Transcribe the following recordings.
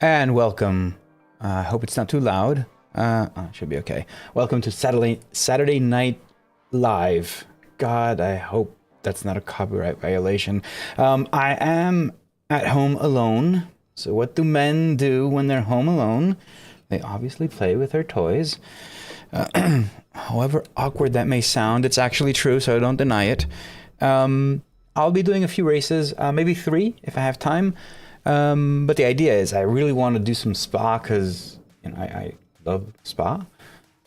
And welcome. I hope it's not too loud. It should be okay. Welcome to Saturday Night Live. God, I hope that's not a copyright violation. I am at home alone. So what do men do when they're home alone? They obviously play with their toys. However awkward that may sound, it's actually true, so I don't deny it. I'll be doing a few races, maybe 3 if I have time. But the idea is I really want to do some spa because I love spa,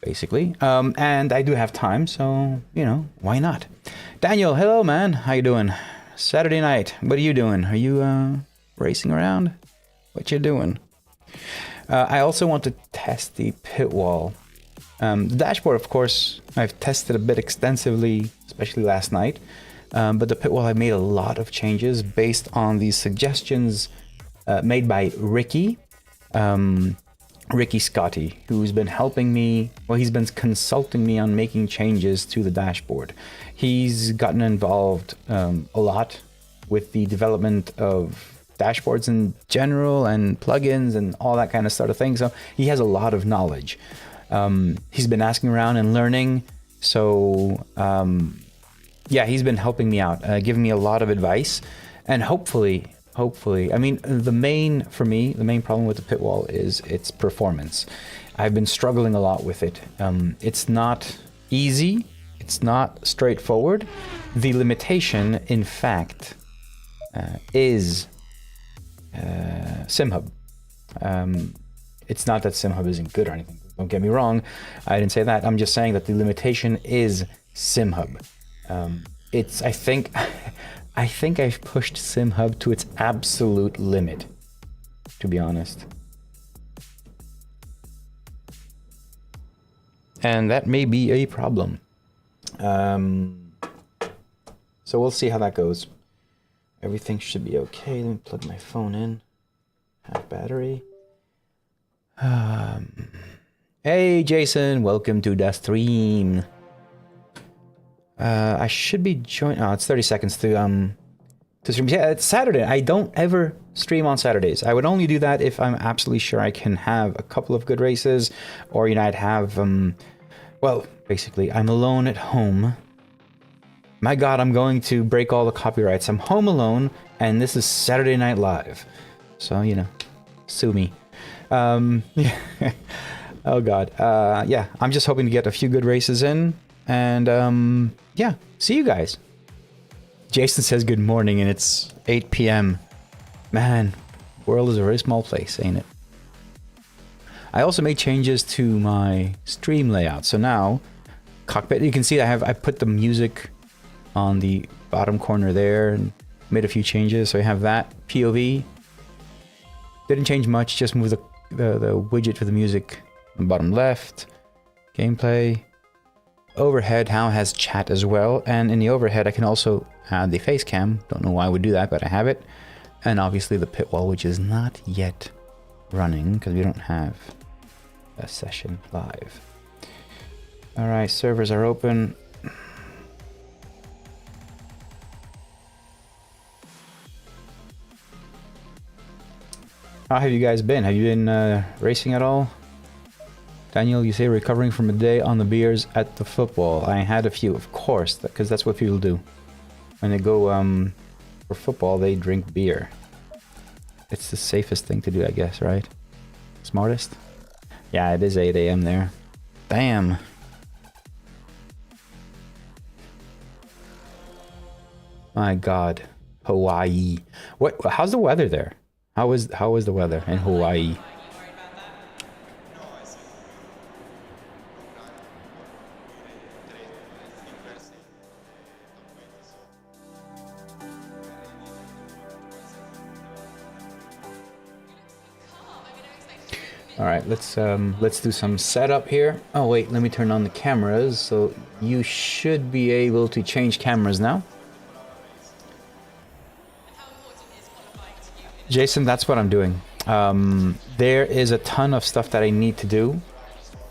basically. And I do have time, so, why not? Daniel, hello, man. How you doing? Saturday night. What are you doing? Are you racing around? What you doing? I also want to test the pit wall. The dashboard, of course, I've tested a bit extensively, especially last night. But the pit wall, I made a lot of changes based on the suggestions made by Ricky Scotty, who's been helping me. Well, he's been consulting me on making changes to the dashboard. He's gotten involved a lot with the development of dashboards in general and plugins and all that kind of sort of thing. So he has a lot of knowledge. He's been asking around and learning. So yeah, he's been helping me out, giving me a lot of advice, and hopefully, I mean, the main problem with the pit wall is its performance. I've been struggling a lot with it. It's not easy. It's not straightforward. The limitation, in fact, is SimHub. It's not that SimHub isn't good or anything. Don't get me wrong. I didn't say that. I'm just saying that the limitation is SimHub. I think I've pushed SimHub to its absolute limit, to be honest. And that may be a problem. So we'll see how that goes. Everything should be okay. Let me plug my phone in. Half battery. Hey Jason, welcome to the stream. I should be joining. Oh, it's 30 seconds to stream. Yeah, it's Saturday. I don't ever stream on Saturdays. I would only do that if I'm absolutely sure I can have a couple of good races, or I'd have well, basically, I'm alone at home. My God, I'm going to break all the copyrights. I'm home alone, and this is Saturday Night Live. So, sue me. Yeah. Oh God. Yeah, I'm just hoping to get a few good races in, and yeah, see you guys. Jason says good morning, and it's 8 p.m. Man, world is a very small place, ain't it? I also made changes to my stream layout. So now, Cockpit, you can see I put the music on the bottom corner there and made a few changes. So I have that POV. Didn't change much, just move the widget for the music on the bottom left. Gameplay. Overhead now has chat as well. And in the overhead, I can also add the face cam. Don't know why I would do that, but I have it. And obviously the pit wall, which is not yet running because we don't have a session live. All right, servers are open. How have you guys been? Have you been racing at all? Daniel, you say recovering from a day on the beers at the football. I had a few, of course, because that's what people do. When they go for football, they drink beer. It's the safest thing to do, I guess, right? Smartest? Yeah, it is 8 a.m. there. Damn. My God. Hawaii. How's the weather there? How is the weather in Hawaii? All right, let's do some setup here. Oh wait, let me turn on the cameras. So you should be able to change cameras now. Jason, that's what I'm doing. There is a ton of stuff that I need to do.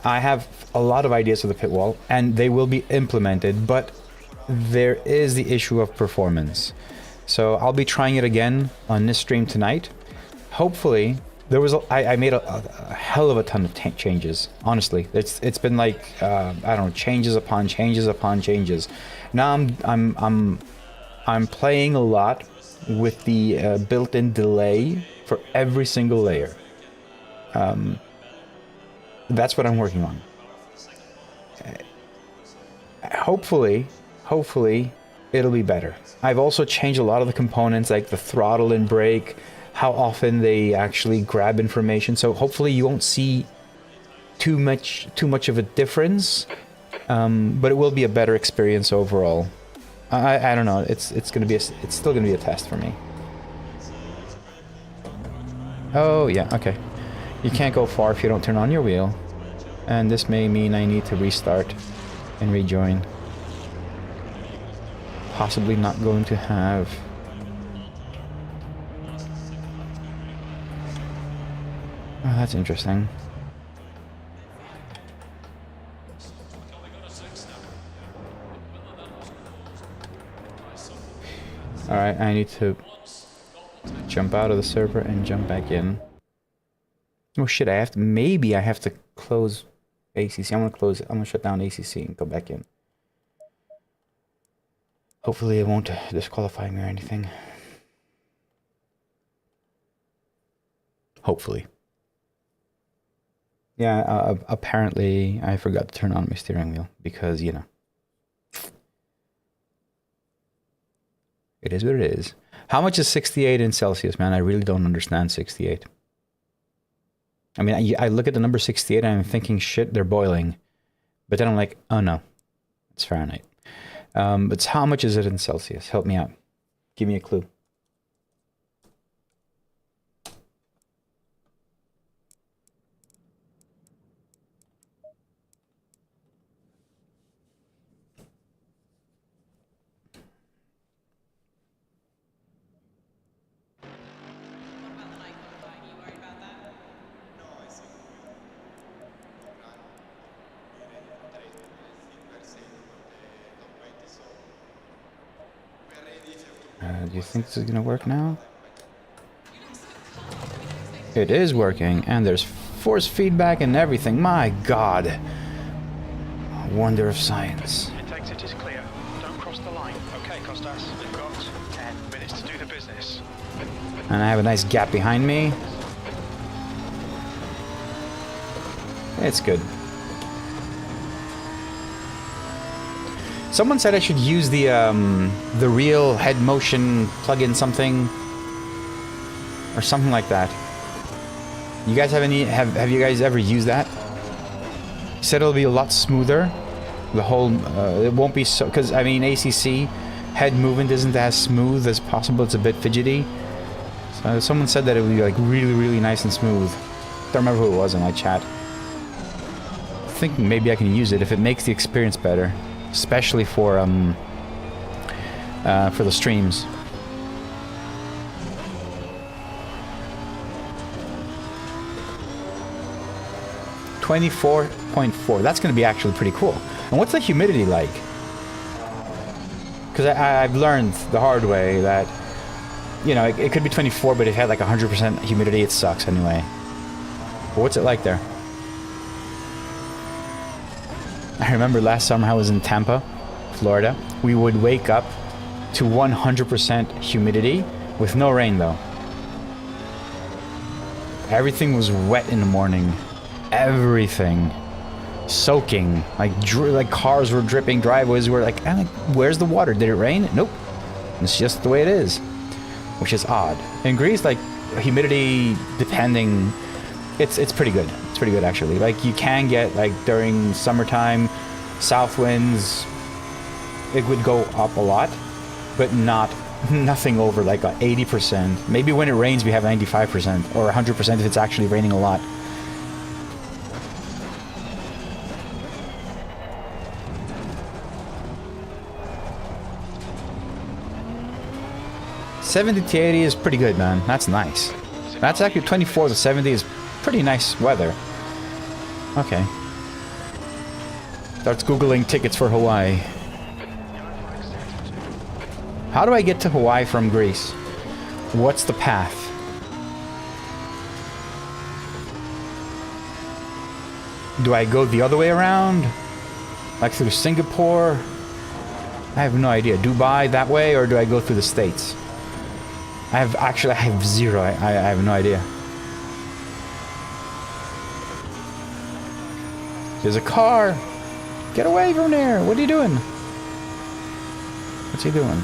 I have a lot of ideas for the pit wall, and they will be implemented, but there is the issue of performance. So I'll be trying it again on this stream tonight. Hopefully, I made a hell of a ton of changes. Honestly, it's been like I don't know, changes upon changes upon changes. Now I'm playing a lot with the built-in delay for every single layer. That's what I'm working on. Hopefully it'll be better. I've also changed a lot of the components, like the throttle and brake, how often they actually grab information. So hopefully you won't see too much of a difference, but it will be a better experience overall. I don't know. It's still gonna be a test for me. Oh yeah, okay. You can't go far if you don't turn on your wheel, and this may mean I need to restart and rejoin. Possibly not going to have. Oh, that's interesting. Alright, I need to jump out of the server and jump back in. Oh shit, maybe I have to close ACC. I'm gonna shut down ACC and go back in. Hopefully it won't disqualify me or anything. Hopefully. Yeah, apparently I forgot to turn on my steering wheel because, you know. It is what it is. How much is 68 in Celsius, man? I really don't understand 68. I mean, I look at the number 68 and I'm thinking, shit, they're boiling. But then I'm like, oh no, it's Fahrenheit. But how much is it in Celsius? Help me out. Give me a clue. Do you think this is gonna work now? It is working, and there's force feedback and everything. My God. A wonder of science. Exit is clear. Don't cross the line. Okay, Costas, we've got 10 minutes to do the business. And I have a nice gap behind me. It's good. Someone said I should use the real head motion plug-in something or something like that. You guys have any? Have you guys ever used that? He said it'll be a lot smoother. The whole it won't be so, because I mean ACC head movement isn't as smooth as possible. It's a bit fidgety. So someone said that it would be like really nice and smooth. Don't remember who it was in my chat. Thinking maybe I can use it if it makes the experience better, especially for the streams. .4. That's going to be actually pretty cool. And what's the humidity like? Because I've learned the hard way that, you know, it could be 24, but if it had like 100% humidity, it sucks anyway. But what's it like there? I remember last summer I was in Tampa, Florida. We would wake up to 100% humidity with no rain though. Everything was wet in the morning. Everything. Soaking. Like cars were dripping, driveways were like, where's the water? Did it rain? Nope. It's just the way it is. Which is odd. In Greece, like, humidity, depending, it's pretty good. It's pretty good, actually. Like, you can get, like, during summertime, south winds, it would go up a lot, but nothing over, like, 80%. Maybe when it rains, we have 95%, or 100% if it's actually raining a lot. $70 to $80 is pretty good, man. That's nice. That's actually 24 to 70 is pretty nice weather. Okay. Starts Googling tickets for Hawaii. How do I get to Hawaii from Greece? What's the path? Do I go the other way around? Like through Singapore? I have no idea. Dubai that way, or do I go through the States? I have zero. I have no idea. There's a car. Get away from there. What are you doing? What's he doing?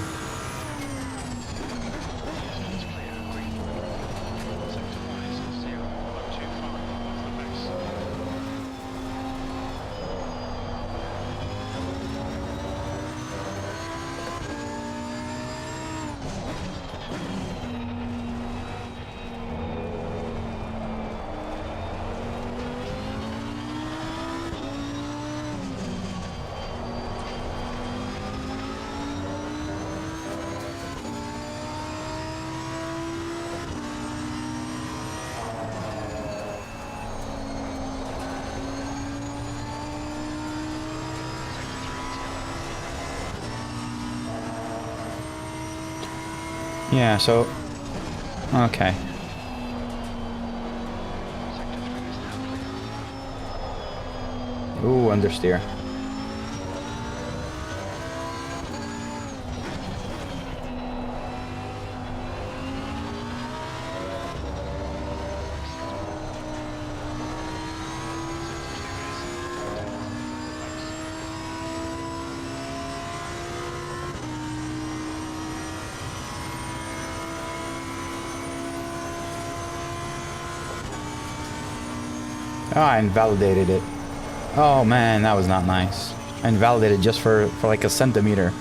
Yeah, so... Okay. Ooh, understeer. Oh, I invalidated it. Oh man, that was not nice. I invalidated just for like a centimeter.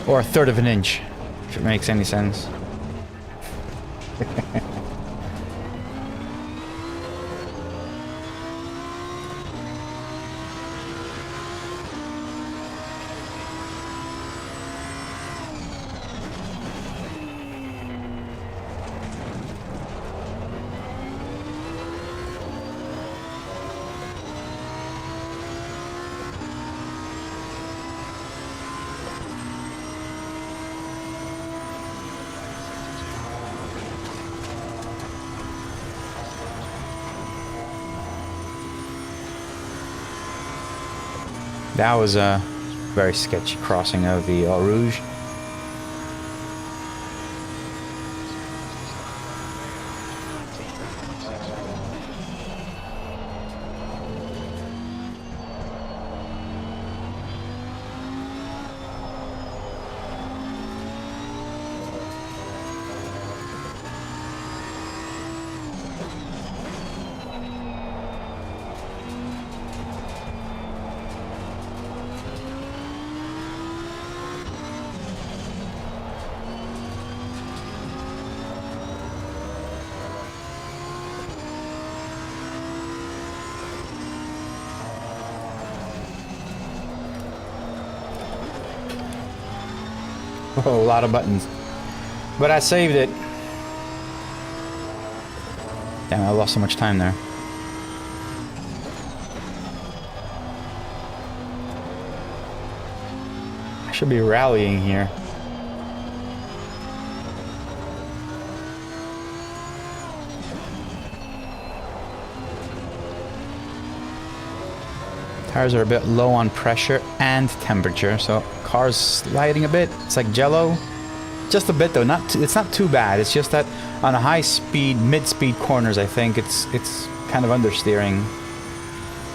Or a third of an inch, if it makes any sense. That was a very sketchy crossing of the Eau Rouge. Oh, a lot of buttons. But I saved it. Damn, I lost so much time there. I should be rallying here. Tires are a bit low on pressure and temperature, so car's sliding a bit. It's like jello. Just a bit though, it's not too bad. It's just that on a high speed, mid-speed corners, I think it's kind of understeering.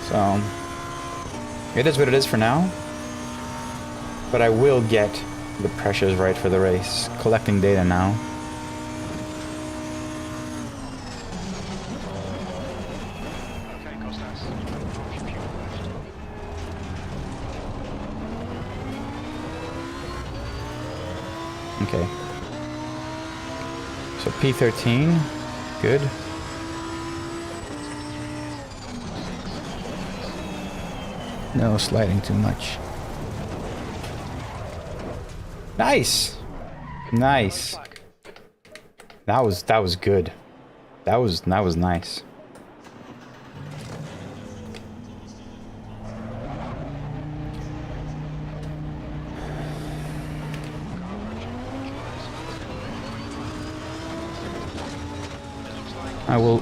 So it is what it is for now. But I will get the pressures right for the race. Collecting data now. Okay. So P13, good. No sliding too much. Nice. Nice. That was good. That was nice. I will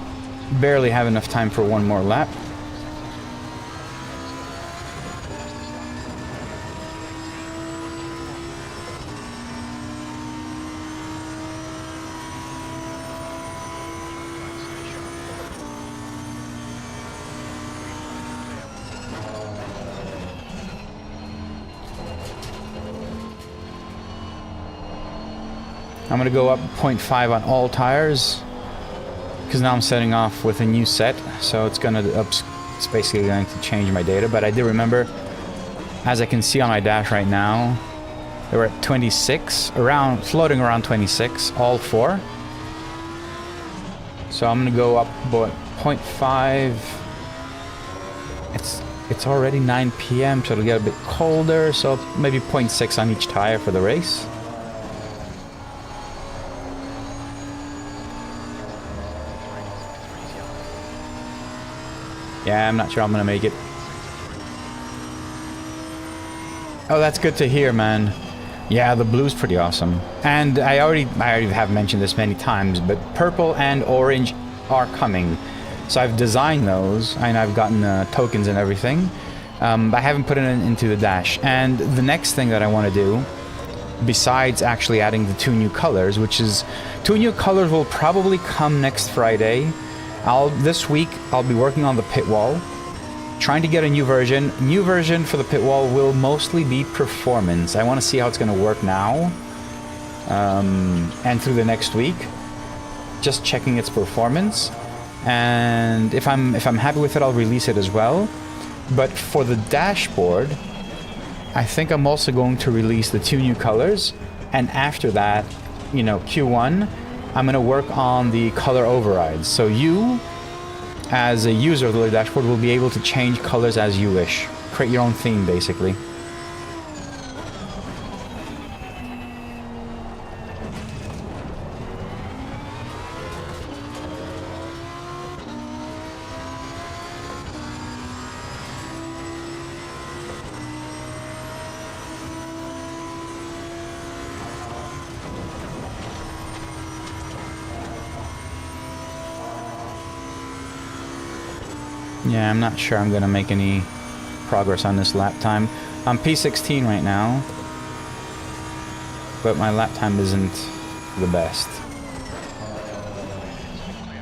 barely have enough time for one more lap. I'm gonna go up 0.5 on all tires, because now I'm setting off with a new set, so it's basically going to change my data. But I do remember, as I can see on my dash right now, they were at 26, floating around 26, all four. So I'm gonna go up about 0.5. It's already 9 p.m., so it'll get a bit colder, so maybe 0.6 on each tire for the race. Yeah, I'm not sure I'm gonna make it. Oh, that's good to hear, man. Yeah, the blue's pretty awesome. And I already have mentioned this many times, but purple and orange are coming. So I've designed those, and I've gotten tokens and everything. I haven't put it into the dash. And the next thing that I want to do, besides actually adding the 2 new colors, which is 2 new colors will probably come next Friday. This week I'll be working on the pit wall, trying to get a new version. New version for the pit wall will mostly be performance. I want to see how it's going to work now, and through the next week. just checking its performance, and if I'm happy with it, I'll release it as well. But for the dashboard, I think I'm also going to release the 2 new colors, and after that, you know, Q1, I'm going to work on the color overrides. So you, as a user of the dashboard, will be able to change colors as you wish. Create your own theme, basically. Yeah, I'm not sure I'm gonna make any progress on this lap time. I'm P16 right now, but my lap time isn't the best.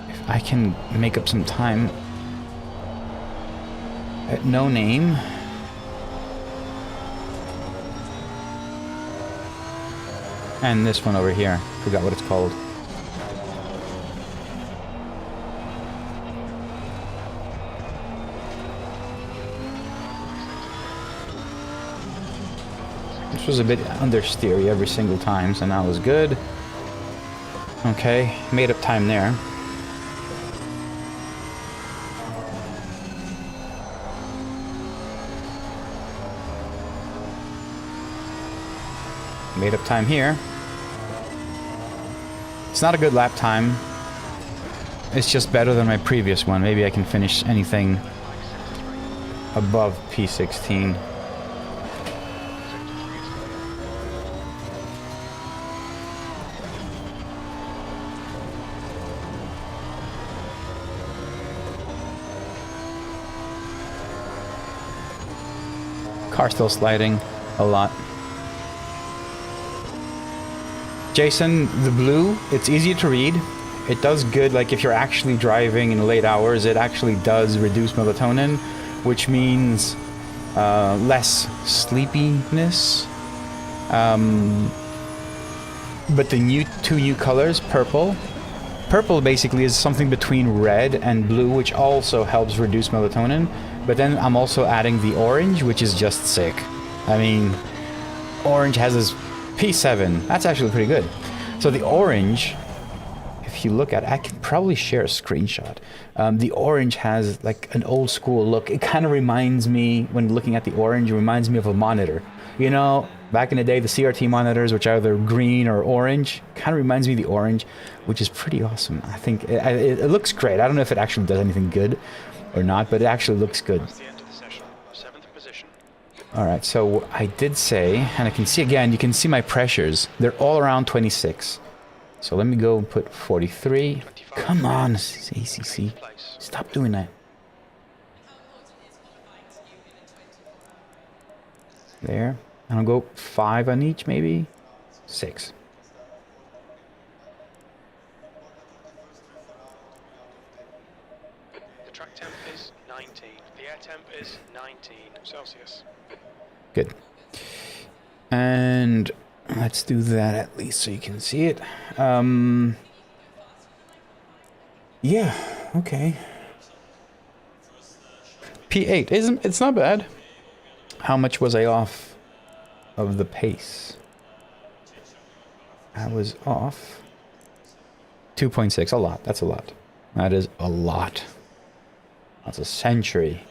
If I can make up some time at No Name. And this one over here, forgot what it's called. This was a bit understeery every single time, so that was good. Okay, made up time there. Made up time here. It's not a good lap time. It's just better than my previous one. Maybe I can finish anything above P16. Car still sliding a lot. Jason, the blue, it's easy to read. It does good, like if you're actually driving in late hours, it actually does reduce melatonin, which means less sleepiness. But the 2 new colors, purple. Purple basically is something between red and blue, which also helps reduce melatonin. But then I'm also adding the orange, which is just sick. I mean, orange has this P7. That's actually pretty good. So the orange, if you look at, I can probably share a screenshot. The orange has like an old school look. It kind of reminds me, when looking at the orange, it reminds me of a monitor. You know, back in the day, the CRT monitors, which are either green or orange, kind of reminds me of the orange, which is pretty awesome. I think it looks great. I don't know if it actually does anything good or not, but it actually looks good. Alright, so I did say, and I can see again, you can see my pressures. They're all around 26. So let me go and put 43. Come on, ACC. Stop doing that. There. And I'll go 5 on each, maybe? 6. The track temp is 19. The air temp is 19 Celsius. Good. And let's do that at least so you can see it. Yeah, okay. P8 it's not bad. How much was I off of the pace? I was off 2.6. A lot. That's a lot. That is a lot. That's a century.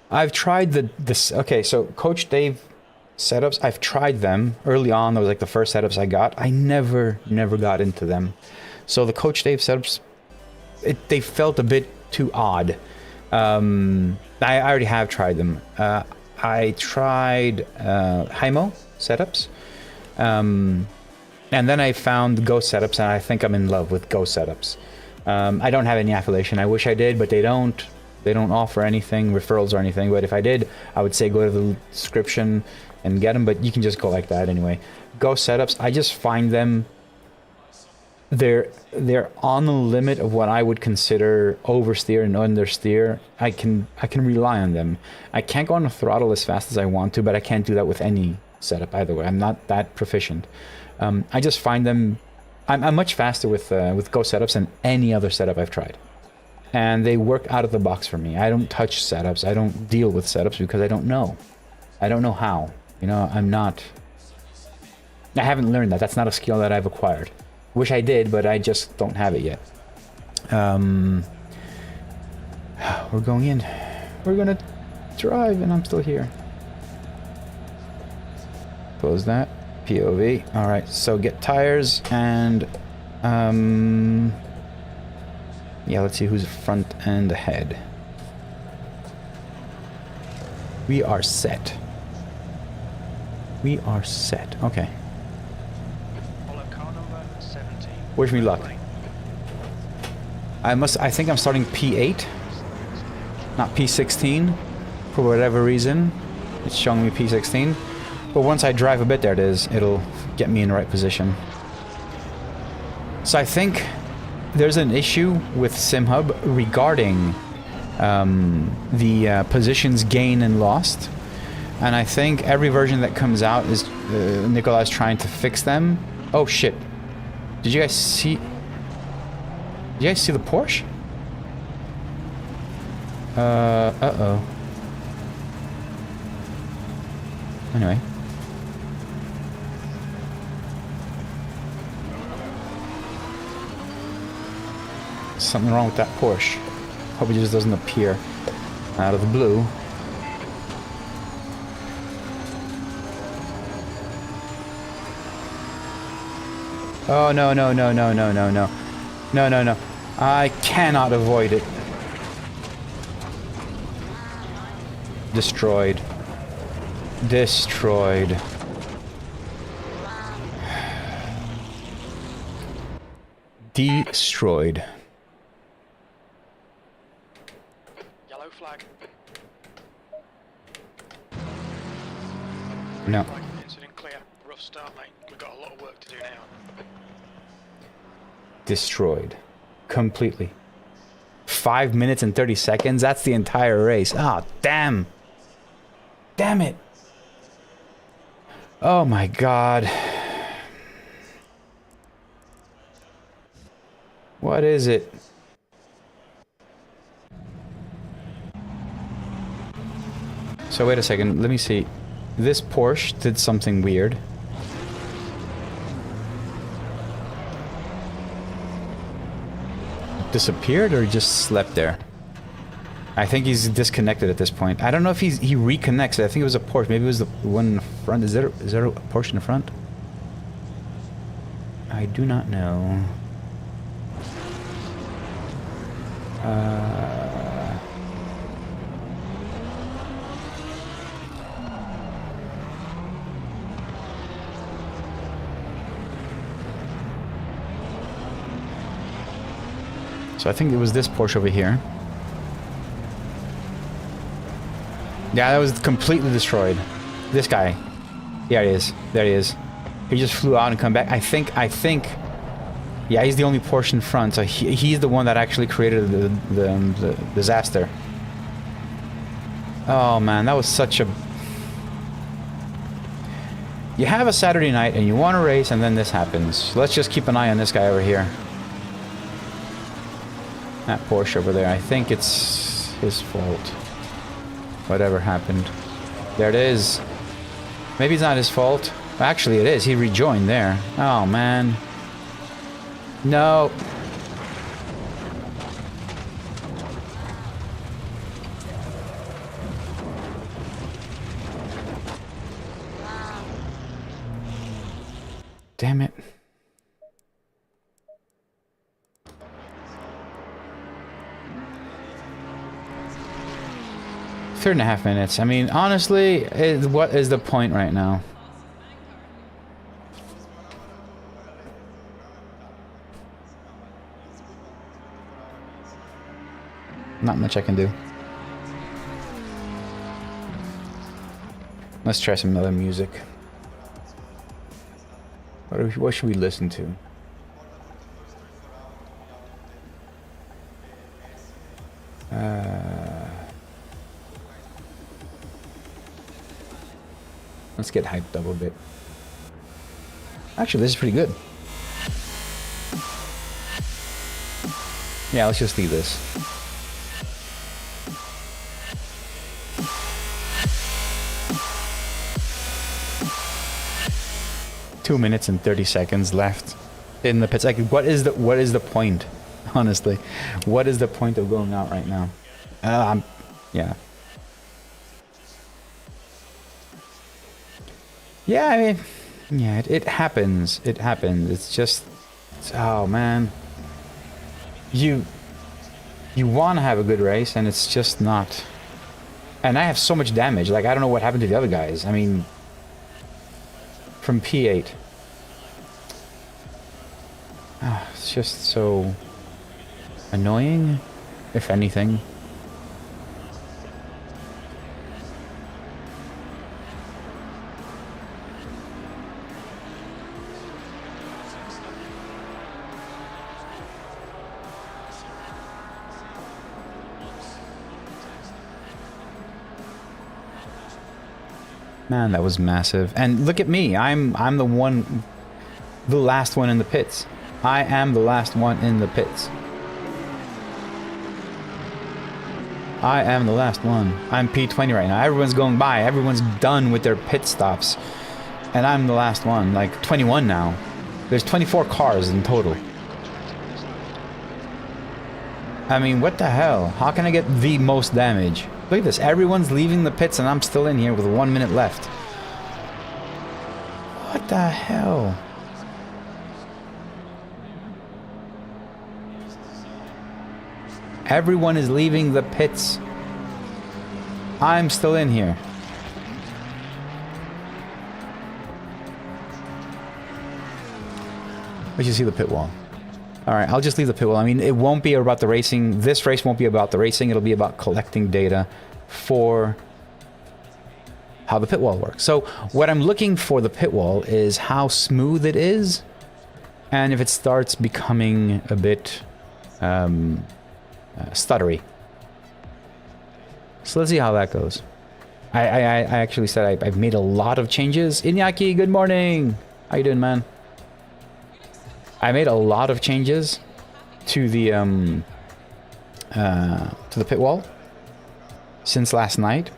I've tried this. Okay, so Coach Dave setups, I've tried them early on. That was like the first setups I got. I never got into them. So the Coach Dave setups, they felt a bit too odd. I already have tried them. I tried Hymo setups. And then I found Go setups, and I think I'm in love with Go setups. I don't have any affiliation. I wish I did, but they don't offer anything, referrals or anything. But if I did, I would say go to the description and get them. But you can just go like that anyway. Go setups, I just find them, they're on the limit of what I would consider oversteer and understeer. I can rely on them. I can't go on the throttle as fast as I want to, but I can't do that with any setup either way. I'm not that proficient. I just find them... I'm much faster with Go setups than any other setup I've tried. And they work out of the box for me. I don't touch setups. I don't deal with setups because I don't know. I don't know how. You know, I haven't learned that. That's not a skill that I've acquired. Wish I did, but I just don't have it yet. We're going in. We're gonna drive, and I'm still here. Close that. POV. Alright, so get tires, and... yeah, let's see who's front and ahead. We are set. We are set. Okay. Follow car number 17. Wish me luck. I think I'm starting P8, not P16, for whatever reason. It's showing me P16. But once I drive a bit, there it is, it'll get me in the right position. So I think there's an issue with SimHub regarding the positions gained and lost. And I think every version that comes out is Nikolai's trying to fix them. Oh shit. Did you guys see... Did you guys see the Porsche? Uh-oh. Anyway. Something wrong with that Porsche. Hope it just doesn't appear out of the blue. Oh, no, no, no, no, no, no, no. No, no, no. I cannot avoid it. Destroyed. Destroyed. Destroyed. Yellow flag. No. Incident clear. Rough start, mate. We've got a lot of work to do now. Destroyed. Completely. 5 minutes and 30 seconds? That's the entire race. Ah, oh, damn. Damn it. Oh my god. What is it? So wait a second, let me see. This Porsche did something weird. Disappeared or just slept there? I think he's disconnected at this point. I don't know if he reconnects. I think it was a Porsche. Maybe it was the one in the front. Is there a Porsche in the front? I do not know. So I think it was this Porsche over here. Yeah, that was completely destroyed. This guy. Yeah, it is. There he is. He just flew out and come back. I think... Yeah, he's the only Porsche in front, so he's the one that actually created the disaster. Oh man, that was such a... You have a Saturday night and you want to race and then this happens. Let's just keep an eye on this guy over here. That Porsche over there, I think it's his fault. Whatever happened. There it is. Maybe it's not his fault. Actually, it is. He rejoined there. Oh, man. No. Damn it. Third and a half minutes. I mean, honestly, what is the point right now? Not much I can do. Let's try some other music. What should we listen to? Let's get hyped up a bit. Actually, this is pretty good. Yeah, let's just leave this. Two minutes and 30 seconds left in the pits. Like, what is the point? Honestly, what is the point of going out right now? Yeah. Yeah, I mean, yeah, it happens. It happens. It's just, oh man. You want to have a good race, and it's just not. And I have so much damage. Like, I don't know what happened to the other guys. I mean, from P8. It's just so annoying, if anything. Man, that was massive. And look at me. I'm the last one in the pits. I am the last one in the pits. I am the last one. I'm P20 right now. Everyone's going by. Everyone's done with their pit stops. And I'm the last one. Like 21 now. There's 24 cars in total. I mean, what the hell? How can I get the most damage? Look at this. Everyone's leaving the pits and I'm still in here with 1 minute left. What the hell? Everyone is leaving the pits. I'm still in here. Let's just see the pit wall. Alright, I'll just leave the pit wall. I mean, it won't be about the racing. This race won't be about the racing. It'll be about collecting data for how the pit wall works. So what I'm looking for the pit wall is how smooth it is, and if it starts becoming a bit stuttery. So let's see how that goes. I actually said I've made a lot of changes. Iñaki, good morning. How you doing, man? I made a lot of changes to the pit wall since last night,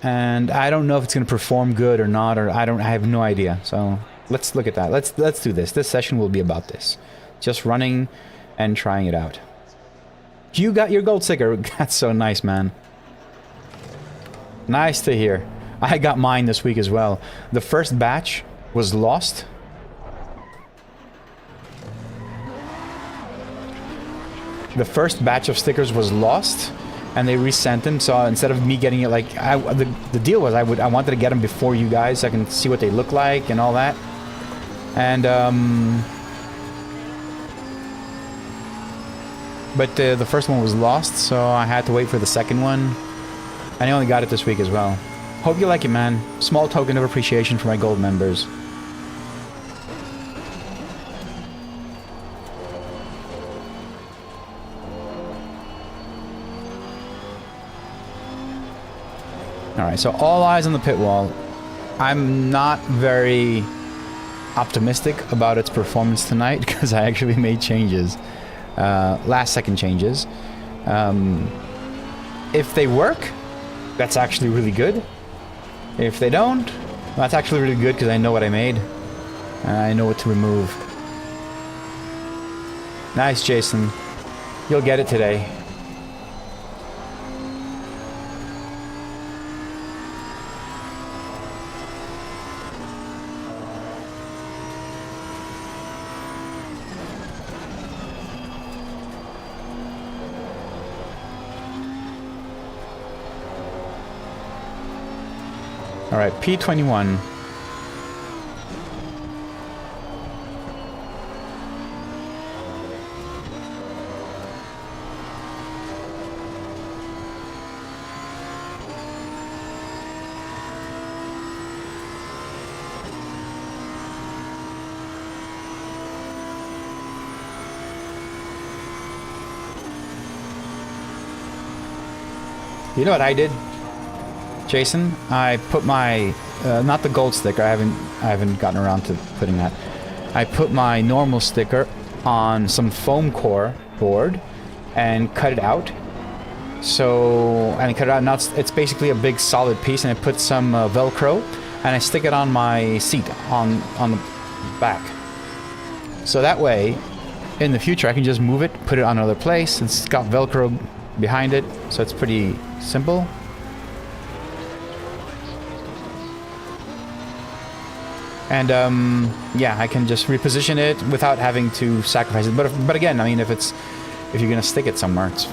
and I don't know if it's going to perform good or not, or I have no idea. So let's look at that. Let's do this. This session will be about this, just running and trying it out. You got your gold sticker. That's so nice, man. Nice to hear. I got mine this week as well. The first batch was lost. The first batch of stickers was lost, and they resent them. So instead of me getting it, like the deal was, I wanted to get them before you guys, so I can see what they look like and all that. And but the first one was lost, so I had to wait for the second one. And I only got it this week as well. Hope you like it, man. Small token of appreciation for my gold members. Alright, so all eyes on the pit wall. I'm not very optimistic about its performance tonight because I actually made changes. Last second changes. If they work, that's actually really good. If they don't, that's actually really good because I know what I made. I know what to remove. Nice, Jason. You'll get it today. Alright, P21. You know what I did, Jason? I put my not the gold sticker. I haven't gotten around to putting that. I put my normal sticker on some foam core board and cut it out. So, and I cut it out. Now it's basically a big solid piece, and I put some Velcro, and I stick it on my seat on the back. So that way, in the future, I can just move it, put it on another place. It's got Velcro behind it, so it's pretty simple. And yeah, I can just reposition it without having to sacrifice it. But again, I mean, if you're gonna stick it somewhere, it's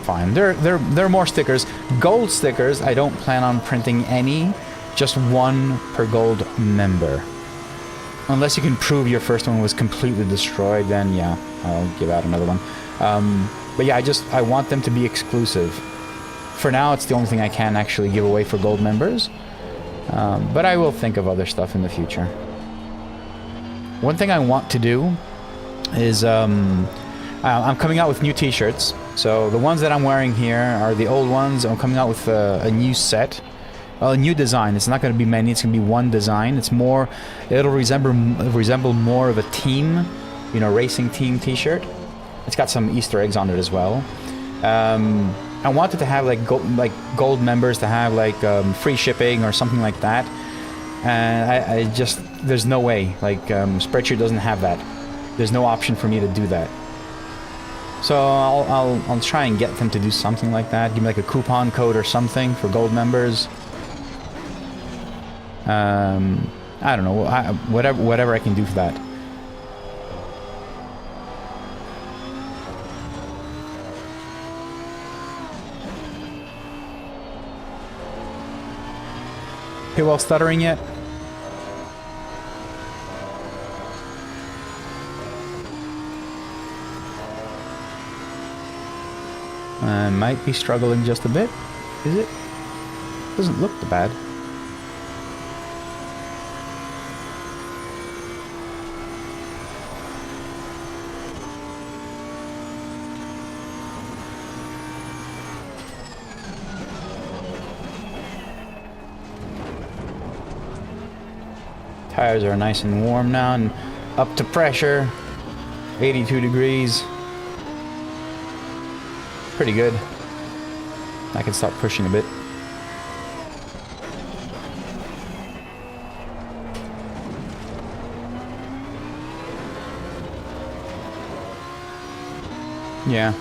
fine. There are more stickers. Gold stickers, I don't plan on printing any. Just one per gold member. Unless you can prove your first one was completely destroyed, then yeah, I'll give out another one. But yeah, I want them to be exclusive. For now, it's the only thing I can actually give away for gold members. But I will think of other stuff in the future. One thing I want to do is I'm coming out with new t-shirts. So the ones that I'm wearing here are the old ones. I'm coming out with a new set. A new design. It's not going to be many. It's going to be one design. It's more. It'll resemble more of a team, you know, racing team T-shirt. It's got some Easter eggs on it as well. I wanted to have like gold members to have like free shipping or something like that. And I just there's no way. Like Spreadshirt doesn't have that. There's no option for me to do that. So I'll try and get them to do something like that. Give me like a coupon code or something for gold members. I don't know, whatever I can do for that. Pitwall stuttering yet? I might be struggling just a bit. Is it? Doesn't look too bad. Tires are nice and warm now and up to pressure. 82 degrees. Pretty good. I can start pushing a bit. Yeah.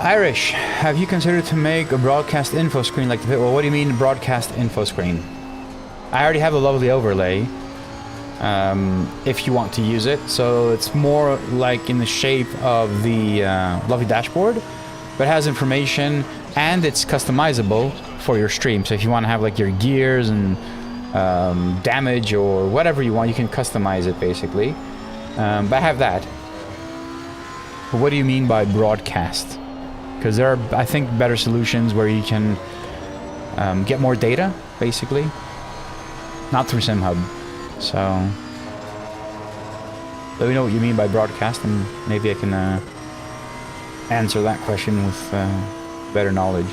Irish, have you considered to make a broadcast info screen like the Pitwall? What do you mean broadcast info screen? I already have a lovely overlay, if you want to use it. So it's more like in the shape of the lovely dashboard, but it has information and it's customizable for your stream. So if you want to have like your gears and damage or whatever you want, you can customize it basically. But I have that. But what do you mean by broadcast? Because there are, I think, better solutions where you can get more data, basically. Not through SimHub. So let me know what you mean by broadcast, and maybe I can answer that question with better knowledge.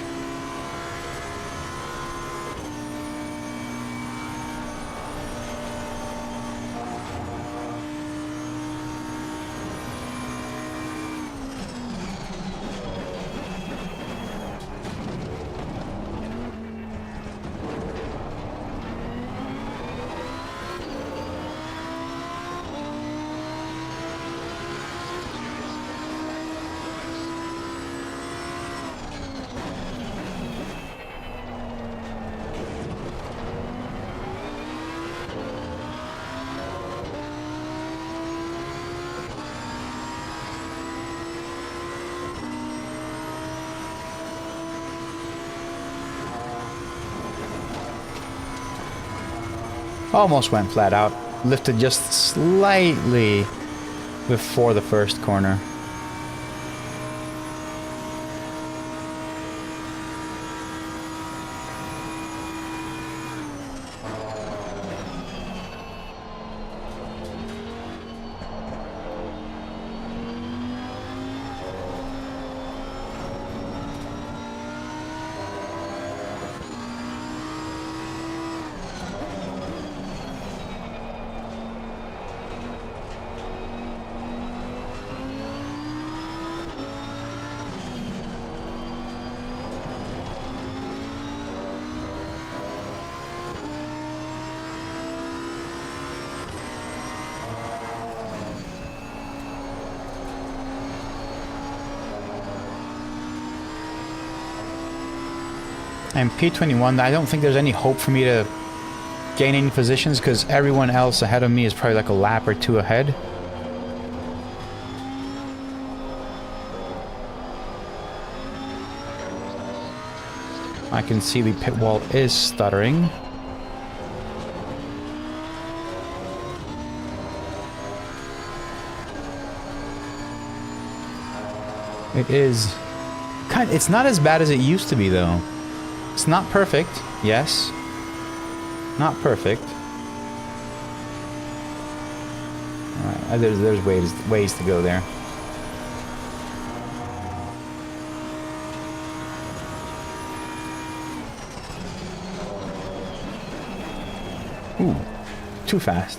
Almost went flat out. Lifted just slightly before the first corner. I'm P21. I don't think there's any hope for me to gain any positions because everyone else ahead of me is probably like a lap or two ahead. I can see the pit wall is stuttering. It is kind of, it's not as bad as it used to be though. It's not perfect, yes. Not perfect. Alright, there's ways to go there. Ooh, too fast.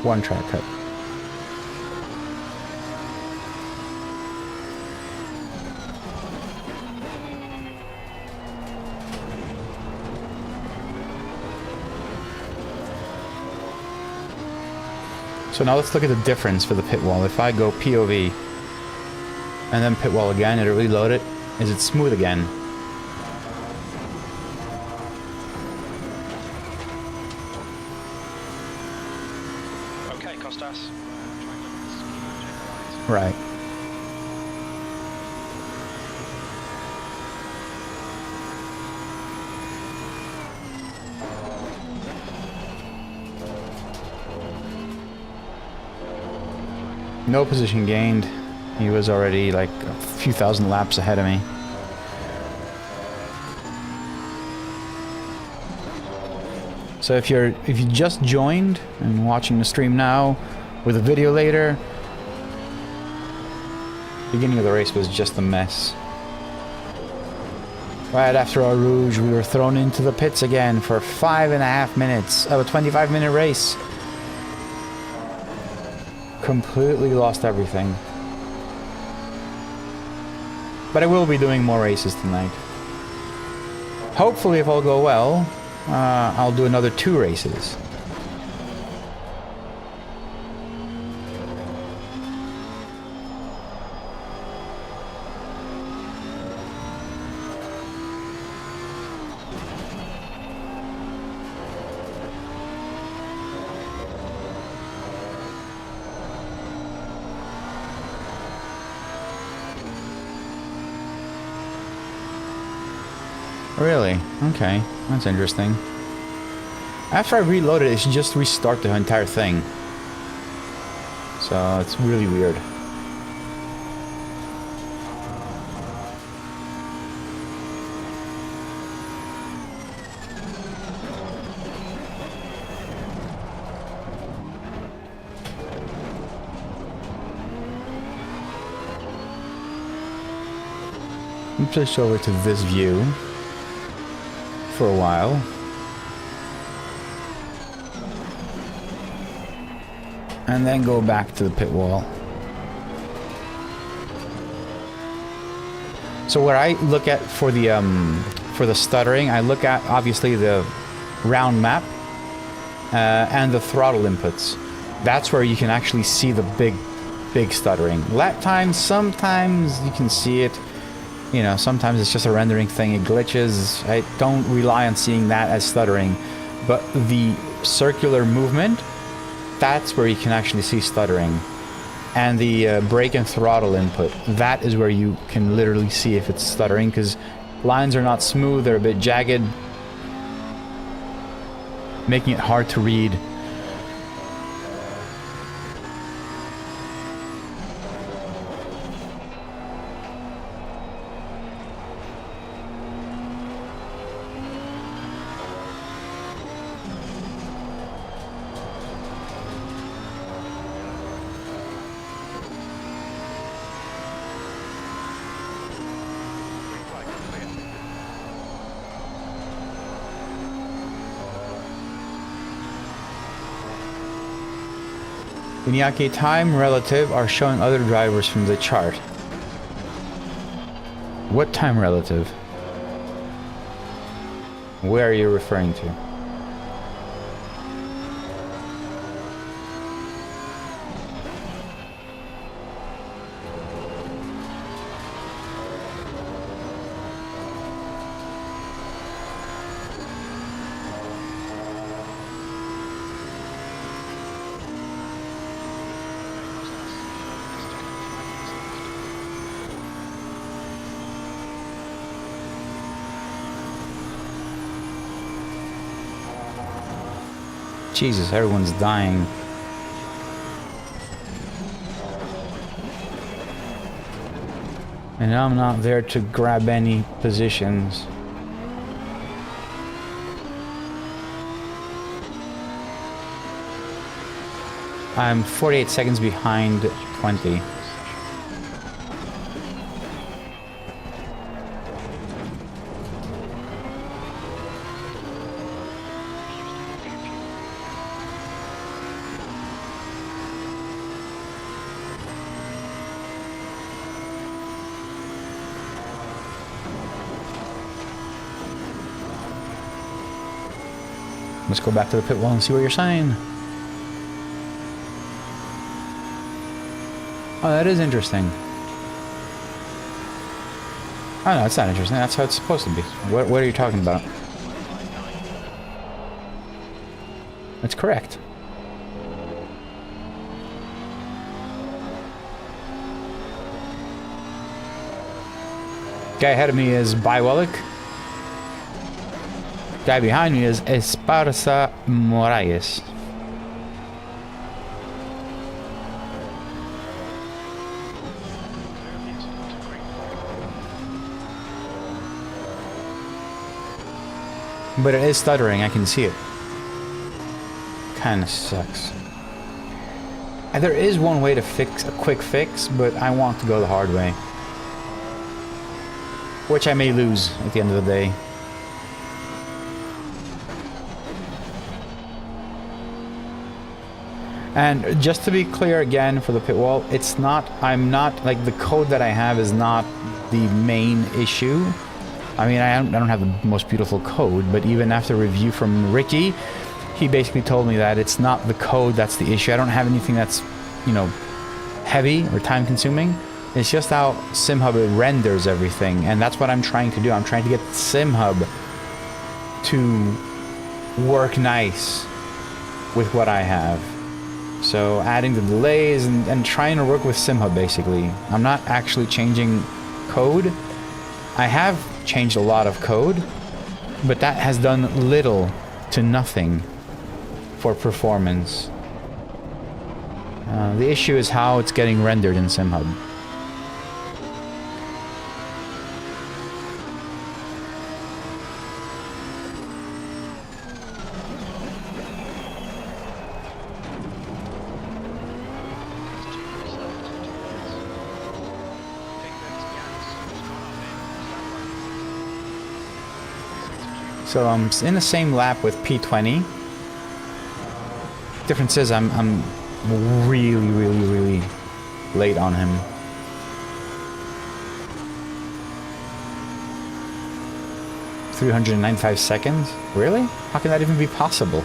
One track cut. So now let's look at the difference for the pit wall. If I go POV and then pit wall again, it'll reload it. Is it smooth again? Okay, Costas. Right. No position gained. He was already like a few thousand laps ahead of me. So if you just joined and watching the stream now with a video later, beginning of the race was just a mess. Right after our Rouge, we were thrown into the pits again for 5.5 minutes of a 25-minute race. Completely lost everything. But I will be doing more races tonight. Hopefully, if all go well, I'll do another 2 races. Really? Okay, that's interesting. After I reload it, it should just restart the entire thing. So it's really weird. Let me switch over to this view for a while. And then go back to the pit wall. So where I look at for the stuttering, I look at obviously the round map and the throttle inputs. That's where you can actually see the big stuttering. Lap times, sometimes you can see it. You know, sometimes it's just a rendering thing, it glitches. I don't rely on seeing that as stuttering. But the circular movement, that's where you can actually see stuttering. and the brake and throttle input. That is where you can literally see if it's stuttering, because lines are not smooth, they're a bit jagged, making it hard to read. Iñaki, time relative are showing other drivers from the chart. What time relative? Where are you referring to? Jesus, everyone's dying. And I'm not there to grab any positions. I'm 48 seconds behind 20. Let's go back to the pit wall and see what you're saying. Oh, that is interesting. Oh no, it's not interesting. That's how it's supposed to be. What are you talking about? That's correct. Guy ahead of me is Bywellic. Guy behind me is Esparza Moraes. But it is stuttering, I can see it. Kinda sucks. There is one way to fix a quick fix, but I want to go the hard way. Which I may lose at the end of the day. And just to be clear again for the pit wall, it's not, I'm not, like the code that I have is not the main issue. I mean, I don't have the most beautiful code, but even after review from Ricky, he basically told me that it's not the code that's the issue. I don't have anything that's, you know, heavy or time consuming. It's just how SimHub renders everything, and that's what I'm trying to do. I'm trying to get SimHub to work nice with what I have. So adding the delays and trying to work with SimHub basically. I'm not actually changing code. I have changed a lot of code, but that has done little to nothing for performance. The issue is how it's getting rendered in SimHub. So I'm in the same lap with P20. Difference is I'm really late on him. $395 seconds? Really? How can that even be possible?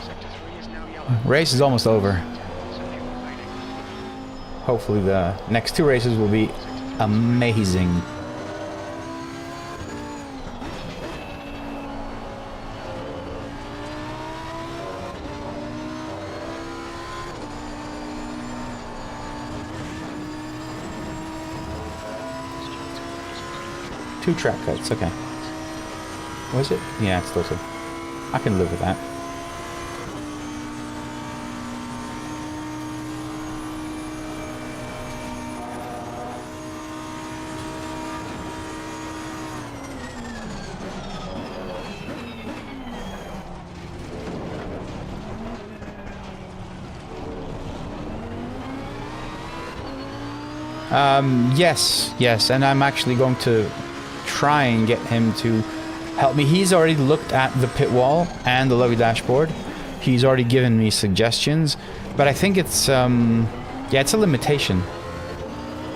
Sector 3 is now yellow. Race is almost over. 10 seconds remaining. Hopefully the next 2 races will be amazing. Two track cuts, okay. Was it? Yeah, it's still 2. I can live with that. Yes, and I'm actually going to try and get him to help me. He's already looked at the pit wall and the lobby dashboard. He's already given me suggestions, but I think it's, yeah, it's a limitation.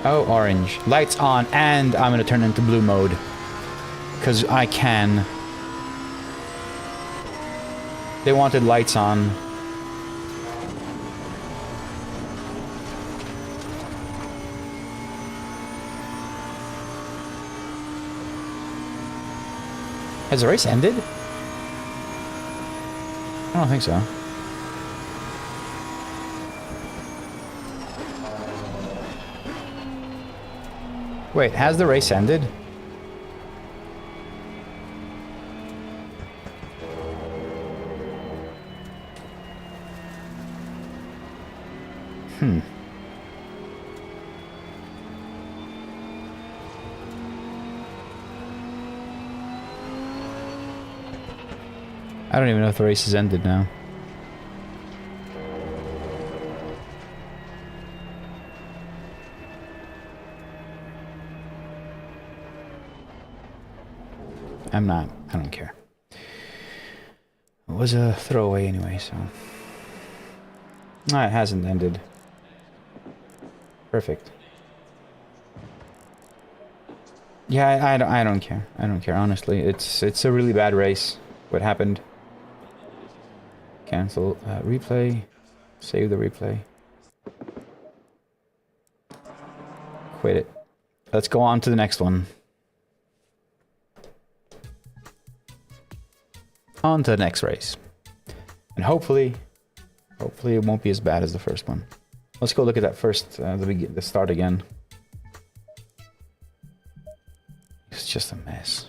Oh, orange. Lights on, and I'm going to turn into blue mode. Because I can. They wanted lights on. Has the race ended? I don't think so. Wait, has the race ended? I don't even know if the race has ended now. I don't care. It was a throwaway anyway, so. Ah, it hasn't ended. Perfect. Yeah, I don't care. I don't care, honestly. It's a really bad race. What happened? Cancel. Replay. Save the replay. Quit it. Let's go on to the next one. On to the next race. And hopefully it won't be as bad as the first one. Let's go look at that first, the start again. It's just a mess.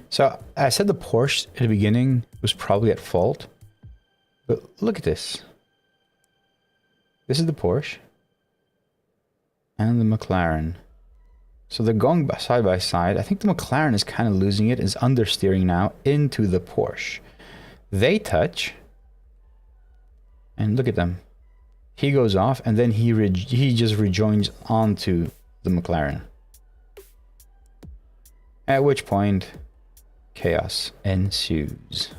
So I said the Porsche at the beginning was probably at fault, but look at this. This is the Porsche and the McLaren. So they're going side by side. I think the McLaren is kind of losing it, is understeering now into the Porsche. They touch, and look at them. He goes off, and then he just rejoins onto the McLaren. At which point, chaos ensues.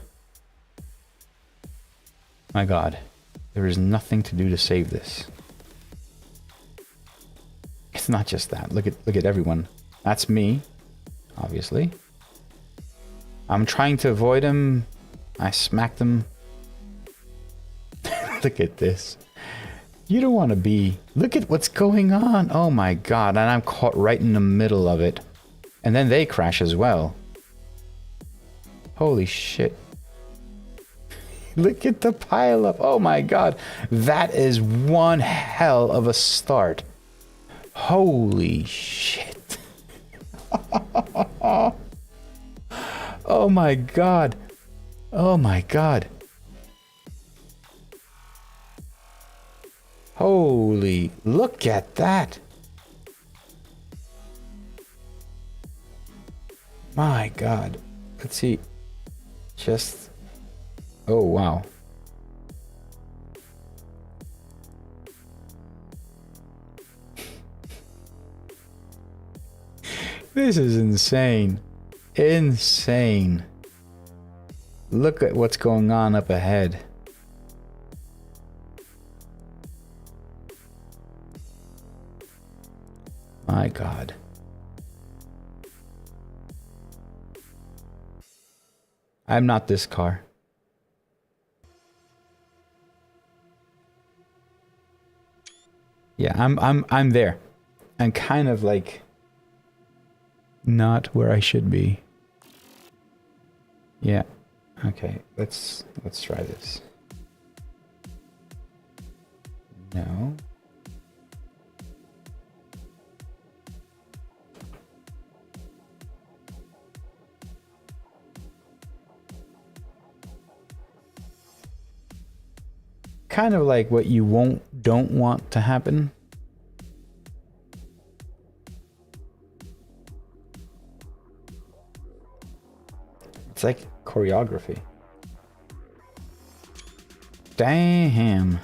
My God, there is nothing to do to save this. It's not just that. Look at everyone. That's me, obviously. I'm trying to avoid him. I smacked him. Look at this. You don't want to be. Look at what's going on. Oh my God, and I'm caught right in the middle of it. And then they crash as well. Holy shit. Look at the pileup. Oh my God. That is one hell of a start. Holy shit. Oh my God. Oh my God. Holy, look at that. My God. Let's see. Just, oh wow. This is insane. Insane. Look at what's going on up ahead. My God. I'm not this car. Yeah, I'm there. I'm kind of like not where I should be. Yeah. Okay, let's try this. No. Kind of like what you don't want to happen. It's like choreography. Damn.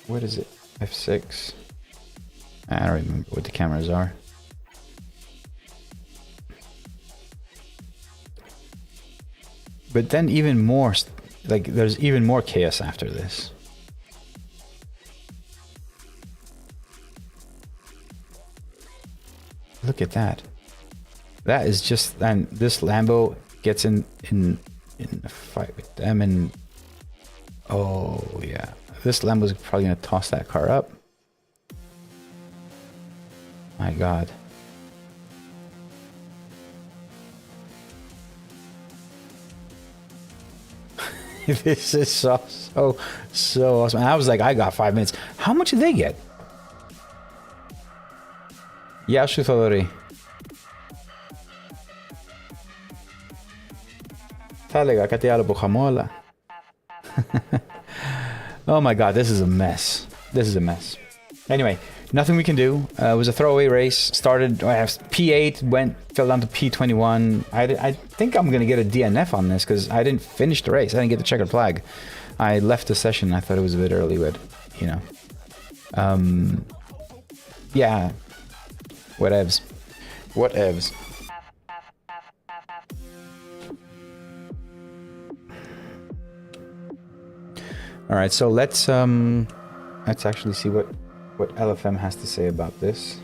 What is it? F6. I don't remember what the cameras are. But then even more, like there's even more chaos after this. Look at that. That is just, and this Lambo gets in a fight with them, and oh yeah, this Lambo's probably gonna toss that car up. My God. This is so awesome. And I was like, I got 5 minutes. How much did they get? Yashu Thalori. Oh my God, this is a mess. This is a mess. Anyway, nothing we can do. It was a throwaway race. Started, I have P8, fell down to P21. I think I'm going to get a DNF on this because I didn't finish the race. I didn't get the checkered flag. I left the session. I thought it was a bit early, but, you know. Yeah. Whatevs. Whatevs. All right, so let's actually see what LFM has to say about this.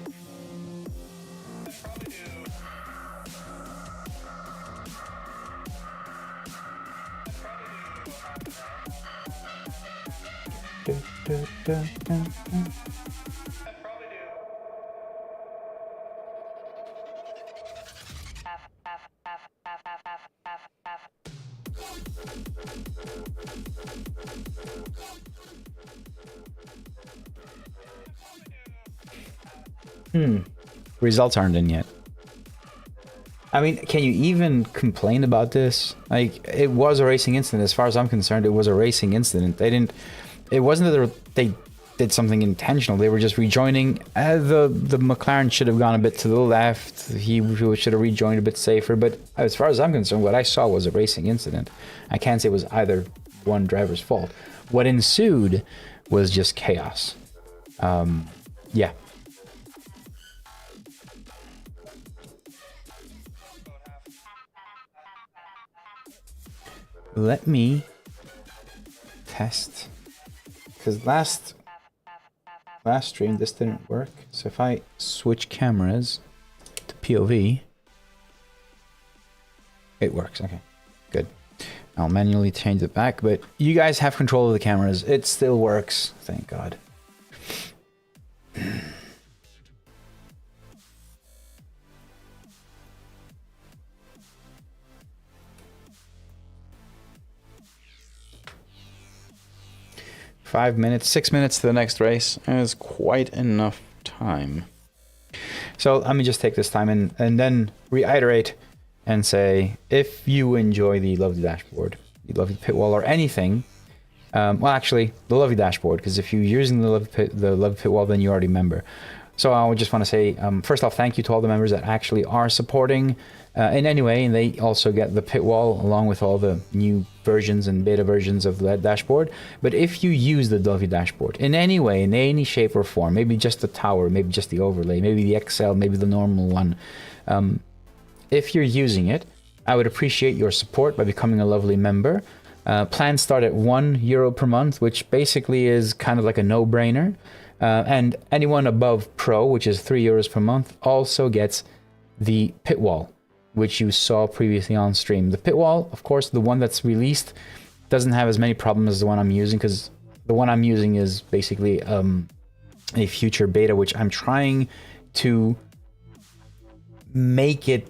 Results aren't in yet. I mean, can you even complain about this? Like, it was a racing incident. As far as I'm concerned, it was a racing incident. It wasn't that they did something intentional. They were just rejoining. The McLaren should have gone a bit to the left. He should have rejoined a bit safer. But as far as I'm concerned, what I saw was a racing incident. I can't say it was either one driver's fault. What ensued was just chaos. Yeah. Let me test, because last stream this didn't work. So if I switch cameras to POV, it works. Okay, good. I'll manually change it back, but you guys have control of the cameras. It still works, thank God. 5 minutes, 6 minutes to the next race is quite enough time. So let me just take this time and then reiterate and say, if you enjoy the lovely dashboard, the lovely pit wall, or anything, well, actually, the lovely dashboard, because if you're using the lovely pit wall, then you already remember. So I would just want to say, first off, thank you to all the members that actually are supporting in any way, and they also get the pitwall along with all the new versions and beta versions of the dashboard. But if you use the Lovely dashboard in any way, in any shape or form, maybe just the tower, maybe just the overlay, maybe the XL, maybe the normal one, if you're using it, I would appreciate your support by becoming a Lovely member. Plans start at €1 per month, which basically is kind of like a no-brainer. And anyone above Pro, which is €3 per month, also gets the pitwall, which you saw previously on stream. The pitwall, of course, the one that's released, doesn't have as many problems as the one I'm using, because the one I'm using is basically a future beta, which I'm trying to make it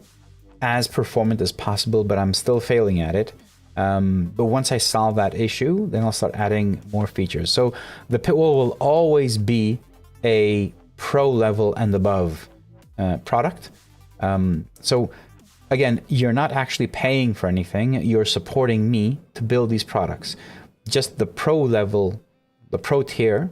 as performant as possible, but I'm still failing at it. But once I solve that issue, then I'll start adding more features. So the pitwall will always be a pro level and above product. So again, you're not actually paying for anything. You're supporting me to build these products. Just the pro level, the pro tier,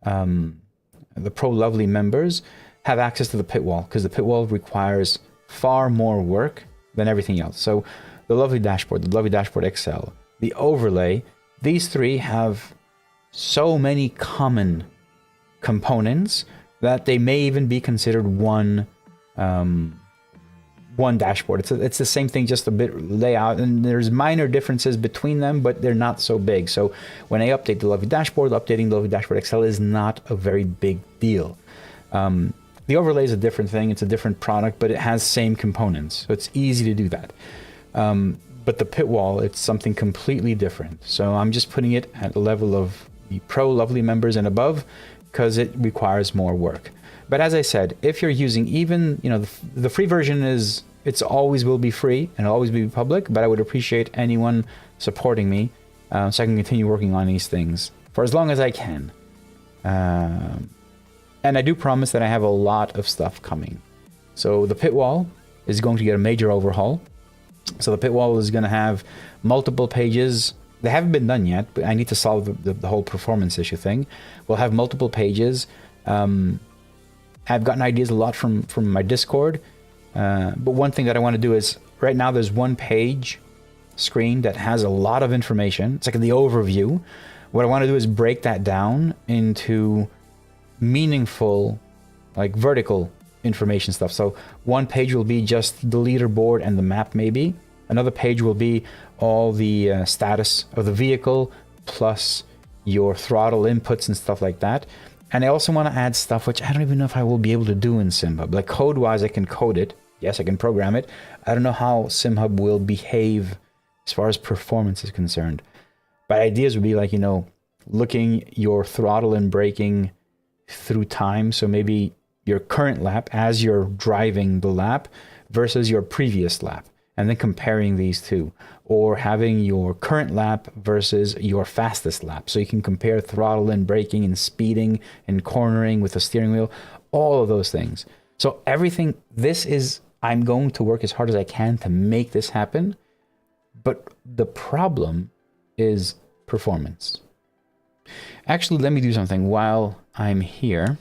the pro Lovely members have access to the pitwall, because the pitwall requires far more work than everything else. So the Lovely dashboard, the Lovely dashboard XL, the overlay, these three have so many common components that they may even be considered one dashboard. It's the same thing, just a bit layout, and there's minor differences between them, but they're not so big. So when I update the Lovely dashboard, updating the Lovely dashboard XL is not a very big deal. The overlay is a different thing. It's a different product, but it has same components, so it's easy to do that. But the pitwall, it's something completely different. So I'm just putting it at the level of the pro Lovely members and above, because it requires more work. But as I said, if you're using even, the free version it's always will be free and always be public, but I would appreciate anyone supporting me so I can continue working on these things for as long as I can. And I do promise that I have a lot of stuff coming. So the pitwall is going to get a major overhaul. So the pitwall is going to have multiple pages. They haven't been done yet, but I need to solve the whole performance issue thing. We'll have multiple pages. I've gotten ideas a lot from my Discord. But one thing that I want to do is, right now there's one page screen that has a lot of information. It's like the overview. What I want to do is break that down into meaningful, like vertical information stuff. So one page will be just the leaderboard and the map maybe. Another page will be all the status of the vehicle, plus your throttle inputs and stuff like that. And I also want to add stuff which I don't even know if I will be able to do in SimHub. Like code-wise, I can code it. Yes, I can program it. I don't know how SimHub will behave as far as performance is concerned. But ideas would be like, looking your throttle and braking through time. So maybe your current lap as you're driving the lap versus your previous lap, and then comparing these two, or having your current lap versus your fastest lap. So you can compare throttle and braking and speeding and cornering with the steering wheel, all of those things. So everything, I'm going to work as hard as I can to make this happen. But the problem is performance. Actually, let me do something while I'm here.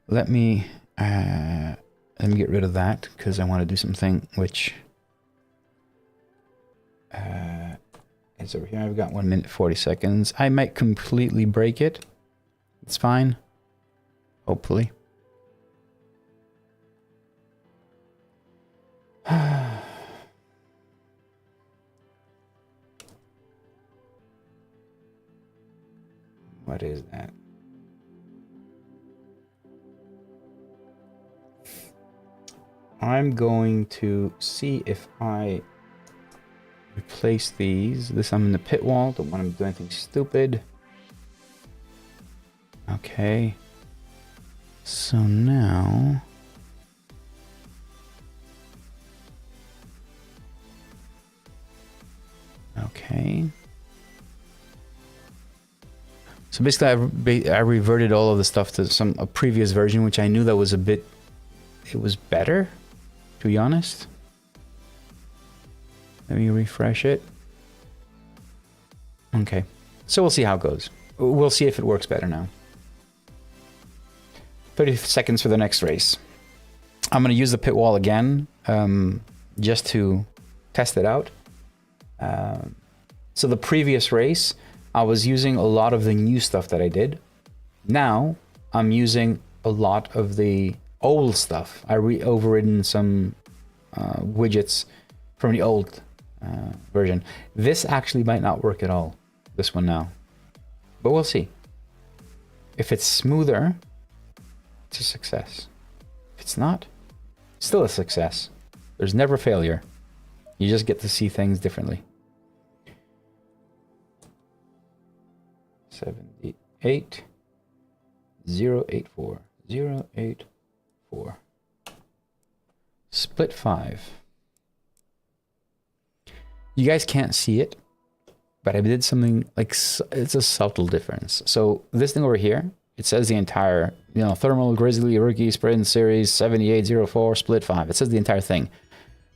Let me get rid of that, because I want to do something which is over here. I've got 1 minute 40 seconds. I might completely break it. It's fine. Hopefully. What is that? I'm going to see if I replace these. This I'm in the pit wall. Don't want to do anything stupid. Okay. So now... Okay. So basically I reverted all of the stuff to a previous version, which I knew that was it was better, to be honest. Let me refresh it. Okay. So we'll see how it goes. We'll see if it works better now. 30 seconds for the next race. I'm going to use the pit wall again, just to test it out. So the previous race, I was using a lot of the new stuff that I did. Now, I'm using a lot of the old stuff. I overridden some widgets from the old version. This actually might not work at all, this one now. But we'll see. If it's smoother, it's a success. If it's not, still a success. There's never failure. You just get to see things differently. 78 084 084 split 5. You guys can't see it, but I did something like, it's a subtle difference. So this thing over here, it says the entire, you know, Thermal Grizzly Rookie Sprint Series 7804 split 5. It says the entire thing.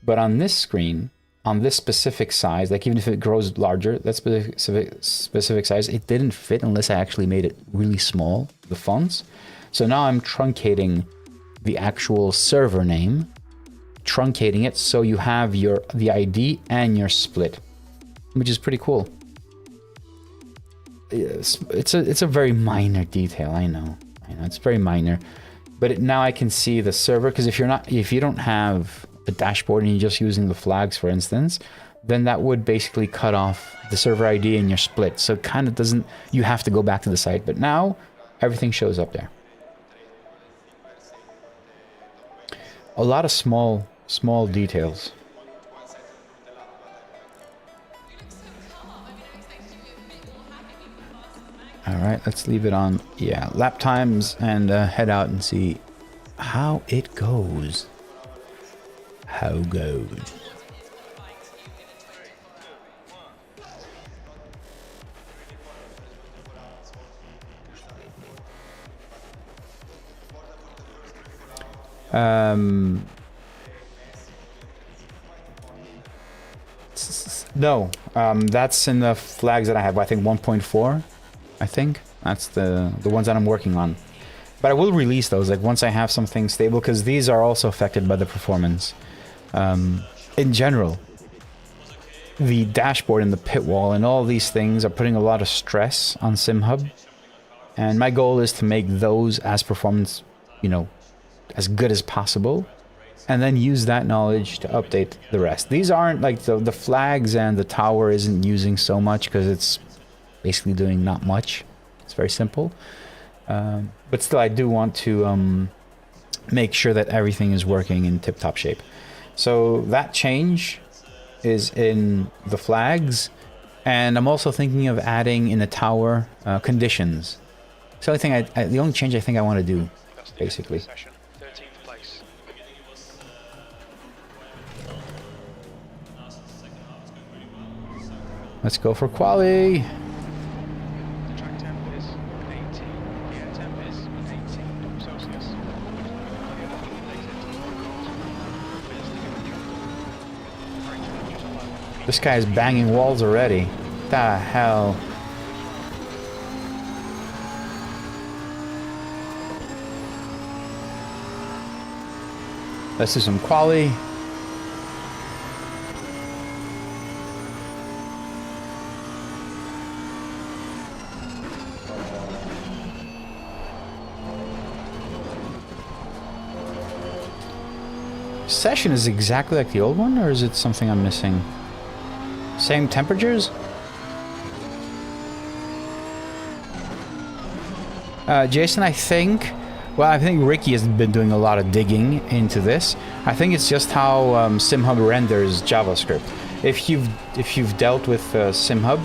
But on this screen, on this specific size, like even if it grows larger, that specific size, it didn't fit unless I actually made it really small, the fonts. So now I'm truncating the actual server name, truncating it so you have the ID and your split, which is pretty cool. It's a very minor detail, I know it's very minor, but now I can see the server, because if you don't have a dashboard and you're just using the flags, for instance, then that would basically cut off the server ID and your split. So it kind of doesn't, you have to go back to the site, but now everything shows up there. A lot of small details. All right, let's leave it on, yeah, lap times, and head out and see how it goes. How goes. No, that's in the flags that I have. I think 1.4. I think that's the ones that I'm working on. But I will release those like once I have something stable, because these are also affected by the performance. In general, the dashboard and the pit wall and all these things are putting a lot of stress on SimHub, and my goal is to make those as performance, you know, as good as possible, and then use that knowledge to update the rest. These aren't like the flags, and the tower isn't using so much because it's basically doing not much. It's very simple, but still I do want to make sure that everything is working in tip-top shape. So that change is in the flags, and I'm also thinking of adding in the tower conditions. It's the only thing the only change I think I want to do, basically. 13th place. Let's go for quali. The track temp is 18. The air temp is 18 Celsius. This guy is banging walls already. The hell. Let's do some quali. Session is exactly like the old one, or is it something I'm missing? Same temperatures? Jason, I think Ricky has been doing a lot of digging into this. I think it's just how SimHub renders JavaScript. If you've dealt with SimHub,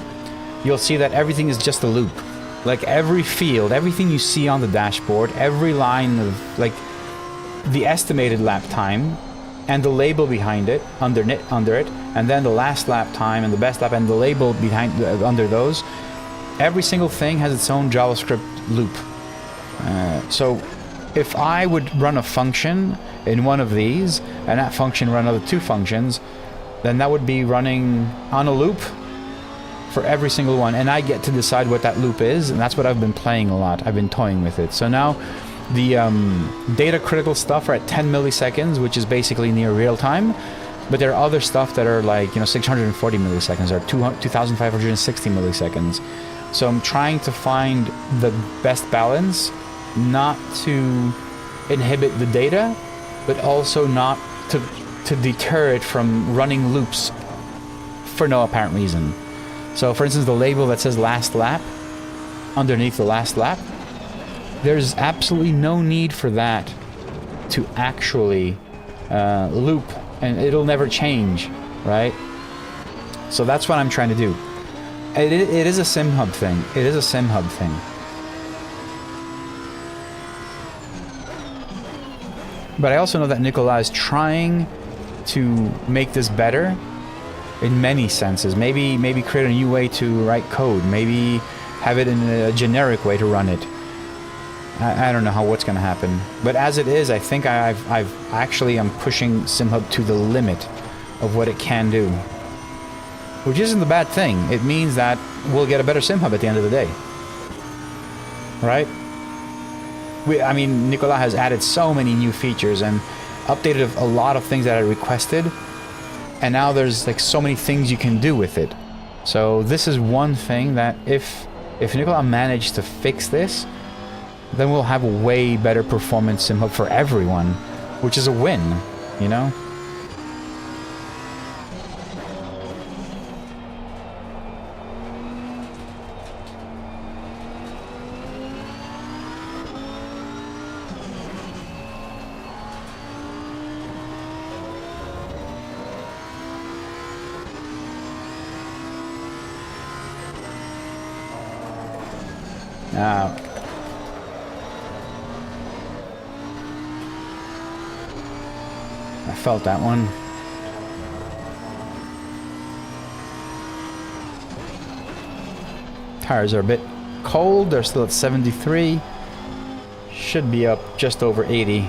you'll see that everything is just a loop. Like every field, everything you see on the dashboard, every line of like the estimated lap time and the label behind it, under it, and then the last lap time and the best lap and the label behind under those. Every single thing has its own JavaScript loop. So if I would run a function in one of these, and that function run other two functions, then that would be running on a loop for every single one, and I get to decide what that loop is, and that's what I've been playing a lot. I've been toying with it. So now data critical stuff are at 10 milliseconds, which is basically near real time. But there are other stuff that are like, you know, 640 milliseconds or 2560 milliseconds. So I'm trying to find the best balance, not to inhibit the data, but also not to deter it from running loops for no apparent reason. So for instance, the label that says last lap, underneath the last lap, there's absolutely no need for that to actually loop, and it'll never change, right? So that's what I'm trying to do. It is a SimHub thing. It is a SimHub thing. But I also know that Nicolas is trying to make this better in many senses. Maybe create a new way to write code. Maybe have it in a generic way to run it. I don't know what's going to happen. But as it is, I think I've actually I'm pushing SimHub to the limit of what it can do. Which isn't a bad thing. It means that we'll get a better SimHub at the end of the day. Right? I mean, Nicolas has added so many new features and updated a lot of things that I requested. And now there's like so many things you can do with it. So this is one thing that if Nicolas managed to fix this, then we'll have a way better performance SimHub for everyone, which is a win, you know? Now, I felt that one. Tires are a bit cold. They're still at 73. Should be up just over 80.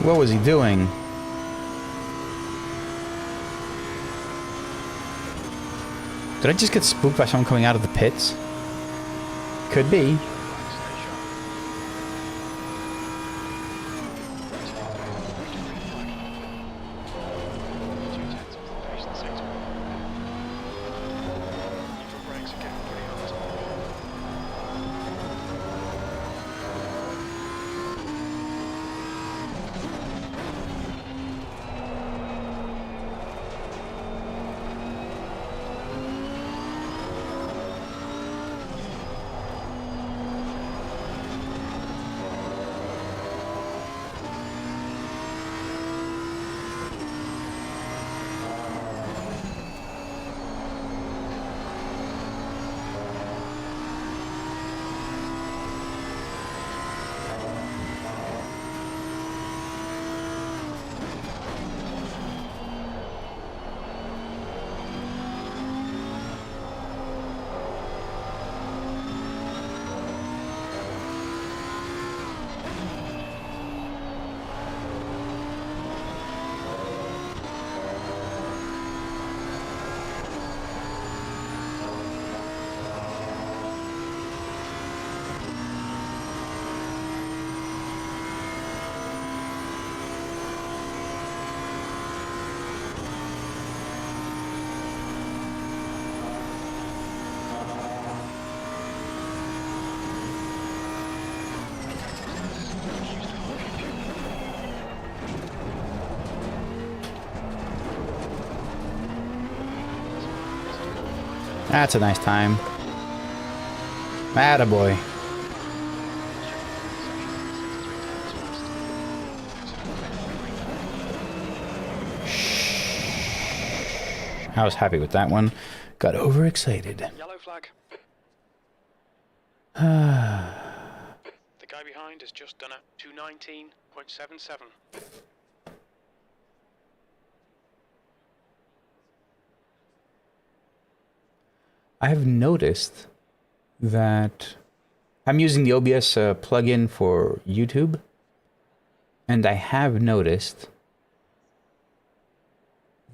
What was he doing? Did I just get spooked by someone coming out of the pits? Could be. That's a nice time. Attaboy. I was happy with that one. Got overexcited. Yellow flag. The guy behind has just done a 219.77. I have noticed that I'm using the OBS plugin for YouTube, and I have noticed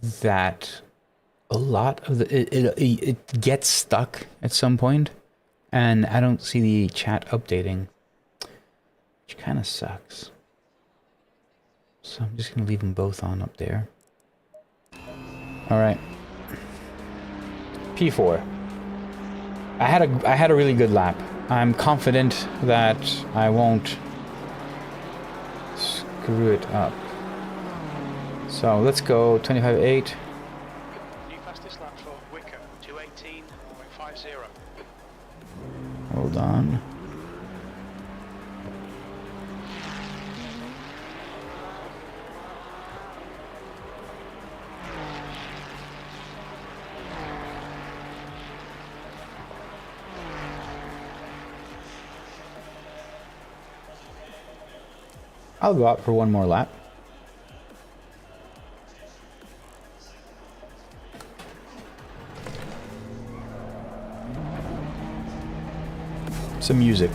that a lot of it gets stuck at some point, and I don't see the chat updating, which kind of sucks. So I'm just gonna leave them both on up there. All right, P4. I had a really good lap. I'm confident that I won't screw it up. So let's go 25.8. New fastest lap for Wicker, 218.50. Hold on. I'll go out for one more lap. Some music.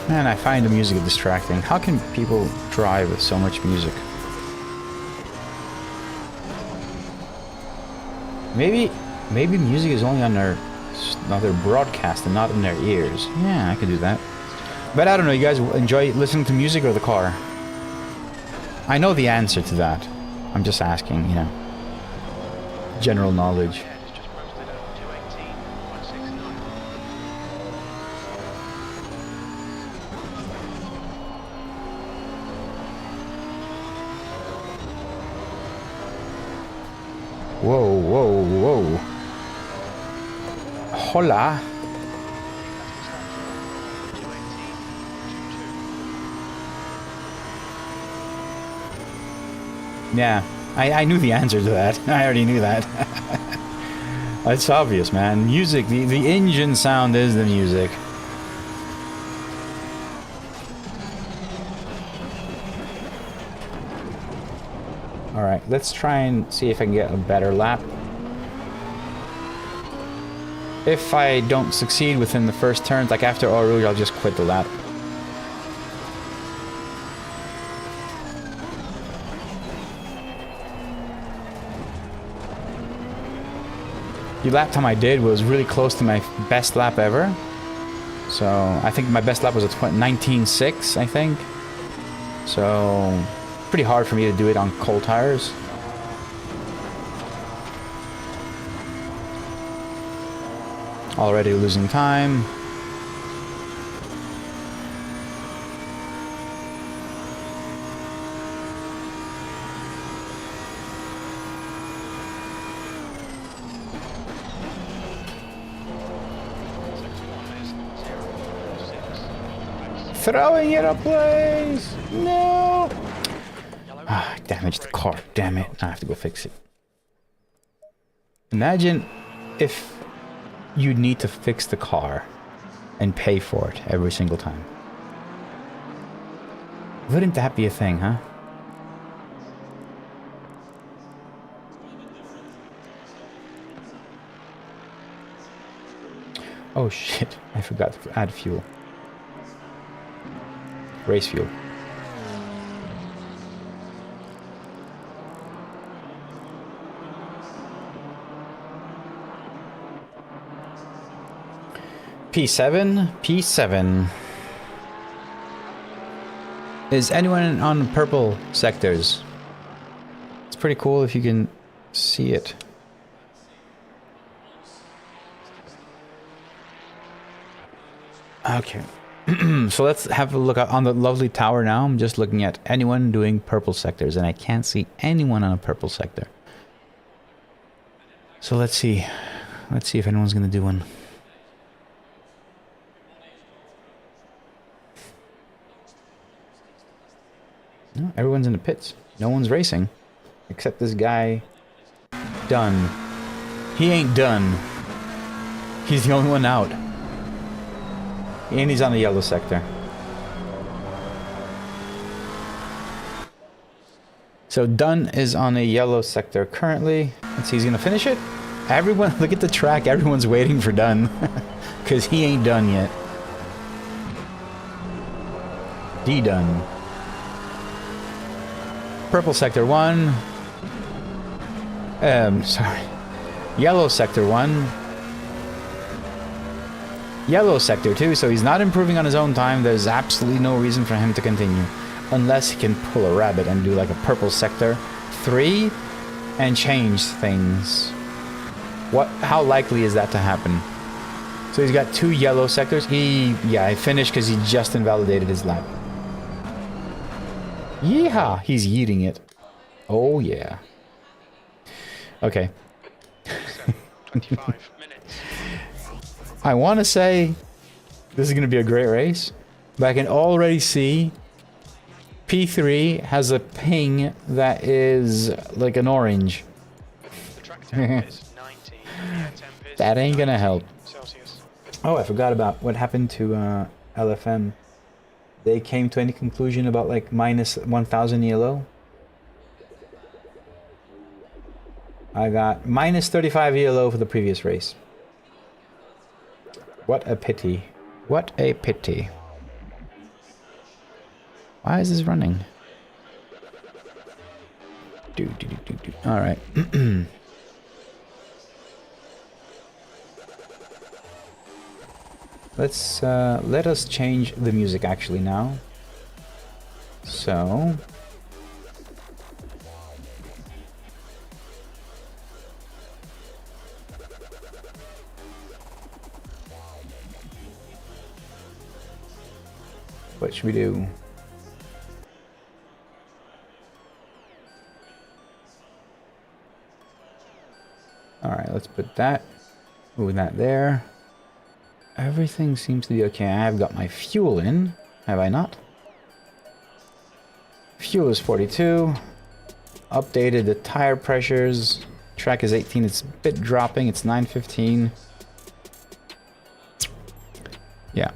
Man, I find the music distracting. How can people drive with so much music? Maybe music is only on their broadcast and not in their ears. Yeah, I could do that. But I don't know, you guys enjoy listening to music or the car? I know the answer to that. I'm just asking, you know. General knowledge. Whoa, whoa, whoa. Hola. Yeah, I knew the answer to that. I already knew that. It's obvious, man. Music, the engine sound is the music. Alright, let's try and see if I can get a better lap. If I don't succeed within the first turns, like after Eau Rouge, I'll just quit the lap. The lap time I did was really close to my best lap ever. So, I think my best lap was a 19.6, I think. So, pretty hard for me to do it on cold tires. Already losing time. Throwing it up, please! No! Ah, damaged the car. Damn it. I have to go fix it. Imagine if you need to fix the car and pay for it every single time. Wouldn't that be a thing, huh? Oh shit, I forgot to add fuel. Race fuel. P7. Is anyone on purple sectors? It's pretty cool if you can see it. Okay. So let's have a look on the lovely tower now. I'm just looking at anyone doing purple sectors, and I can't see anyone on a purple sector. So let's see. Let's see if anyone's going to do one. No, everyone's in the pits. No one's racing. Except this guy. Done. He ain't done. He's the only one out. And he's on the yellow sector. So Dunn is on a yellow sector currently. Let's see, he's gonna finish it. Everyone, look at the track. Everyone's waiting for Dunn. Because he ain't done yet. D-Dunn. Purple sector 1. Sorry. Yellow sector 1. Yellow sector 2, so he's not improving on his own time. There's absolutely no reason for him to continue. Unless he can pull a rabbit and do like a purple sector 3 and change things. How likely is that to happen? So he's got 2 yellow sectors. He finished because he just invalidated his lap. Yeehaw! He's yeeting it. Oh yeah. Okay. 25 minutes. I want to say this is going to be a great race, but I can already see P3 has a ping that is like an orange. The track temp is 90. That ain't going to help. Celsius. Oh, I forgot about what happened to LFM. They came to any conclusion about like minus 1000 ELO? I got minus 35 ELO for the previous race. What a pity. What a pity. Why is this running? Alright. Let's let us change the music actually now. So what should we do? Alright, let's put that. Move that there. Everything seems to be okay. I've got my fuel in. Have I not? Fuel is 42. Updated the tire pressures. Track is 18. It's a bit dropping. It's 915. Yeah.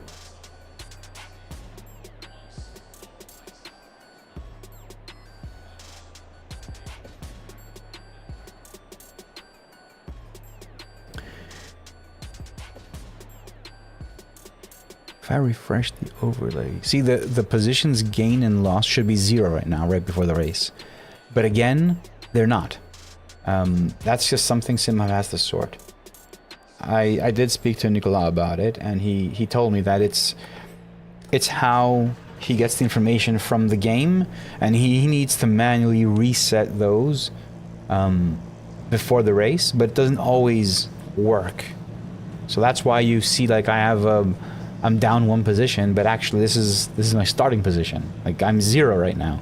If I refresh the overlay, see the positions gain and loss should be 0 right now, right before the race. But again, they're not. That's just something Simha has to sort. I did speak to Nicolas about it, and he told me that it's how he gets the information from the game, and he needs to manually reset those before the race, but it doesn't always work. So that's why you see like I have I'm down 1 position, but actually this is my starting position. Like I'm 0 right now.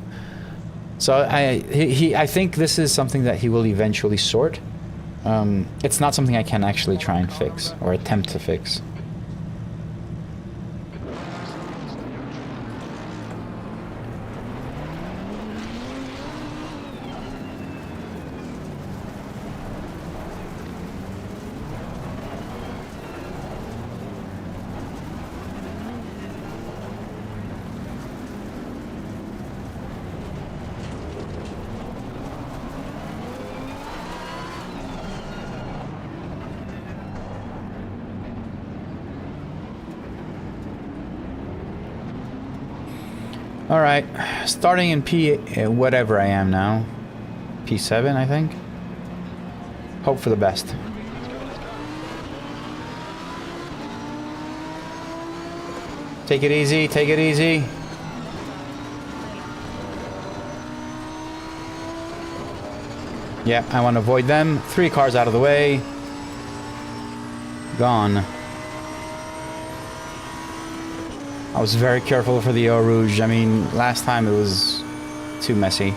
So I think this is something that he will eventually sort. It's not something I can actually try and fix or attempt to fix. All right, starting in P, whatever I am now, P7, I think. Hope for the best. Take it easy, take it easy. Yeah, I want to avoid them. 3 cars out of the way. Gone. I was very careful for the Eau Rouge. I mean, last time it was too messy.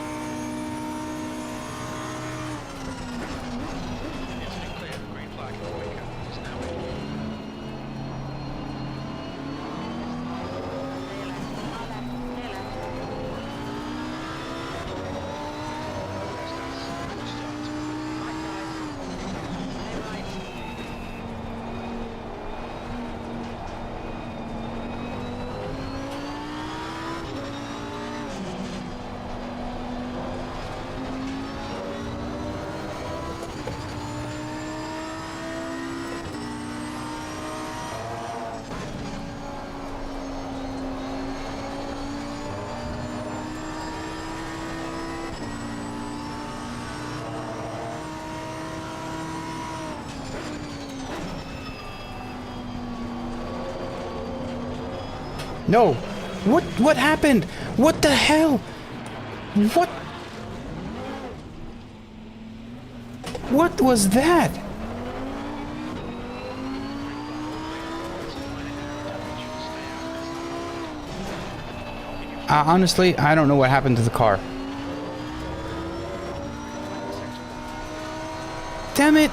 No! What happened? What the hell? What? What was that? Honestly, I don't know what happened to the car. Damn it!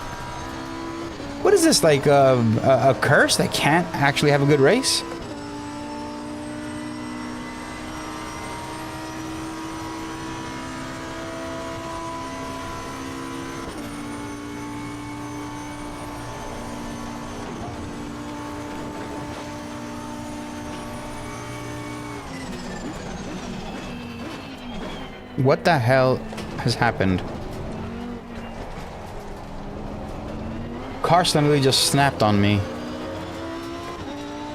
What is this, like a curse that can't actually have a good race? What the hell has happened? Car suddenly just snapped on me.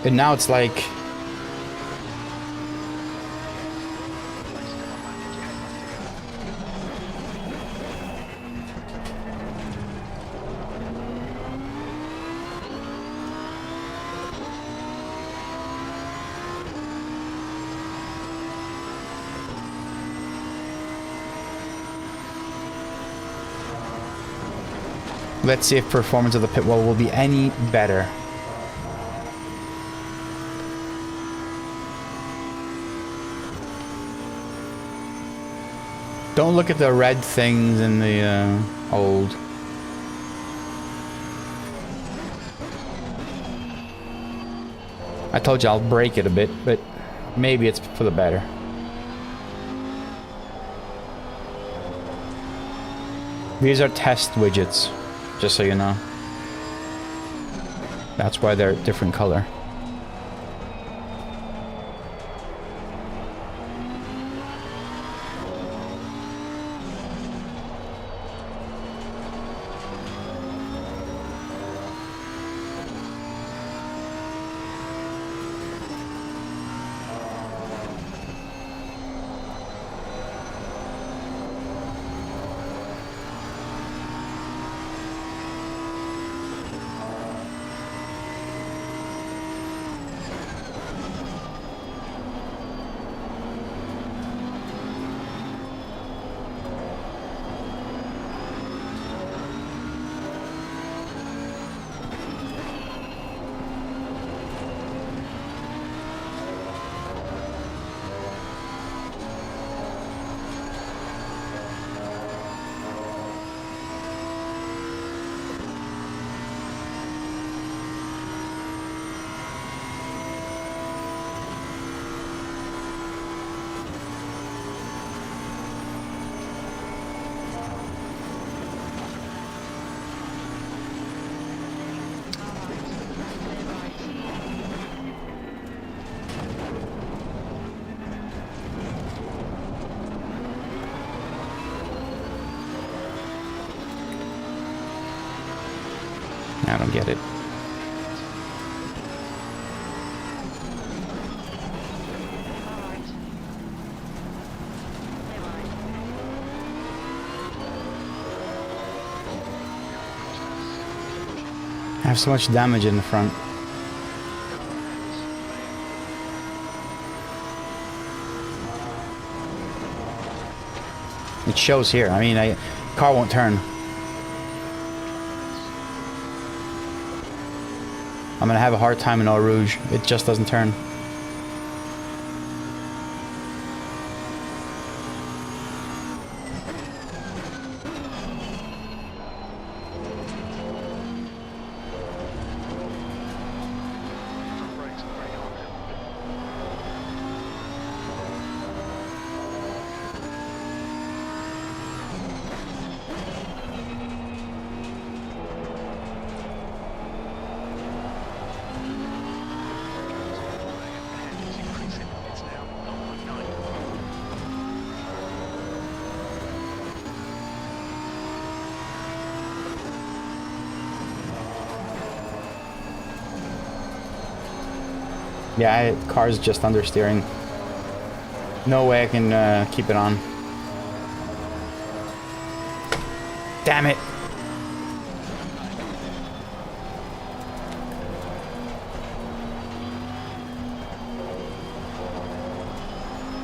And now it's like... Let's see if performance of the pit wall will be any better. Don't look at the red things in the old. I told you I'll break it a bit, but maybe it's for the better. These are test widgets. Just so you know. That's why they're a different color. I don't get it. I have so much damage in the front. It shows here. I mean, car won't turn. I'm gonna have a hard time in Eau Rouge. It just doesn't turn. Yeah, car's just understeering. No way I can keep it on. Damn it!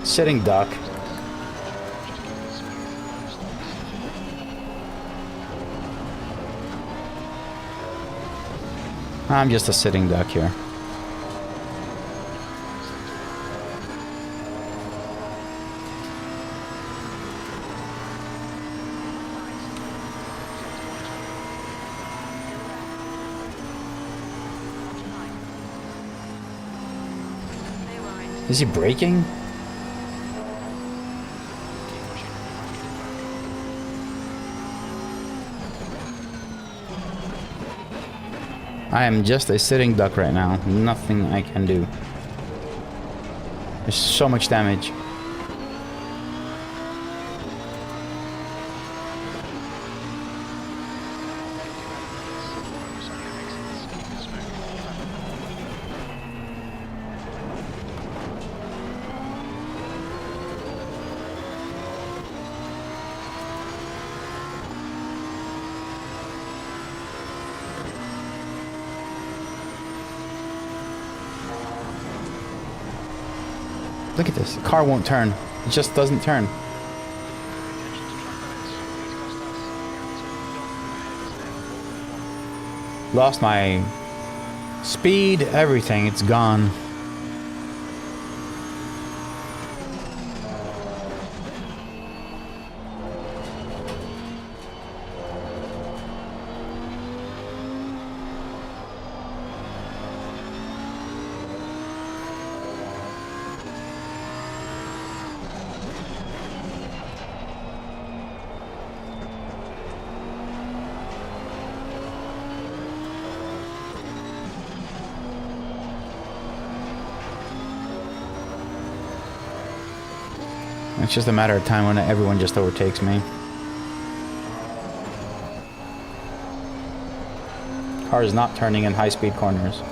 Sitting duck. I'm just a sitting duck here. Is he braking? I am just a sitting duck right now. Nothing I can do. There's so much damage. Look at this. The car won't turn. It just doesn't turn. Lost my speed, everything. It's gone. It's just a matter of time when everyone just overtakes me. Car is not turning in high-speed corners.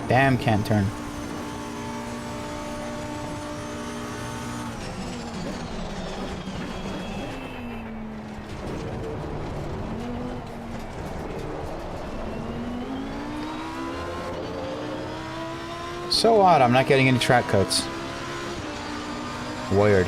Damn, can't turn. So odd, I'm not getting any track cuts. Weird.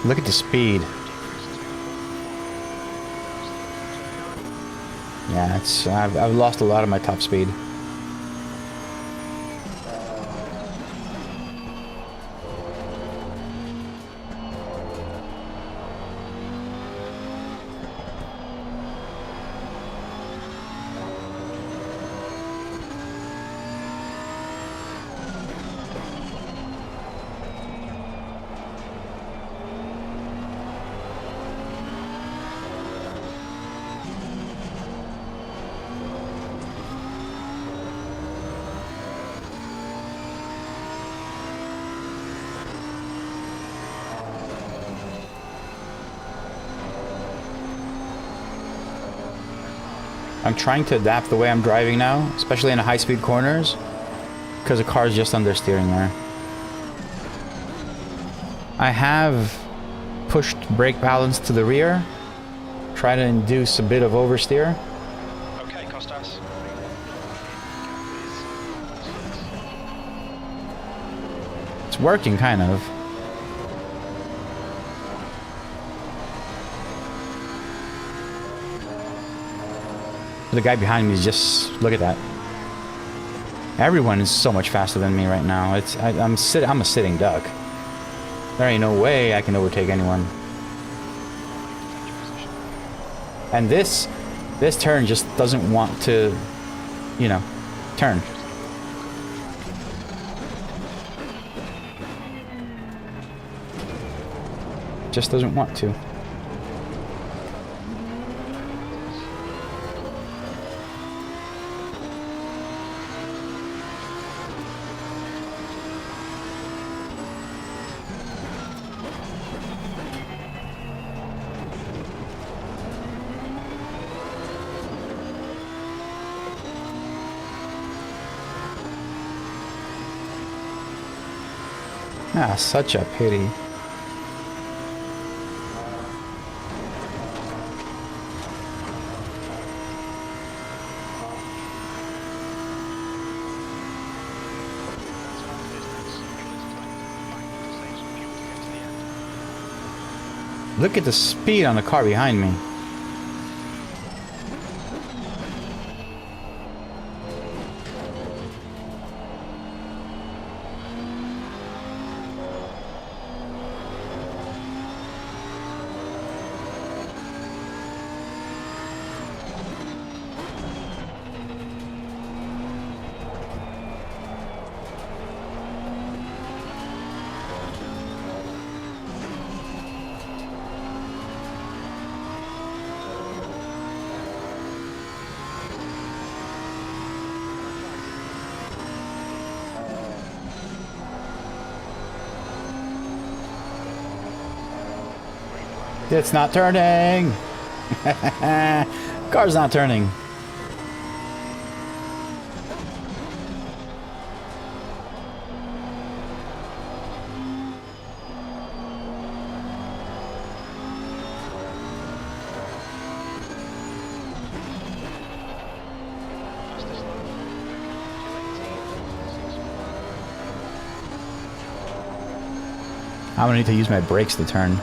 Look at the speed. Yeah, it's I've lost a lot of my top speed. I'm trying to adapt the way I'm driving now, especially in high-speed corners, because the car is just understeering there. I have pushed brake balance to the rear, try to induce a bit of oversteer. Okay, Costas. It's working, kind of. The guy behind me is just... look at that. Everyone is so much faster than me right now. I'm a sitting duck. There ain't no way I can overtake anyone. And this turn just doesn't want to, you know, turn. Just doesn't want to. Ah, such a pity. Look at the speed on the car behind me. It's not turning. Car's not turning. I'm gonna need to use my brakes to turn.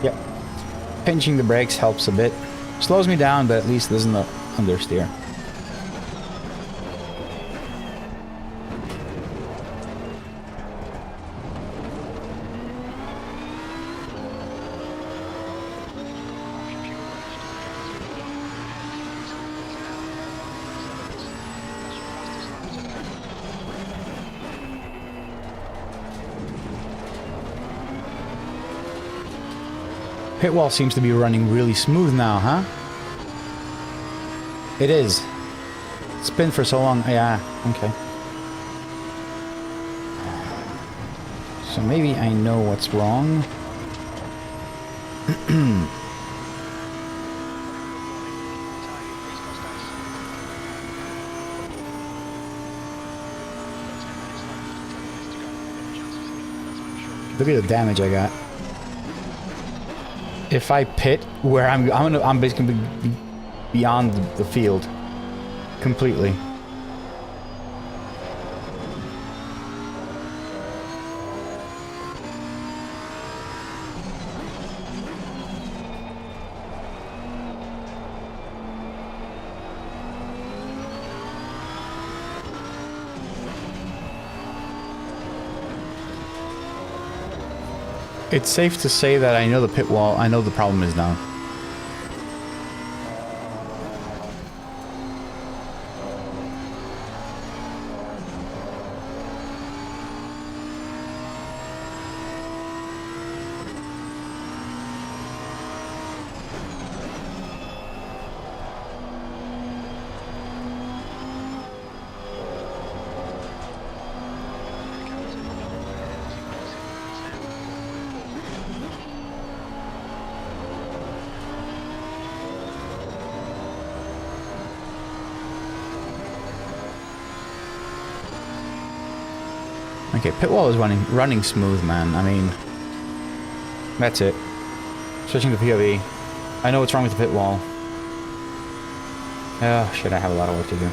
Yep. Pinching the brakes helps a bit. Slows me down, but at least doesn't understeer. Pit wall seems to be running really smooth now, huh? It is. It's been for so long. Yeah, okay. So maybe I know what's wrong. Look at the damage I got. if I pit where I'm basically beyond the field completely. It's safe to say that I know the pit wall. I know the problem is now. Okay, pit wall is running smooth, man. I mean, that's it. Switching to POV. I know what's wrong with the pit wall. Oh shit, I have a lot of work to do.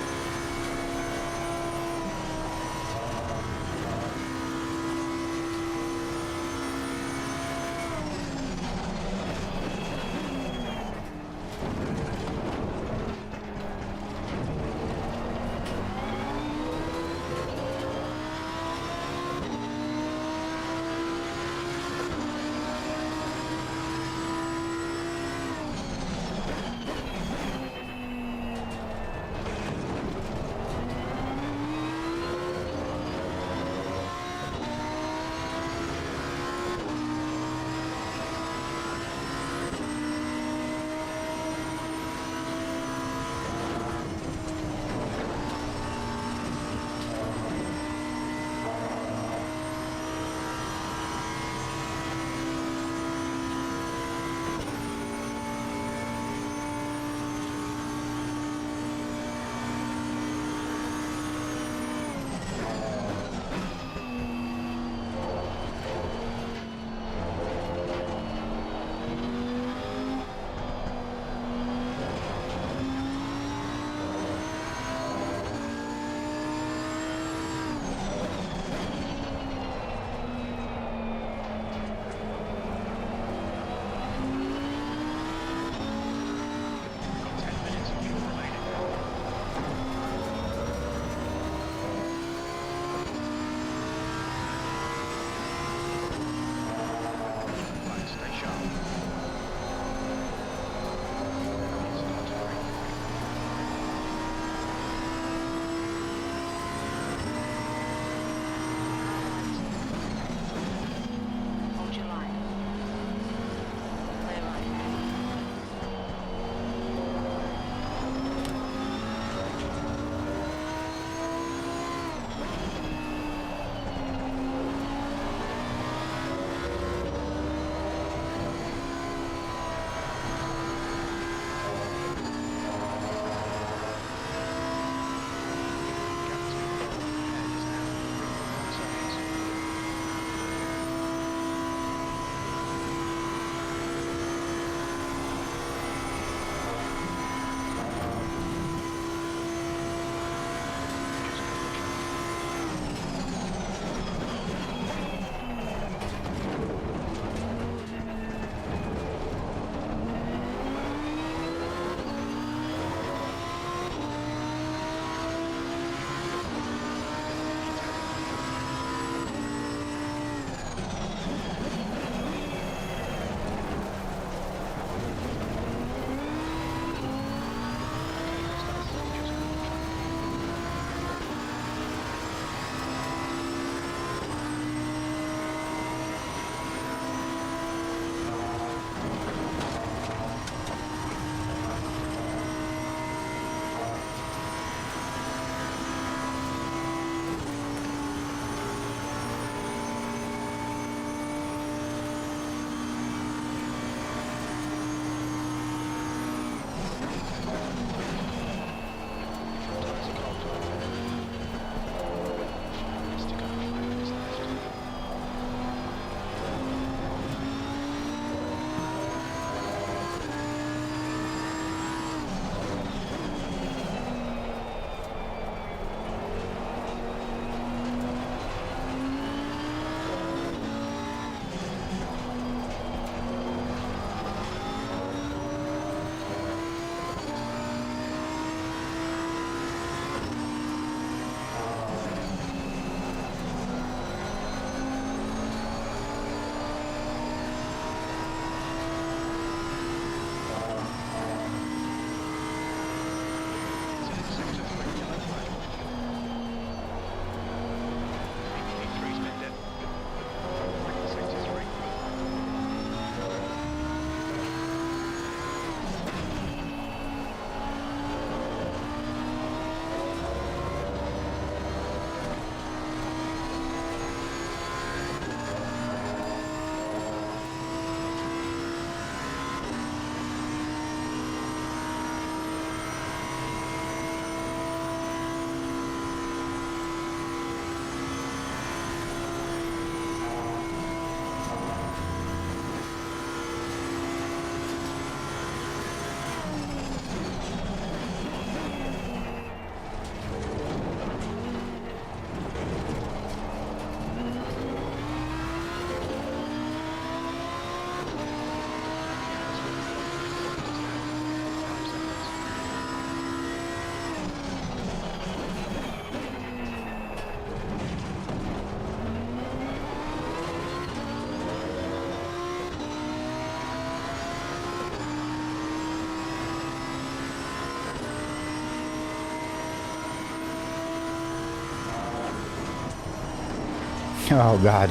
Oh god.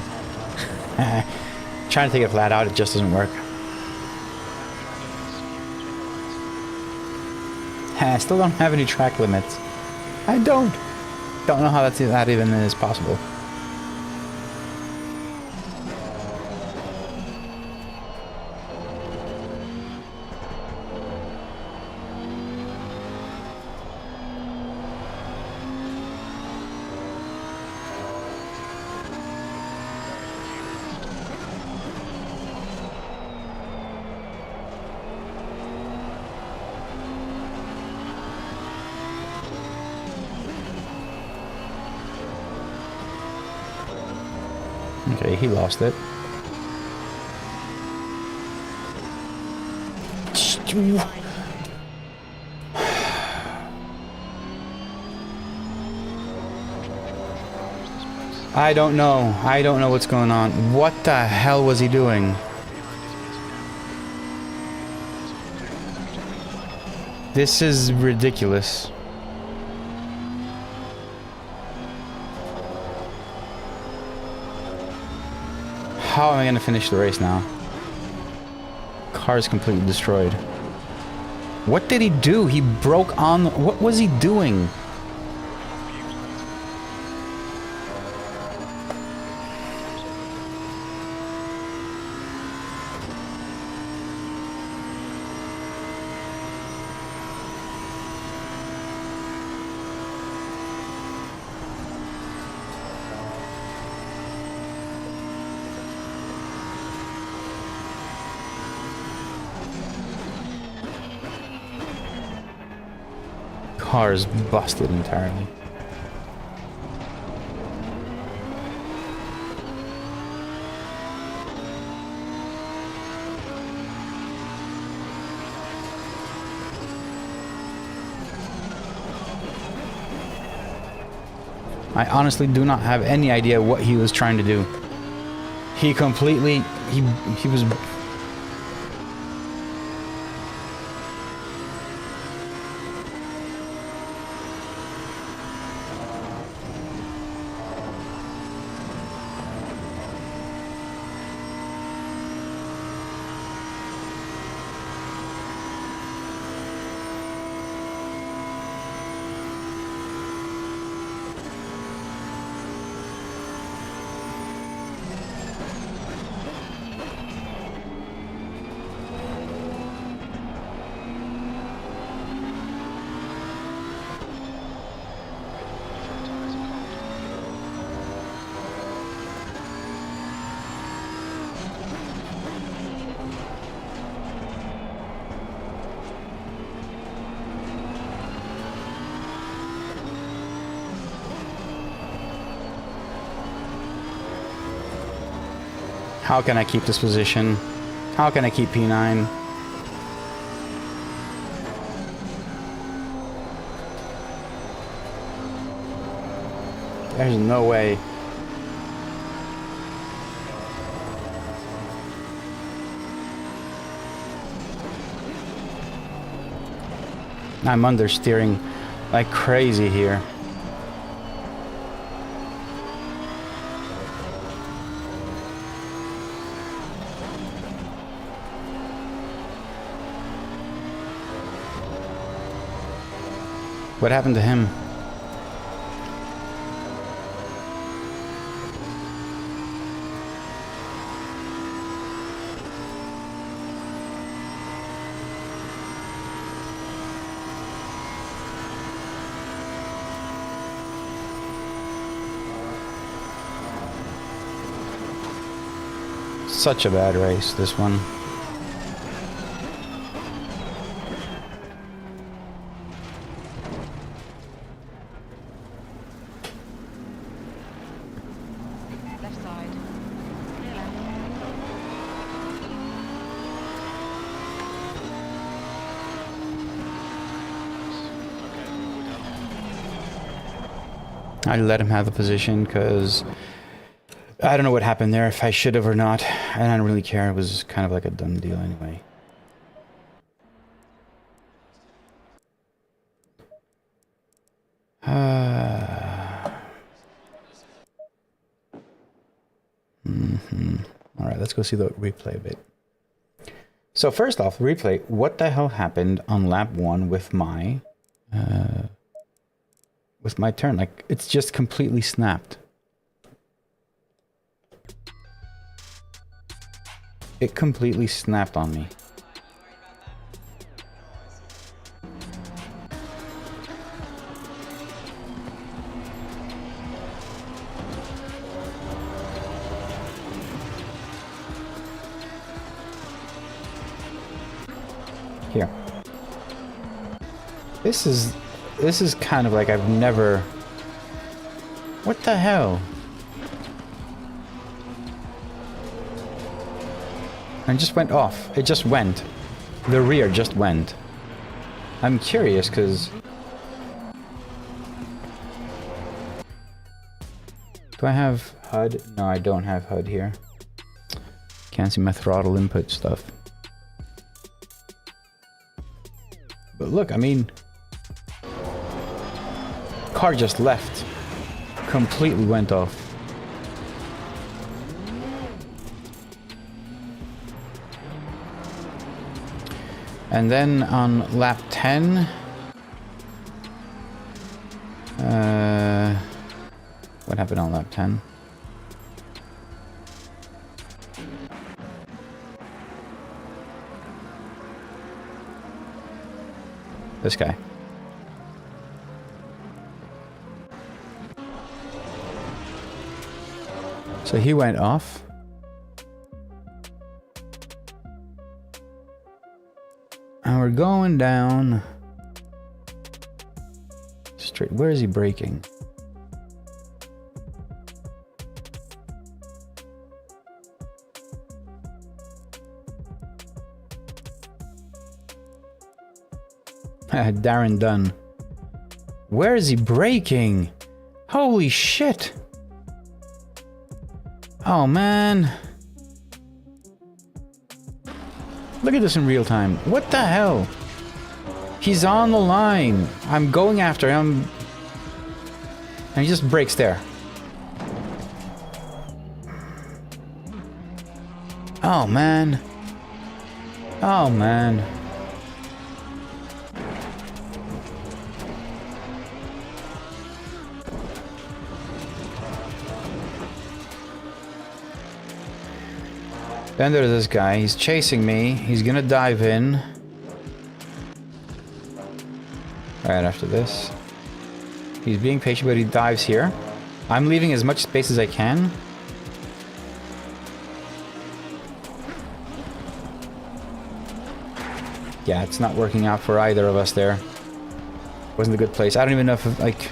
Trying to take it flat out, it just doesn't work. I still don't have any track limits. I don't know how that even is possible. Okay, he lost it. I don't know. I don't know what's going on. What the hell was he doing? This is ridiculous. How am I going to finish the race now? Car is completely destroyed. What did he do? He broke on... What was he doing? Car is busted entirely. I honestly do not have any idea what he was trying to do. He completely... He was... How can I keep this position? How can I keep P9? There's no way. I'm understeering like crazy here. What happened to him? Such a bad race, this one. Left side. Clear left. I let him have the position because I don't know what happened there, if I should have or not, and I don't really care. It was kind of like a done deal anyway. let's go see the replay a bit. So first off, replay, what the hell happened on lap 1 with my turn? Like, it's just completely snapped. It completely snapped on me. Here. This is kind of like I've never... What the hell? And it just went off. It just went. The rear just went. I'm curious because... Do I have HUD? No, I don't have HUD here. Can't see my throttle input stuff. But look, I mean... Car just left. Completely went off. And then on lap 10... what happened on lap 10? This guy. So he went off. And we're going down straight. Where is he braking? Darren Dunn. Where is he braking? Holy shit. Oh man. Look at this in real time. What the hell? He's on the line. I'm going after him. And he just brakes there. Oh man. Oh man. Then there's this guy, he's chasing me, he's gonna dive in. Right after this. He's being patient, but he dives here. I'm leaving as much space as I can. Yeah, it's not working out for either of us there. Wasn't a good place. I don't even know if, like,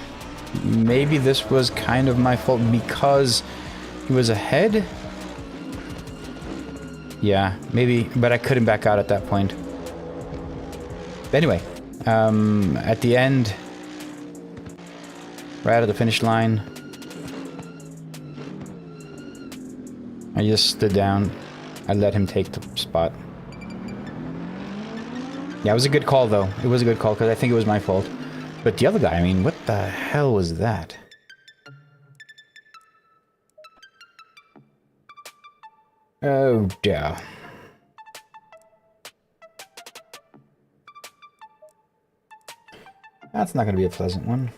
maybe this was kind of my fault because he was ahead? Yeah, maybe, but I couldn't back out at that point. But anyway, at the end, right at the finish line, I just stood down. I let him take the spot. Yeah, it was a good call, though. It was a good call, because I think it was my fault. But the other guy, I mean, what the hell was that? Oh dear. That's not going to be a pleasant one.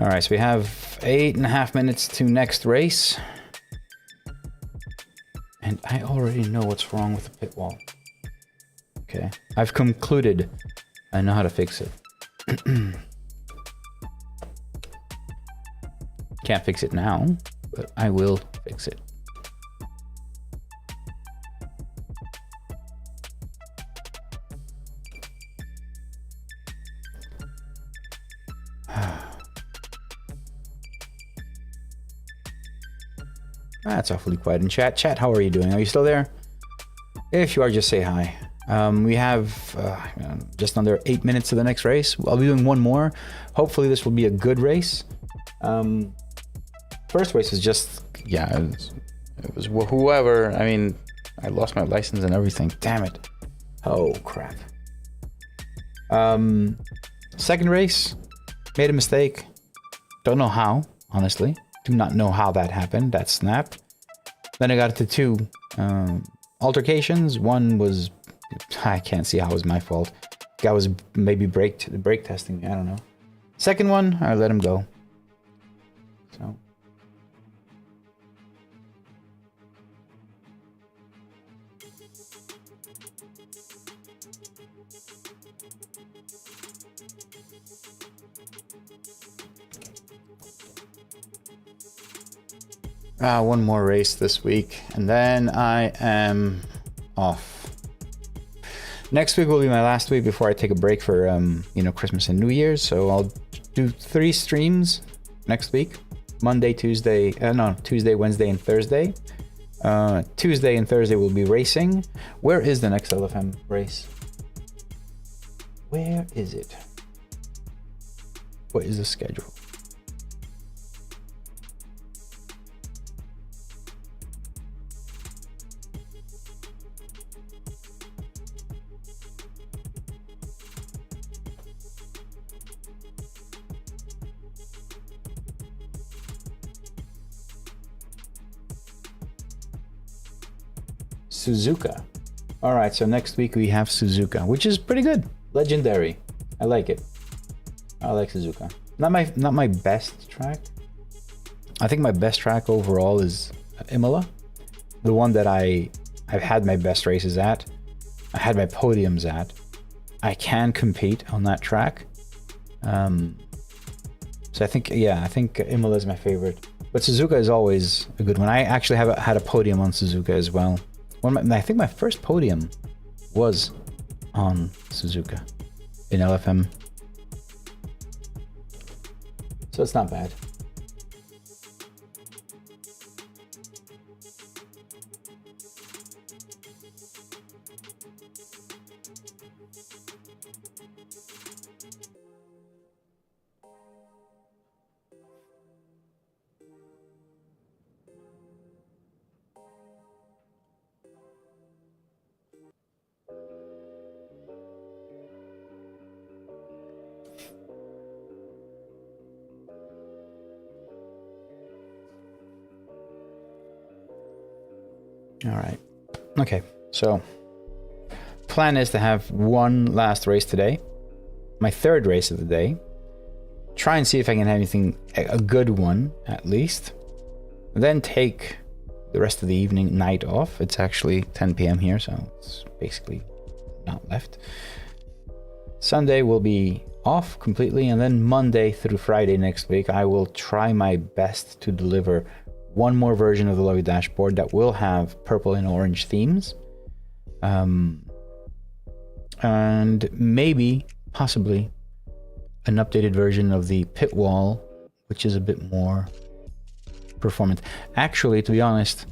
Alright, so we have 8.5 minutes to next race. And I already know what's wrong with the pit wall. Okay, I've concluded I know how to fix it. Can't fix it now, but I will fix it. That's awfully quiet in chat. Chat, how are you doing? Are you still there? If you are, just say hi. We have just under 8 minutes to the next race. I'll be doing one more. Hopefully this will be a good race. First race is just, yeah, it was whoever. I mean, I lost my license and everything. Damn it. Oh, crap. Second race, made a mistake. Don't know how, honestly. Do not know how that happened. That snapped. Then I got to two altercations. One was, I can't see how it was my fault. Guy was maybe brake testing me. I don't know. Second one, I let him go. So. One more race this week, and then I am off. Next week will be my last week before I take a break for you know, Christmas and New Year's. So I'll do 3 streams next week: Monday, Tuesday, Tuesday, Wednesday, and Thursday. Tuesday and Thursday will be racing. Where is the next LFM race? Where is it? What is the schedule? Suzuka. All right, so next week we have Suzuka, which is pretty good. Legendary. I like it. I like Suzuka. Not my best track. I think my best track overall is Imola, the one that I've had my best races at. I had my podiums at. I can compete on that track. So I think Imola is my favorite. But Suzuka is always a good one. I actually had a podium on Suzuka as well. I think my first podium was on Suzuka in LFM. So it's not bad. All right. Okay. So plan is to have one last race today. My third race of the day. Try and see if I can have anything, a good one at least. Then take the rest of the evening, night off. It's actually 10 p.m. here, so it's basically not left. Sunday will be off completely, and then Monday through Friday next week, I will try my best to deliver one more version of the Lobby dashboard that will have purple and orange themes. And maybe, possibly, an updated version of the pit wall, which is a bit more performant. Actually, to be honest,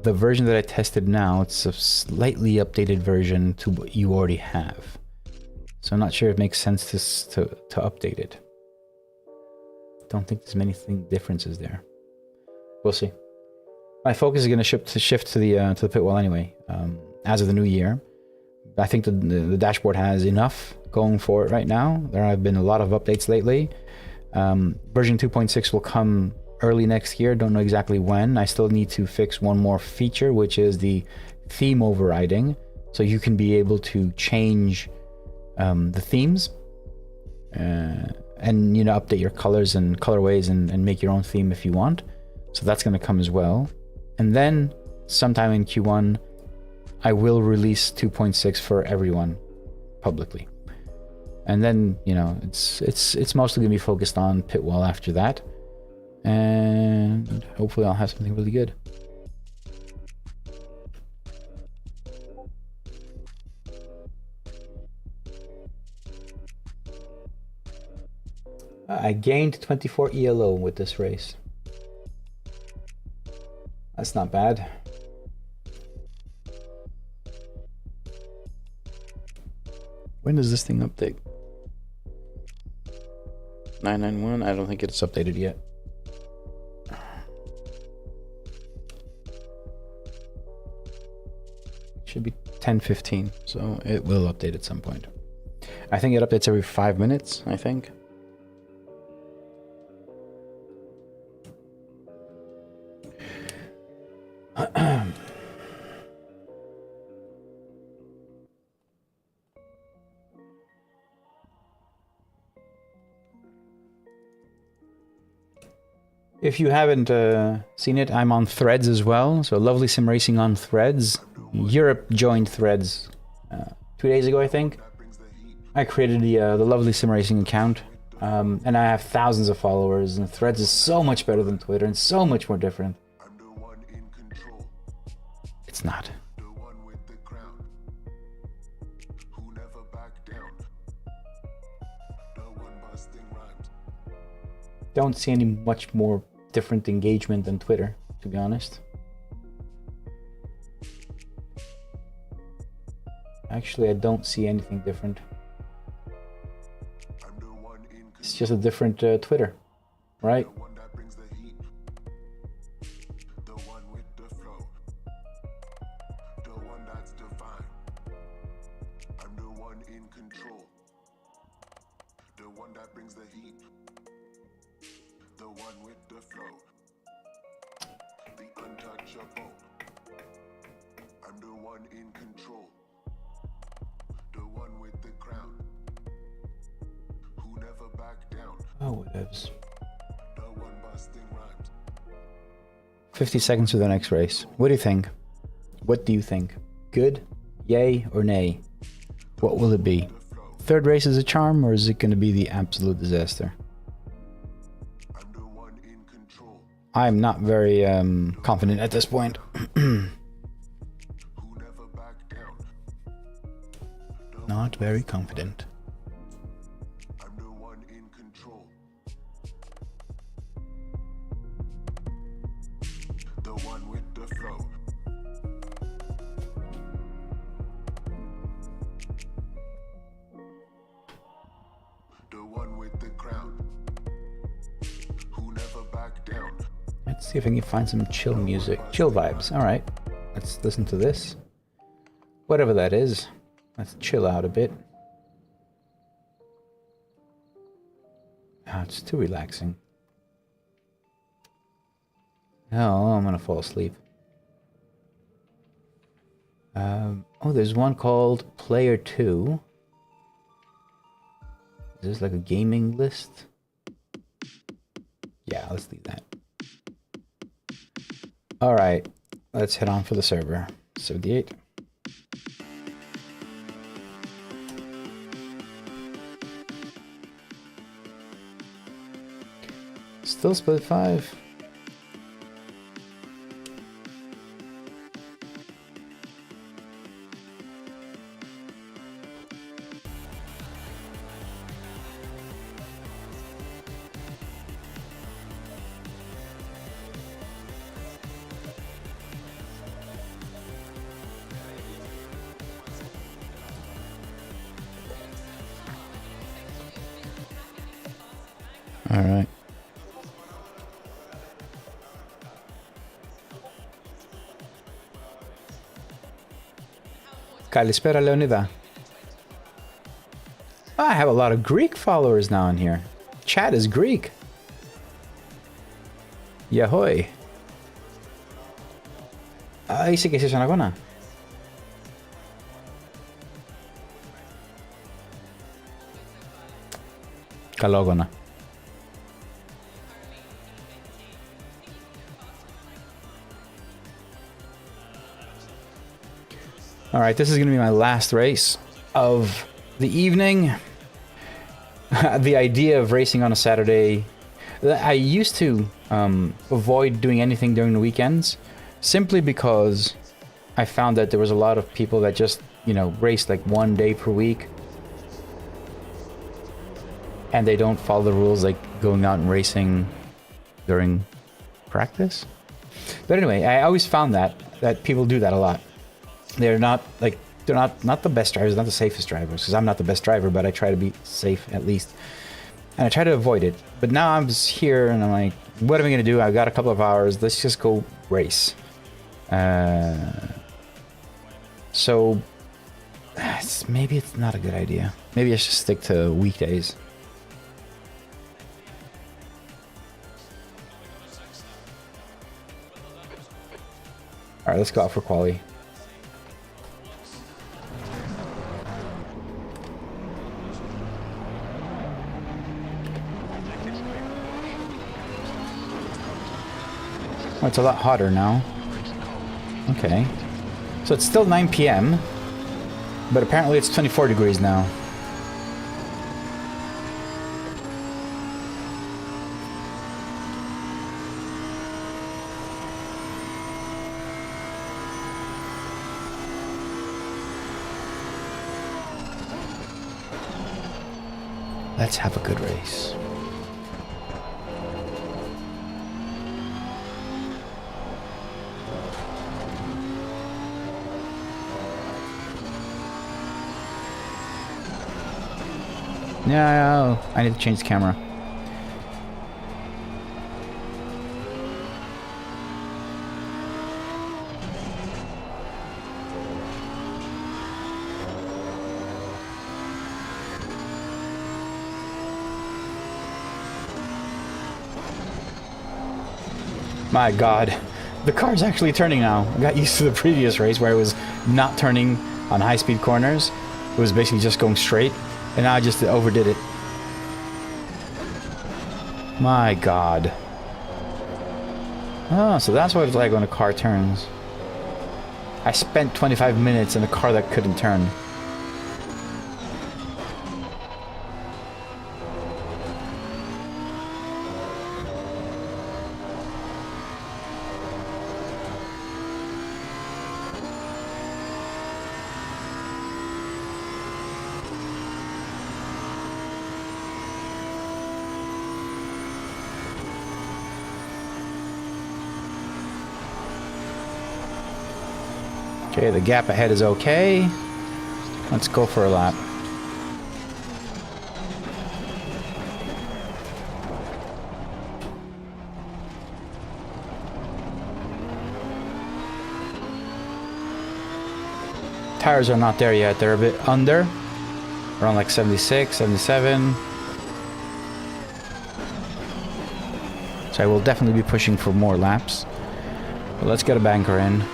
the version that I tested now, it's a slightly updated version to what you already have. So I'm not sure it makes sense to update it. Don't think there's many differences there. We'll see. My focus is going to shift to the pit wall anyway, as of the new year. I think the dashboard has enough going for it right now. There have been a lot of updates lately. Version 2.6 will come early next year. Don't know exactly when. I still need to fix one more feature, which is the theme overriding. So you can be able to change the themes and, you know, update your colors and colorways and make your own theme if you want. So that's going to come as well. And then sometime in Q1, I will release 2.6 for everyone publicly. And then, you know, it's mostly going to be focused on pit wall after that. And hopefully I'll have something really good. I gained 24 ELO with this race. That's not bad. When does this thing update? 991? I don't think it's updated yet. Should be 10:15, so it will update at some point. I think it updates every 5 minutes, I think. If you haven't seen it, I'm on Threads as well. So Lovely Simracing on Threads. Europe joined Threads 2 days ago, I think. I created the Lovely Simracing account, and I have thousands of followers. And Threads is so much better than Twitter and so much more different. It's not. Don't see any much more different engagement than Twitter, to be honest. Actually, I don't see anything different. It's just a different Twitter, right? Oh, whatevs. 50 seconds to the next race. What do you think? What do you think? Good? Yay or nay? What will it be? Third race is a charm, or is it going to be the absolute disaster? I'm not very confident at this point. Not very confident. Let's see if I can find some chill music. Chill vibes. Alright. Let's listen to this. Whatever that is. Let's chill out a bit. Ah, it's too relaxing. No, I'm gonna fall asleep. Oh, there's one called Player 2. Is this like a gaming list? Yeah, let's leave that. Alright, let's head on for the server. 78. Still split 5. All right. Kalispera, Leonida. I have a lot of Greek followers now in here. Chat is Greek. Yahoy. Είσαι και εσύ στον αγώνα. Καλό αγώνα. All right, this is going to be my last race of the evening. The idea of racing on a Saturday, I used to avoid doing anything during the weekends simply because I found that there was a lot of people that just, you know, race like one day per week and they don't follow the rules like going out and racing during practice. But anyway, I always found that people do that a lot. They're not like They're not the best drivers, not the safest drivers, because I'm not the best driver, but I try to be safe at least. And I try to avoid it. But now I'm just here and I'm like, what am I going to do? I've got a couple of hours. Let's just go race. So maybe it's not a good idea. Maybe I should stick to weekdays. All right, let's go out for quali. Oh, it's a lot hotter now. Okay. So it's still 9 p.m. But apparently it's 24 degrees now. Let's have a good race. No, I need to change the camera. My God, the car's actually turning now. I got used to the previous race where it was not turning on high-speed corners. It was basically just going straight. And now I just overdid it. My God. Oh, so that's what it's like when a car turns. I spent 25 minutes in a car that couldn't turn. Okay, the gap ahead is okay. Let's go for a lap. Tires are not there yet. They're a bit under. Around like 76, 77. So I will definitely be pushing for more laps. But let's get a banker in.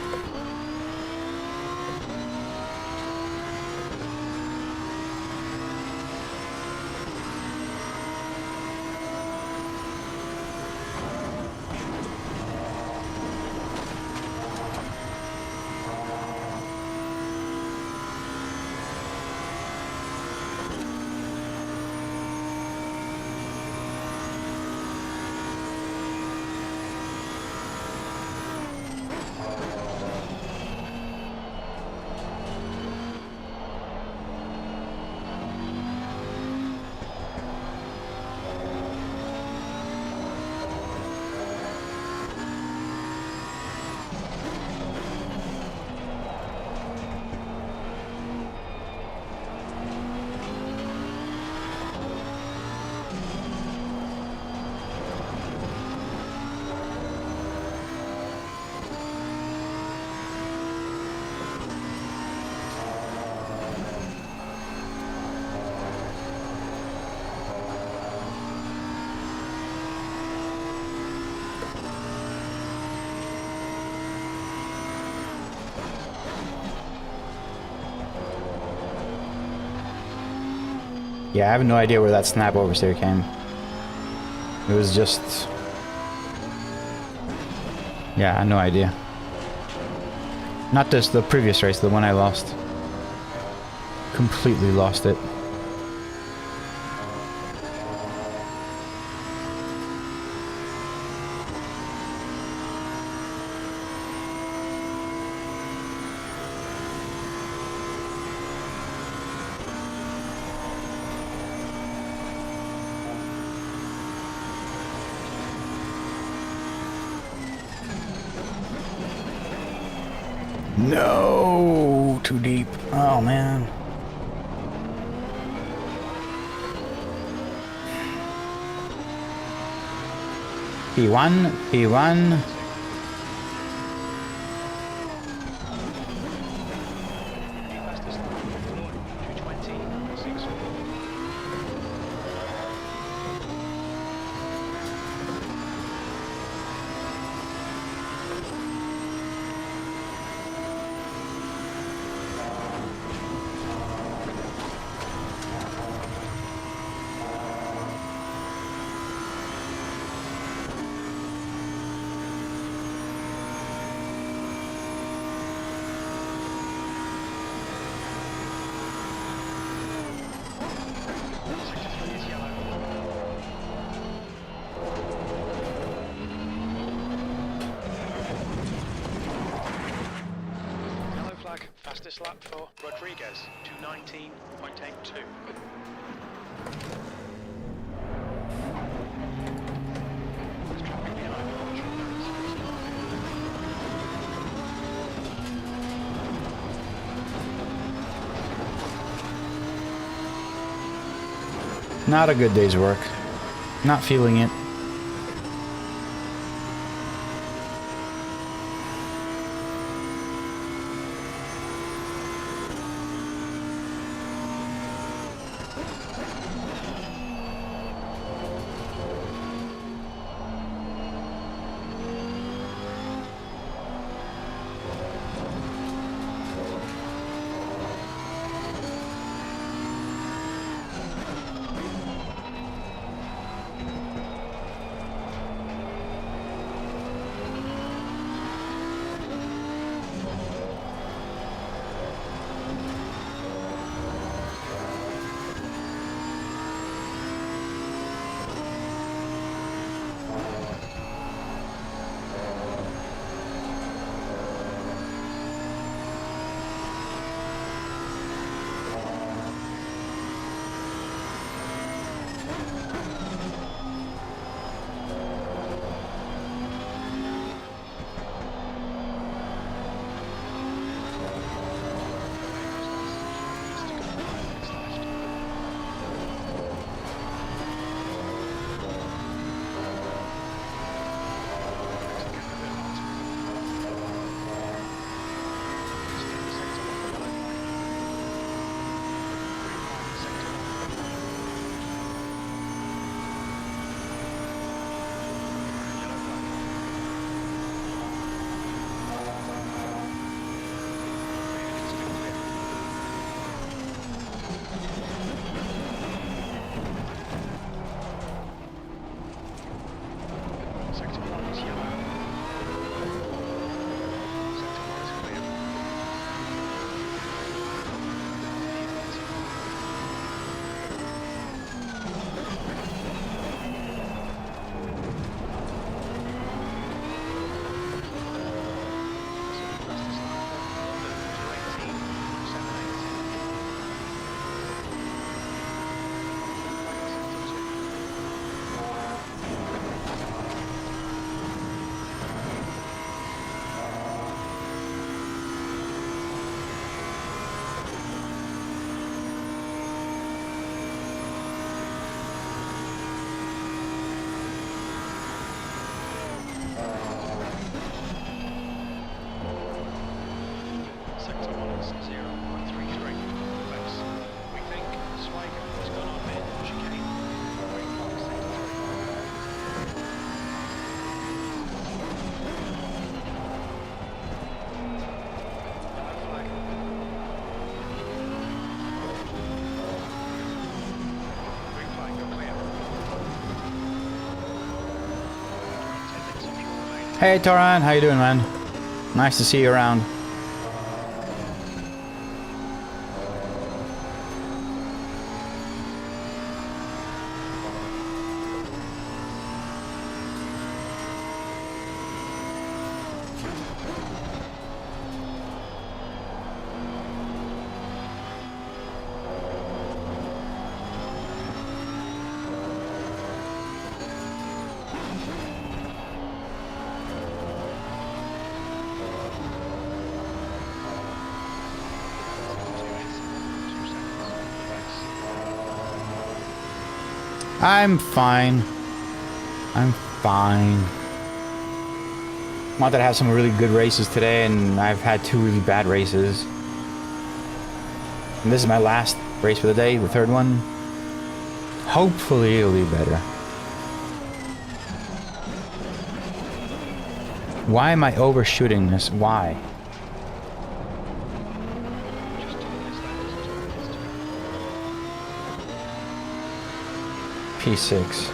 Yeah, I have no idea where that snap oversteer came. It was just... yeah, I have no idea. Not this, the previous race, the one I lost. Completely lost it. No! too deep. Oh man. P1, P1. Fastest lap for 2:20.64. Fastest lap for Rodriguez, 2:19.82. There's traffic behind. Not a good day's work. Not feeling it. Hey Toran, how you doing, man? Nice to see you around. I'm fine. I'm fine. Wanted to have some really good races today, and I've had 2 really bad races. And this is my last race for the day, the 3rd one. Hopefully it'll be better. Why am I overshooting this? Why? P6.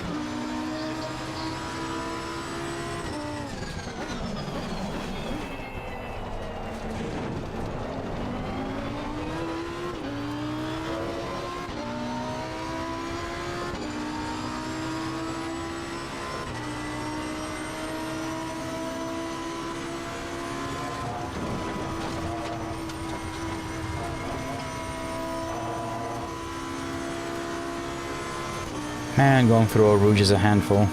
Man, going through Eau Rouge is a handful.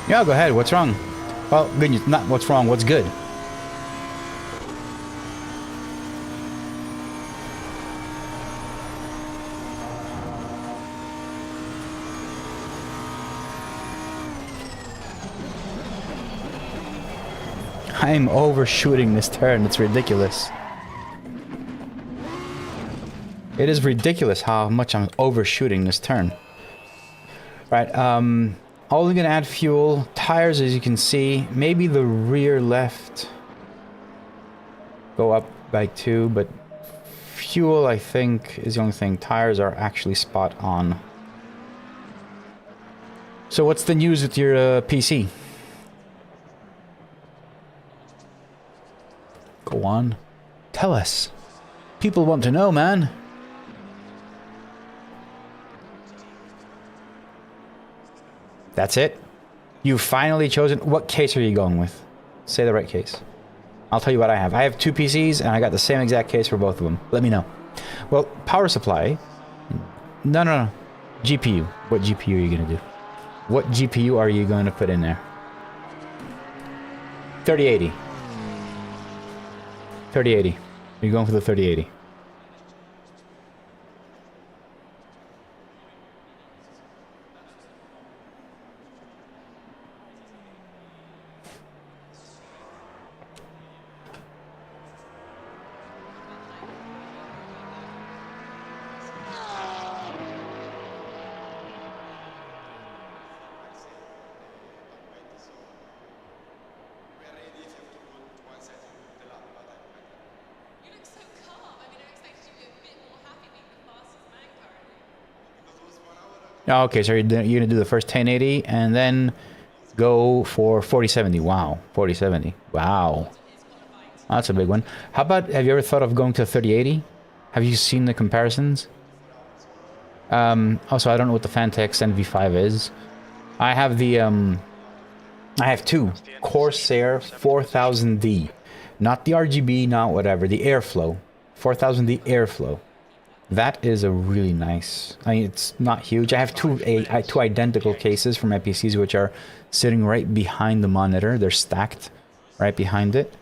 Yeah, go ahead. What's wrong? Well, good news. Not what's wrong. What's good? I'm overshooting this turn. It's ridiculous. It is ridiculous how much I'm overshooting this turn. Right, only gonna add fuel. Tires, as you can see, maybe the rear left go up by 2, but fuel, I think, is the only thing. Tires are actually spot on. So what's the news with your PC? Go on. Tell us. People want to know, man. That's it? You've finally chosen... What case are you going with? Say the right case. I'll tell you what I have. I have 2 PCs, and I got the same exact case for both of them. Let me know. Well, power supply... No. GPU. What GPU are you going to do? What GPU are you going to put in there? 3080. 3080. You're going for the 3080. Oh, okay, so you're gonna do the first 1080 and then go for 4070. Wow, 4070. Wow, that's a big one. How about, have you ever thought of going to 3080? Have you seen the comparisons? Also, I don't know what the Fanatec NV5 is. I have the I have 2 Corsair 4000D, not the RGB, not whatever, the Airflow 4000D Airflow. That is a really nice... I mean, it's not huge. I have two identical cases for my PCs, which are sitting right behind the monitor. They're stacked right behind it.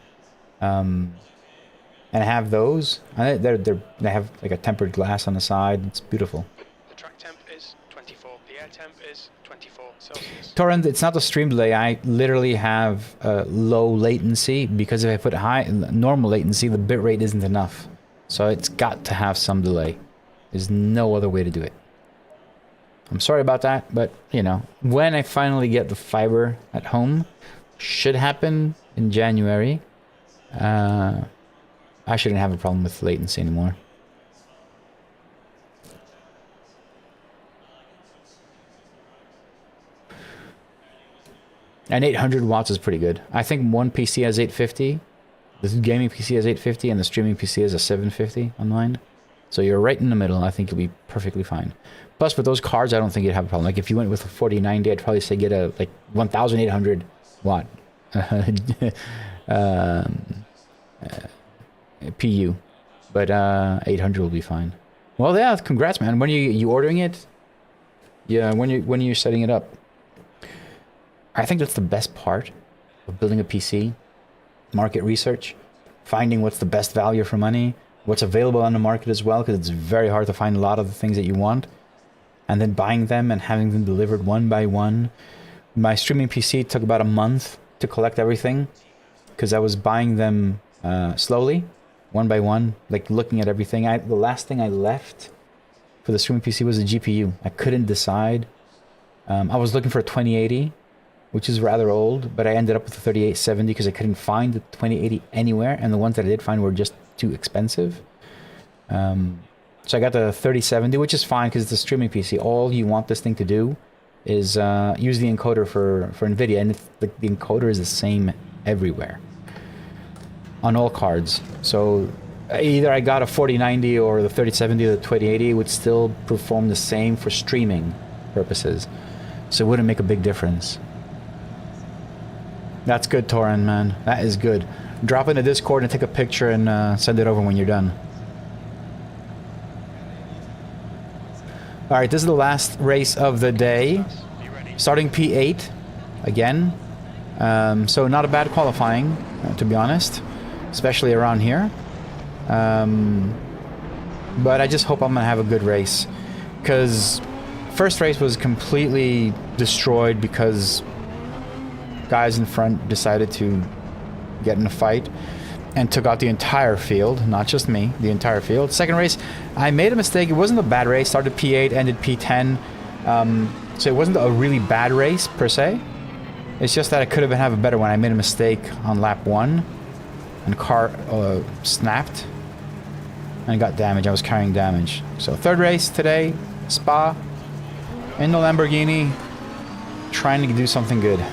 and have those. They have like a tempered glass on the side. It's beautiful. The track temp is 24. The air temp is 24 Celsius. Torrent, it's not the stream delay. I literally have low latency because if I put normal latency, the bitrate isn't enough. So it's got to have some delay. There's no other way to do it. I'm sorry about that, but you know, when I finally get the fiber at home, should happen in January, I shouldn't have a problem with latency anymore. And 800 watts is pretty good. I think one PC has 850. The gaming PC has 850 and the streaming PC has a 750 on mine. So you're right in the middle. I think you'll be perfectly fine. Plus with those cards, I don't think you'd have a problem. Like if you went with a 4090, I'd probably say get a like 1800 watt PU. But 800 will be fine. Well, yeah, congrats, man. When are you ordering it? Yeah, when you're setting it up. I think that's the best part of building a PC. Market research, finding what's the best value for money, what's available on the market as well, because it's very hard to find a lot of the things that you want, and then buying them and having them delivered one by one. My streaming PC took about a month to collect everything, because I was buying them slowly, one by one, like looking at everything. The last thing I left for the streaming PC was a GPU. I couldn't decide. I was looking for a 2080, which is rather old, but I ended up with a 3870 because I couldn't find the 2080 anywhere, and the ones that I did find were just too expensive. So I got the 3070, which is fine because it's a streaming PC. All you want this thing to do is use the encoder for NVIDIA, and the encoder is the same everywhere on all cards. So either I got a 4090 or the 3070 or the 2080 would still perform the same for streaming purposes. So it wouldn't make a big difference. That's good, Torin, man. That is good. Drop in the Discord and take a picture and send it over when you're done. Alright, this is the last race of the day. Starting P8 again. So not a bad qualifying, to be honest. Especially around here. But I just hope I'm going to have a good race. Because first race was completely destroyed because guys in front decided to get in a fight and took out the entire field, not just me, the entire field. Second race, I made a mistake. It wasn't a bad race. Started P8, ended P10. So it wasn't a really bad race per se. It's just that I could have a better one. I made a mistake on lap 1 and car snapped and got damage. I was carrying damage. So third race today, Spa, in the Lamborghini, trying to do something good.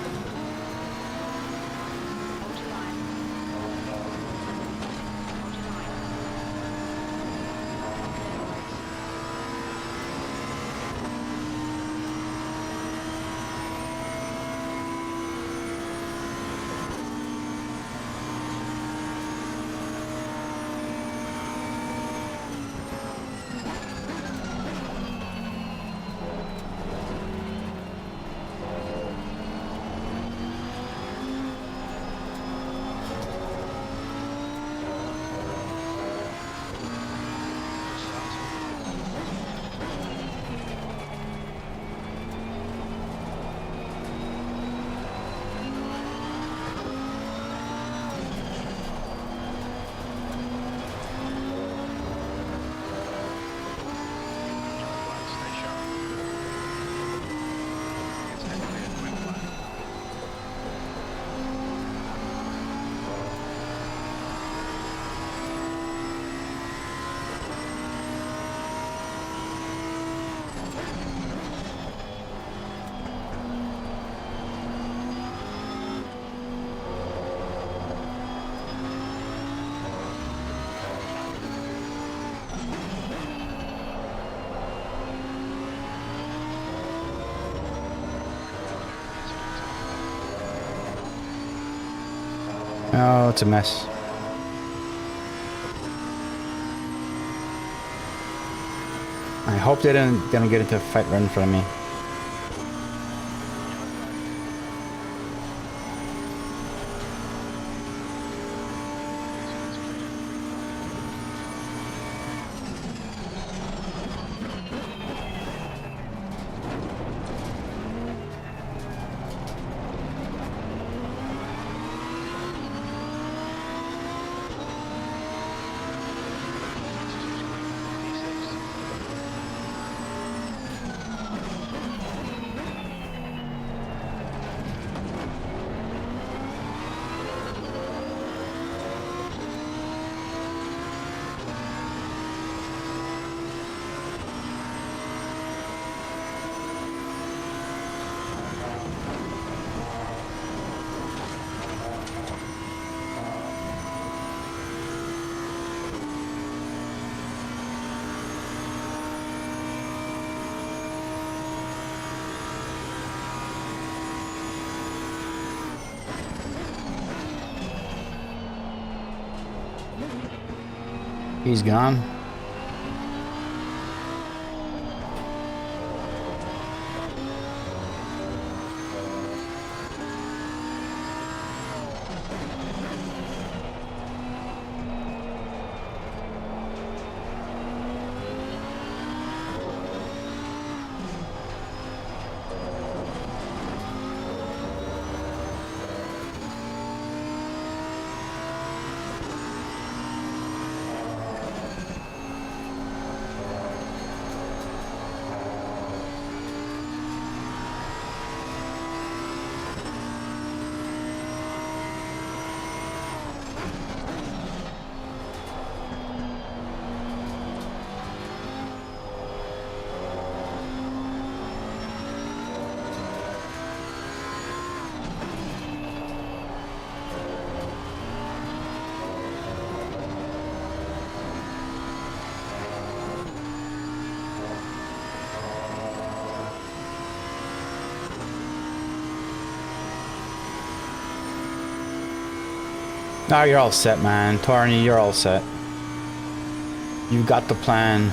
Oh, it's a mess. I hope they don't get into a fight right in front of me. He's gone. Now you're all set, man. Tarny, you're all set. You've got the plan.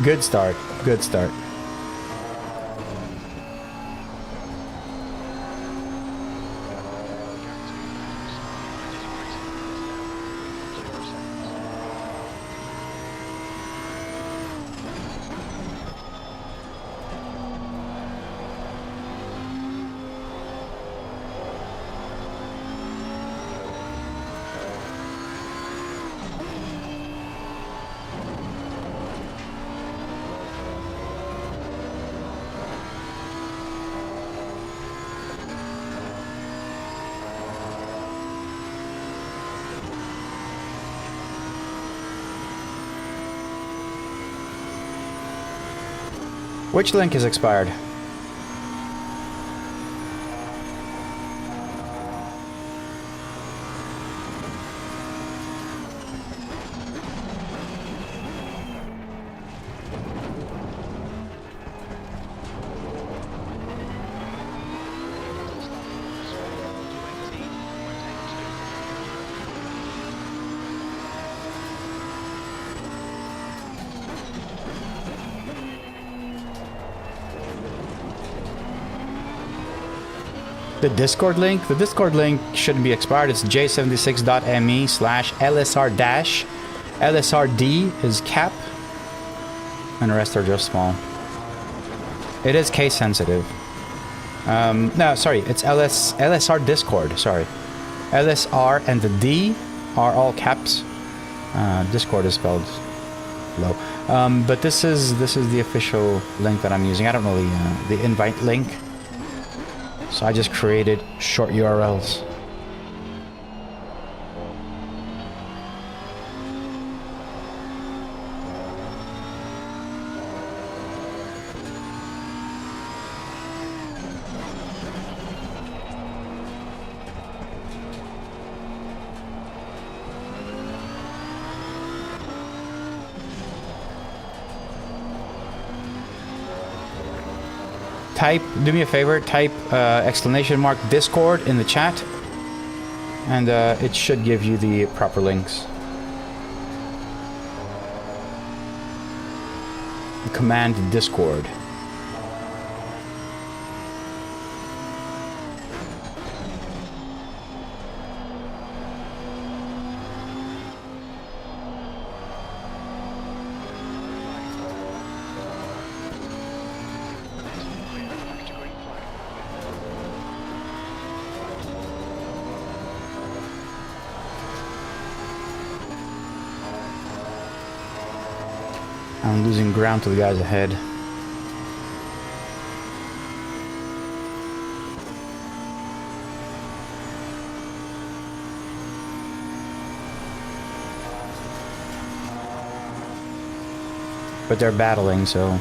Good start. Good start. Which link is expired? The Discord link? The Discord link shouldn't be expired. It's j76.me/lsr-. LSRD is cap. And the rest are just small. It is case sensitive. No, sorry. It's LSR Discord. Sorry. LSR and the D are all caps. Discord is spelled low. But this is the official link that I'm using. I don't know the invite link. So I just created short URLs. do me a favor, type exclamation mark Discord in the chat, and it should give you the proper links. Command Discord. I'm losing ground to the guys ahead. But they're battling, so...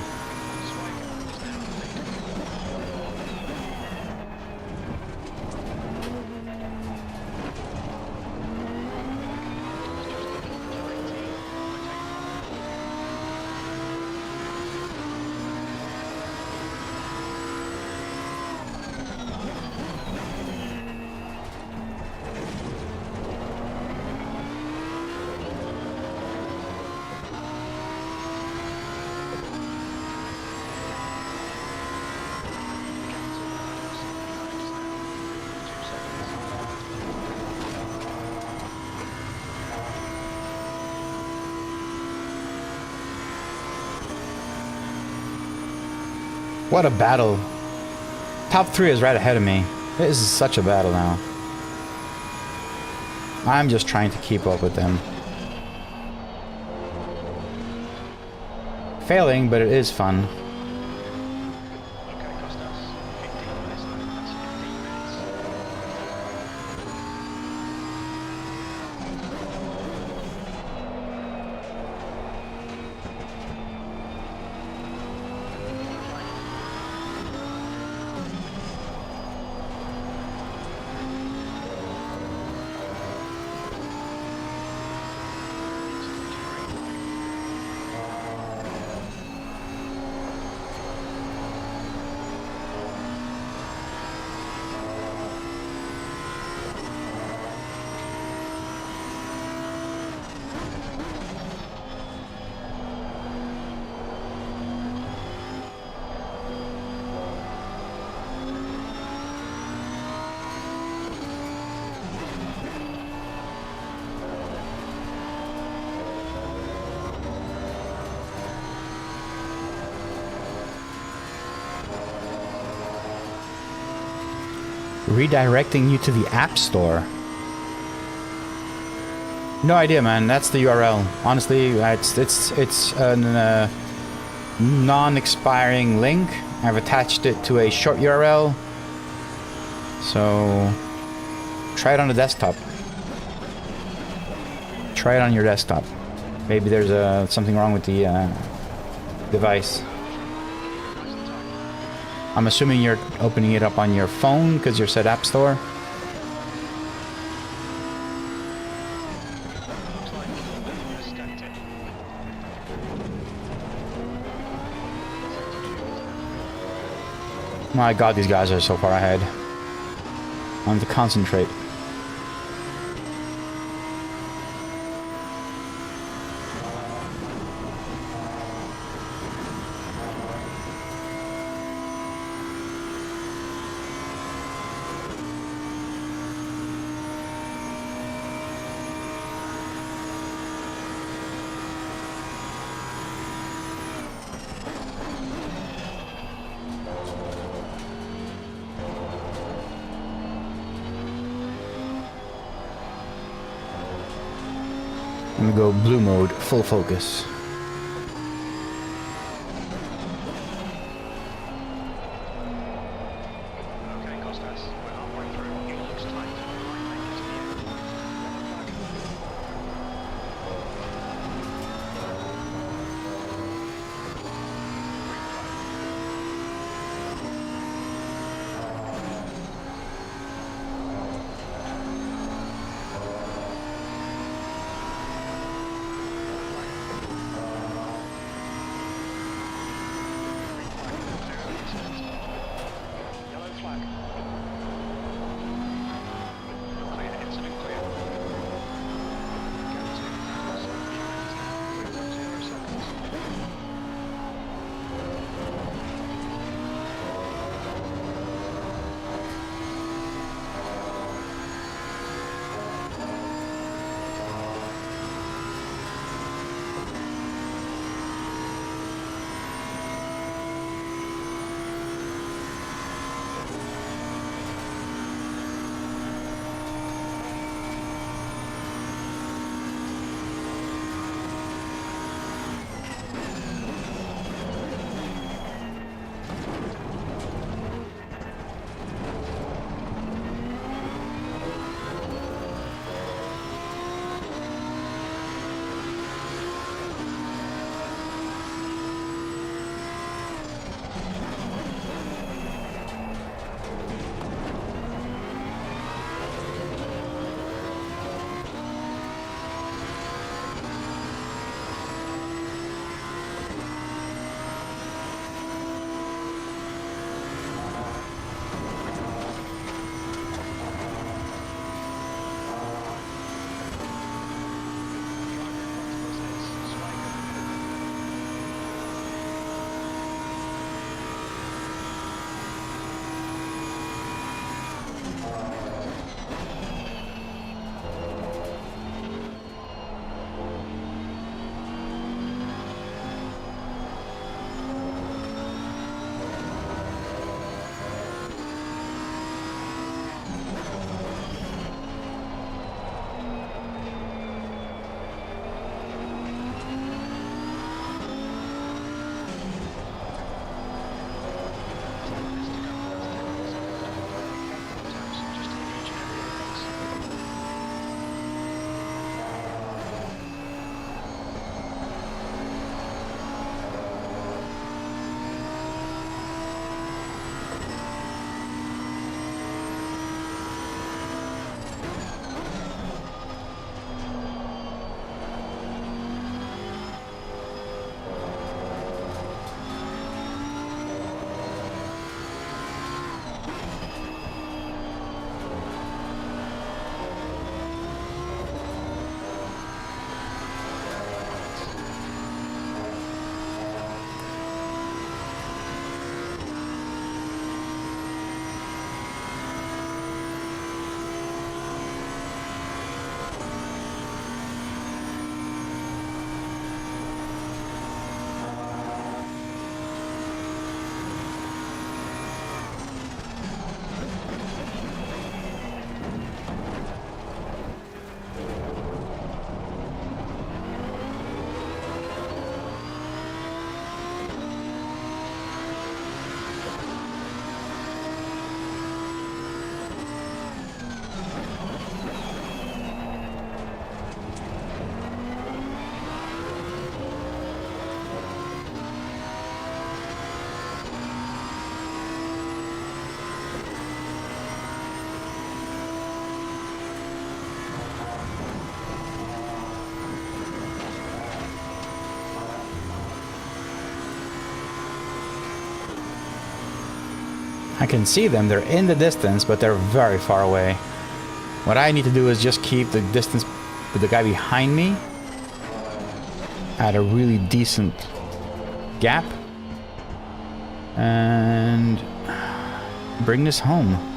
What a battle. Top 3 is right ahead of me. This is such a battle now. I'm just trying to keep up with them. Failing, but it is fun. Redirecting you to the App Store. No idea, man. That's the URL. Honestly, it's a non-expiring link. I've attached it to a short URL. So try it on the desktop. Try it on your desktop. Maybe there's something wrong with the device. I'm assuming you're opening it up on your phone because you're set App Store. My god, these guys are so far ahead. I have to concentrate. I'm gonna go blue mode, full focus. Okay, Costas, we're halfway through. It looks tight. I can see them, they're in the distance, but they're very far away. What I need to do is just keep the distance with the guy behind me at a really decent gap and bring this home.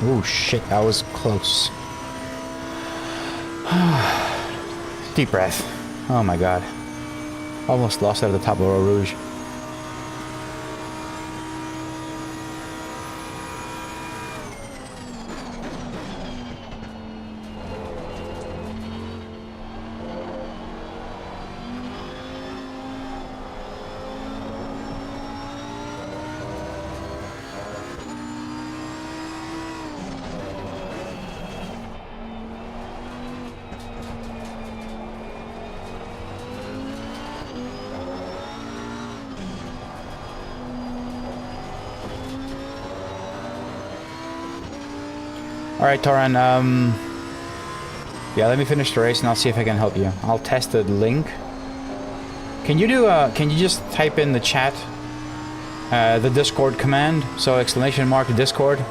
Oh shit, that was close. Deep breath. Oh my god. Almost lost it at the top of Eau Rouge. All right, Toran. Yeah, let me finish the race and I'll see if I can help you. I'll test the link. Can you do? Can you just type in the chat the Discord command? So exclamation mark Discord,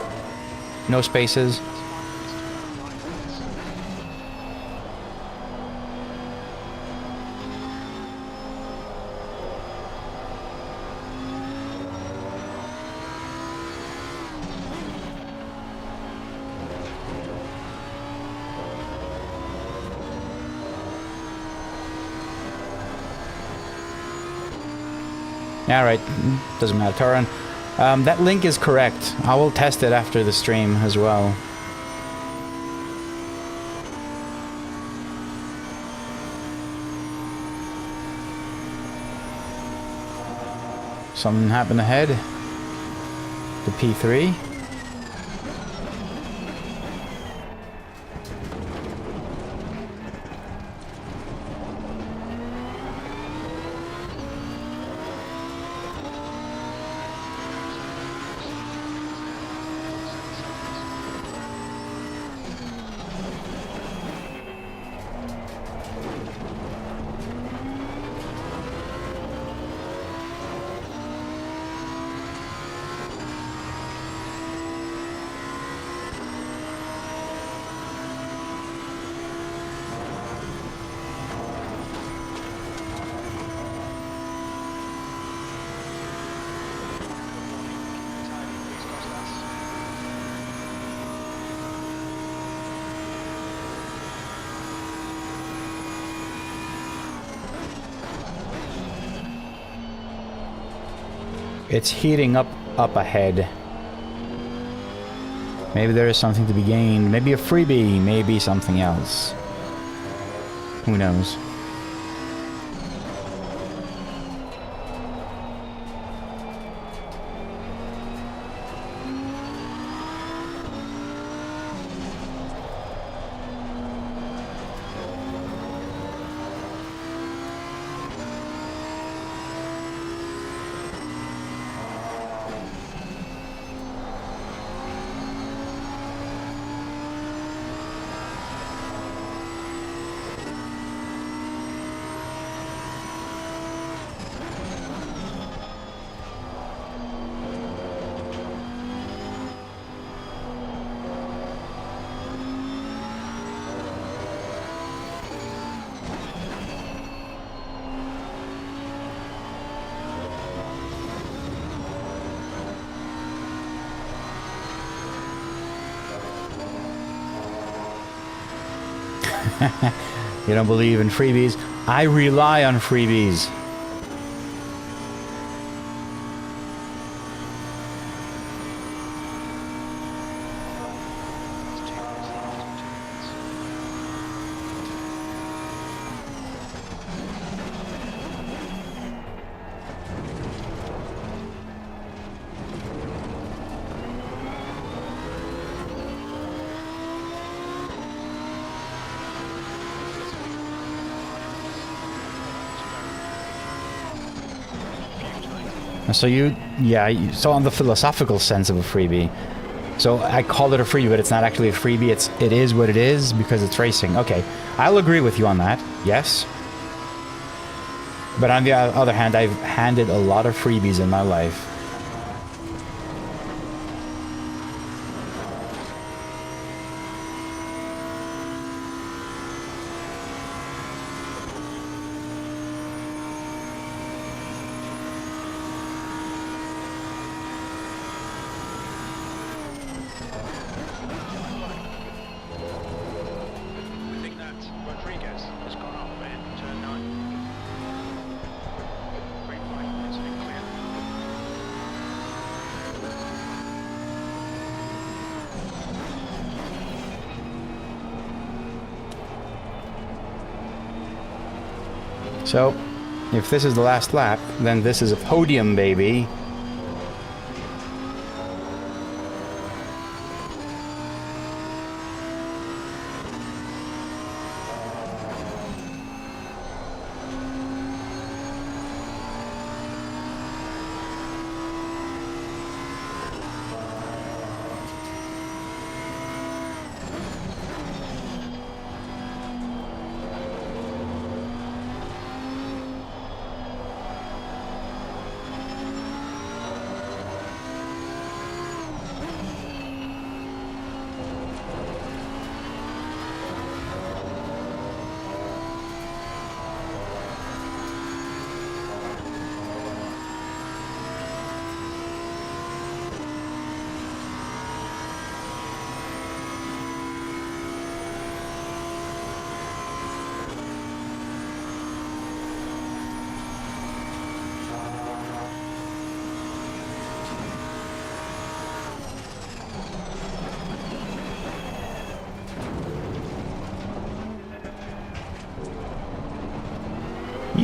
no spaces. Yeah, right. Doesn't matter, Toran. That link is correct. I will test it after the stream as well. Something happened ahead. The P3. It's heating up ahead. Maybe there is something to be gained. Maybe a freebie. Maybe something else. Who knows? You don't believe in freebies? I rely on freebies. So so on the philosophical sense of a freebie. So I call it a freebie, but it's not actually a freebie. It is what it is because it's racing. Okay, I'll agree with you on that. Yes. But on the other hand, I've handed a lot of freebies in my life. So, if this is the last lap, then this is a podium, baby.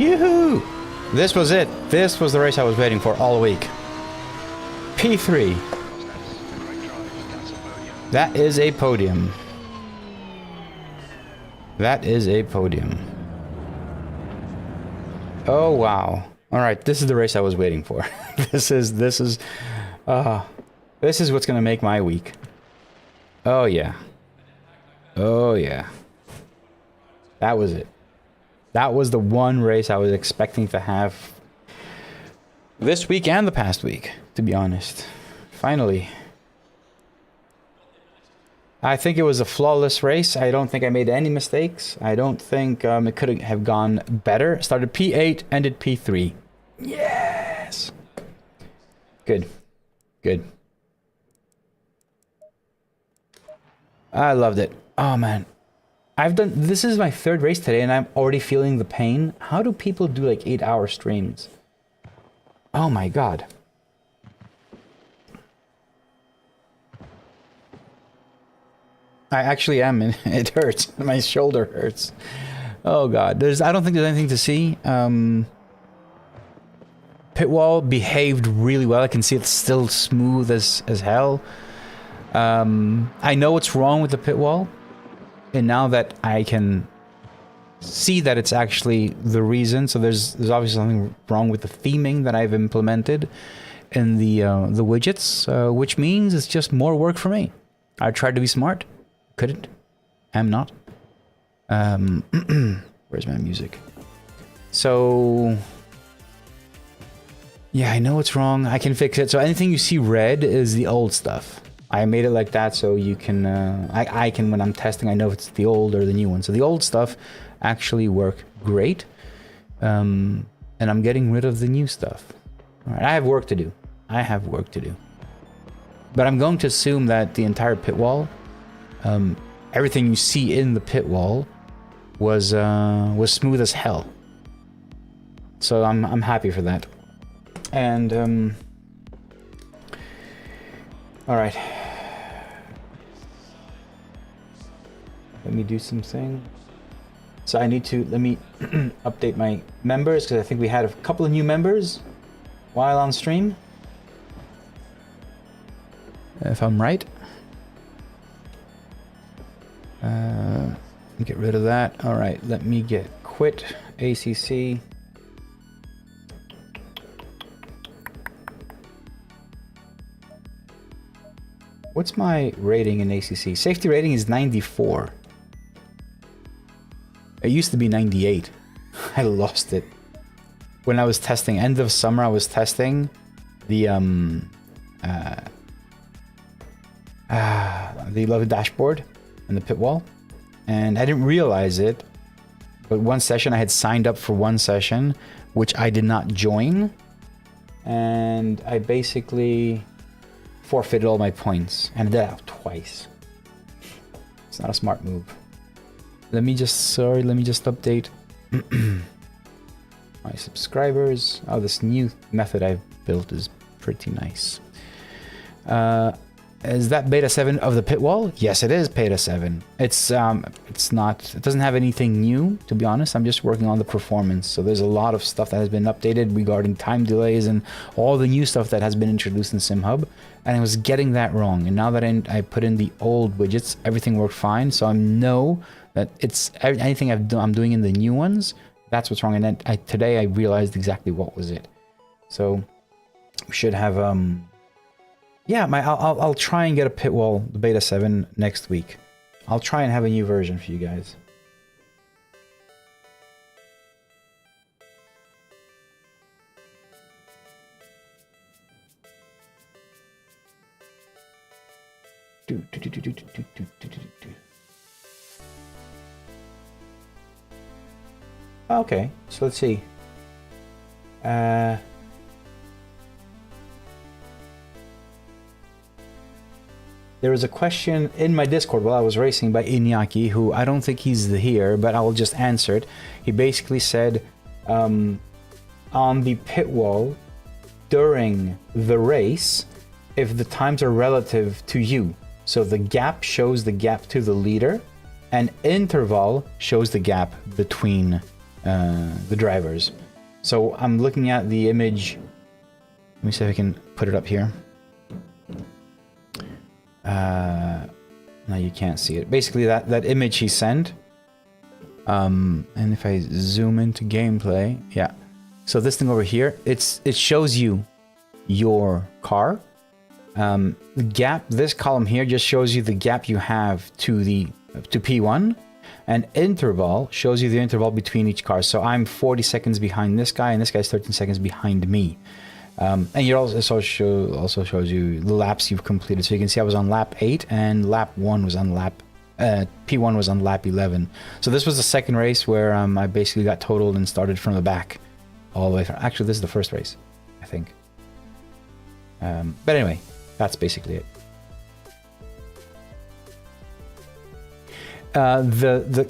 Yoo-hoo! This was it. This was the race I was waiting for all week. P3. That is a podium. That is a podium. Oh, wow. All right, this is the race I was waiting for. This is what's gonna make my week. Oh yeah. Oh yeah. That was it. That was the one race I was expecting to have this week and the past week, to be honest. Finally. I think it was a flawless race. I don't think I made any mistakes. I don't think it could have gone better. Started P8, ended P3. Yes! Good. Good. I loved it. Oh man. This is my third race today and I'm already feeling the pain. How do people do like 8-hour streams? Oh my god. I actually am, and it hurts. My shoulder hurts. Oh god. I don't think there's anything to see. Pitwall behaved really well. I can see it's still smooth as hell. I know what's wrong with the pitwall, and now that I can see that it's actually the reason, so there's obviously something wrong with the theming that I've implemented in the widgets, which means it's just more work for me. I tried to be smart, couldn't, am not. Where's my music? So yeah, I know what's wrong. I can fix it. So anything you see red is the old stuff. I made it like that so you can, I can, when I'm testing, I know if it's the old or the new one. So the old stuff actually work great. And I'm getting rid of the new stuff. All right, I have work to do. I have work to do. But I'm going to assume that the entire pit wall, everything you see in the pit wall was smooth as hell. So I'm happy for that. And all right. Let me do something. So I need to, let me update my members, because I think we had a couple of new members while on stream. If I'm right. Get rid of that. All right, let me get quit ACC. What's my rating in ACC? Safety rating is 94. It used to be 98. I lost it. When I was testing, end of summer, I was testing the lovely dashboard and the pit wall. And I didn't realize it, but one session, I had signed up for one session, which I did not join. And I basically forfeited all my points, and I did that twice. It's not a smart move. Let me just update my subscribers. Oh, this new method I've built is pretty nice. Is that beta 7 of the pit wall? Yes, it is beta 7. It's not, it doesn't have anything new, to be honest. I'm just working on the performance. So there's a lot of stuff that has been updated regarding time delays and all the new stuff that has been introduced in SimHub. And I was getting that wrong. And now that I put in the old widgets, everything worked fine. So I know that it's anything I'm doing in the new ones, that's what's wrong. And then today I realized exactly what was it. So we should have, yeah, I'll try and get a pit wall, the beta 7 next week. I'll try and have a new version for you guys. Okay, so let's see. There was a question in my Discord while I was racing by Iñaki, who I don't think he's here, but I will just answer it. He basically said, on the pit wall during the race, if the times are relative to you, so the gap shows the gap to the leader, and interval shows the gap between the drivers. So I'm looking at the image. Let me see if I can put it up here. No, you can't see it. Basically, that image he sent. And if I zoom into gameplay, yeah. So this thing over here, it shows you your car. The gap, this column here just shows you the gap you have to P1, and interval shows you the interval between each car. So I'm 40 seconds behind this guy, and this guy's 13 seconds behind me. And it also shows you the laps you've completed. So you can see I was on lap 8, and lap 1 was on lap P1 was on lap 11. So this was the second race where I basically got totaled and started from the back all the way from. Actually, this is the first race, I think. But anyway, that's basically it.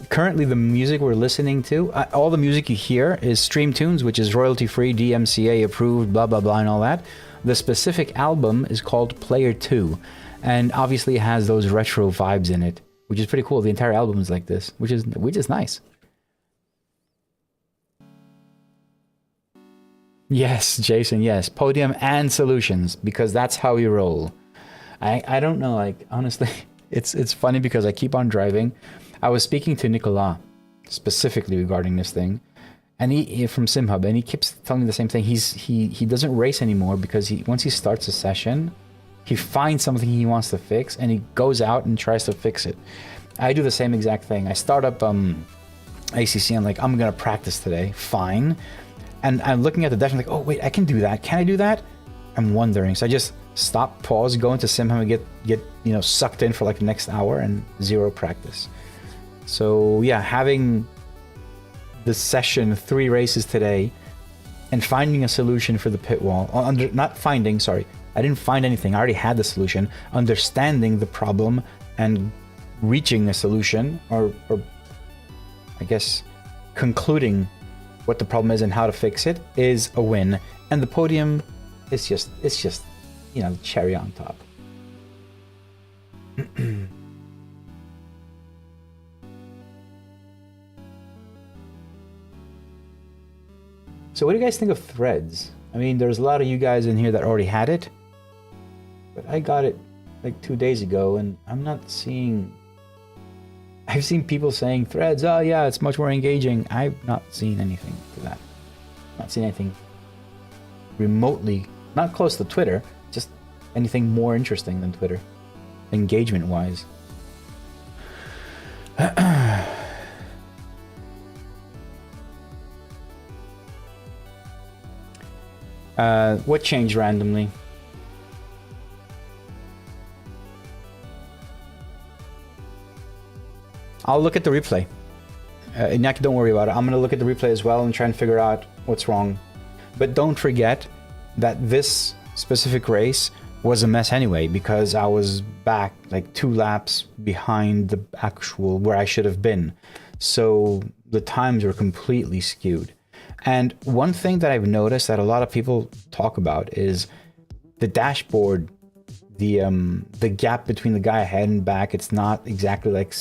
Currently the music we're listening to, all the music you hear is Stream Tunes, which is royalty free, DMCA approved, blah blah blah, and all that. The specific album is called Player 2, and obviously it has those retro vibes in it, which is pretty cool. The entire album is like this, which is nice. Yes, Jason, yes. Podium and solutions, because that's how we roll. I don't know, like, honestly, it's funny because I keep on driving. I was speaking to Nicolas specifically regarding this thing, and he from SimHub, and he keeps telling me the same thing. He doesn't race anymore because once he starts a session, he finds something he wants to fix, and he goes out and tries to fix it. I do the same exact thing. I start up ACC, I'm like, I'm gonna practice today, fine. And I'm looking at the dash, I'm like, oh wait, I can do that. Can I do that? I'm wondering. So I just stop, pause, go into SimHub and get sucked in for like the next hour, and zero practice. So yeah, having the session, 3 races today, and finding a solution for the pit wall. I didn't find anything. I already had the solution. Understanding the problem and reaching a solution, or I guess concluding what the problem is and how to fix it, is a win. And the podium is just the cherry on top. So what do you guys think of threads? I mean, there's a lot of you guys in here that already had it, but I got it like 2 days ago, and I'm not seeing... I've seen people saying threads, oh yeah, it's much more engaging. I've not seen anything to that. Not seen anything remotely, not close to Twitter, just anything more interesting than Twitter, engagement-wise. What changed randomly? I'll look at the replay. Iñaki, don't worry about it. I'm going to look at the replay as well and try and figure out what's wrong. But don't forget that this specific race was a mess anyway, because I was back like 2 laps behind the actual where I should have been. So the times were completely skewed. And one thing that I've noticed that a lot of people talk about is the dashboard. The gap between the guy ahead and back, it's not exactly like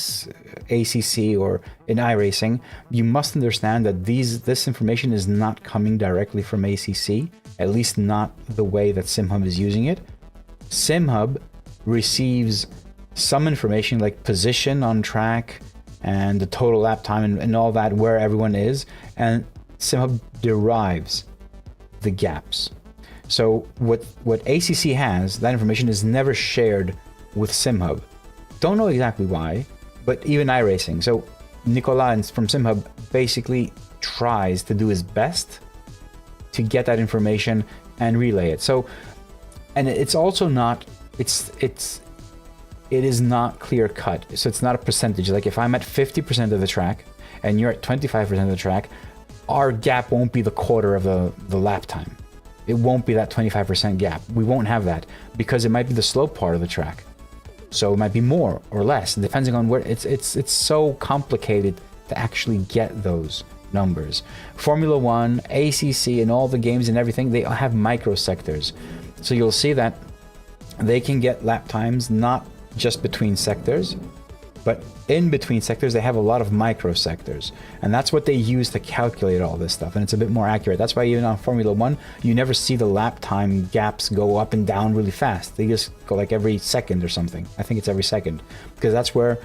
ACC or in iRacing. You must understand that this information is not coming directly from ACC, at least not the way that SimHub is using it. SimHub receives some information like position on track and the total lap time and all that, where everyone is, and SimHub derives the gaps. So what ACC has, that information is never shared with SimHub. Don't know exactly why, but even iRacing. So Nicolas from SimHub basically tries to do his best to get that information and relay it. So, and it's also not, it is not clear cut. So it's not a percentage. Like if I'm at 50% of the track and you're at 25% of the track, our gap won't be the quarter of the lap time. It won't be that 25% gap. We won't have that because it might be the slow part of the track. So it might be more or less, depending on where it's so complicated to actually get those numbers. Formula 1, ACC, and all the games and everything, they have microsectors. So you'll see that they can get lap times not just between sectors, But in between sectors, they have a lot of micro sectors. And that's what they use to calculate all this stuff. And it's a bit more accurate. That's why even on Formula 1, you never see the lap time gaps go up and down really fast. They just go like every second or something. I think it's every second. Because that's where,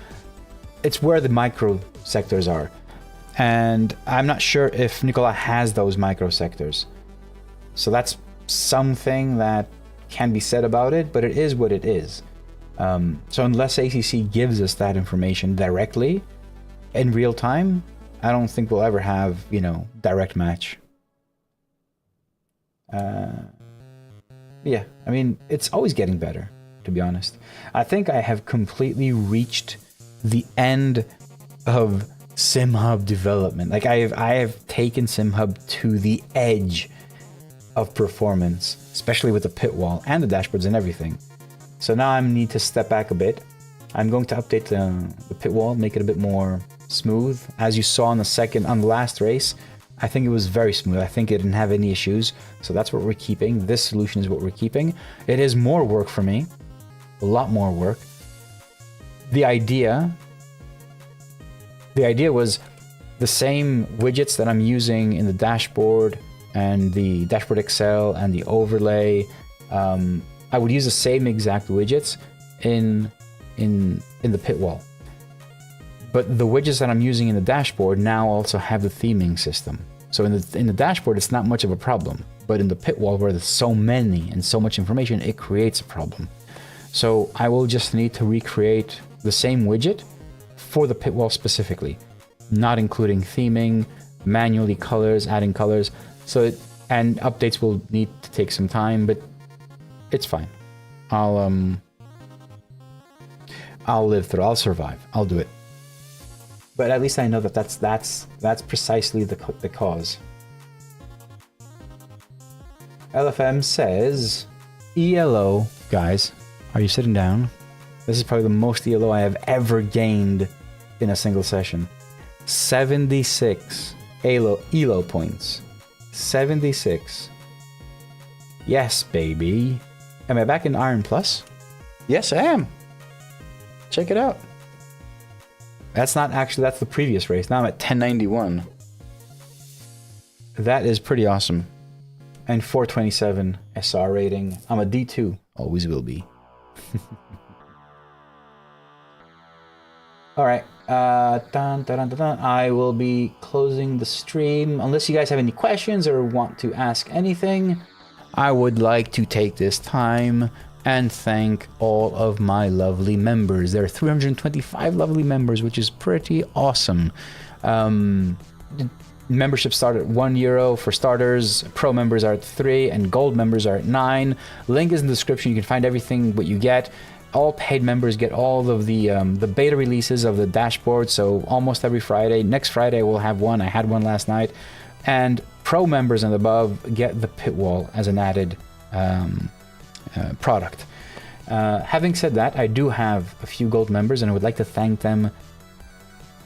it's where the micro sectors are. And I'm not sure if Nicola has those micro sectors. So that's something that can be said about it, but it is what it is. So unless ACC gives us that information directly in real time, I don't think we'll ever have, you know, direct match. Yeah, I mean, it's always getting better, to be honest. I think I have completely reached the end of SimHub development. Like I have taken SimHub to the edge of performance, especially with the pit wall and the dashboards and everything. So now I need to step back a bit. I'm going to update the pit wall, make it a bit more smooth. As you saw on the last race, I think it was very smooth. I think it didn't have any issues. So that's what we're keeping. This solution is what we're keeping. It is more work for me, a lot more work. The idea was the same widgets that I'm using in the dashboard and the dashboard Excel and the overlay. I would use the same exact widgets in the pit wall. But the widgets that I'm using in the dashboard now also have the theming system. So in the dashboard, it's not much of a problem. But in the pit wall, where there's so many and so much information, it creates a problem. So I will just need to recreate the same widget for the pit wall specifically, not including theming, manually colors, adding colors. And updates will need to take some time, but it's fine. I'll live through. I'll survive. I'll do it. But at least I know that that's precisely the cause. LFM says, ELO, guys, are you sitting down? This is probably the most ELO I have ever gained in a single session. 76 ELO points. 76. Yes, baby. Am I back in Iron Plus? Yes, I am. Check it out. That's not actually, that's the previous race. Now I'm at 1091. That is pretty awesome. And 427 SR rating. I'm a D2. Always will be. Alright. I will be closing the stream. Unless you guys have any questions or want to ask anything, I would like to take this time and thank all of my lovely members. There are 325 lovely members, which is pretty awesome. Memberships start at €1 for starters. Pro members are at 3 and gold members are at 9. Link is in the description. You can find everything what you get. All paid members get all of the beta releases of the dashboard. So almost every Friday. Next Friday we'll have one. I had one last night. And pro members and above get the pit wall as an added product. Having said that, I do have a few gold members and I would like to thank them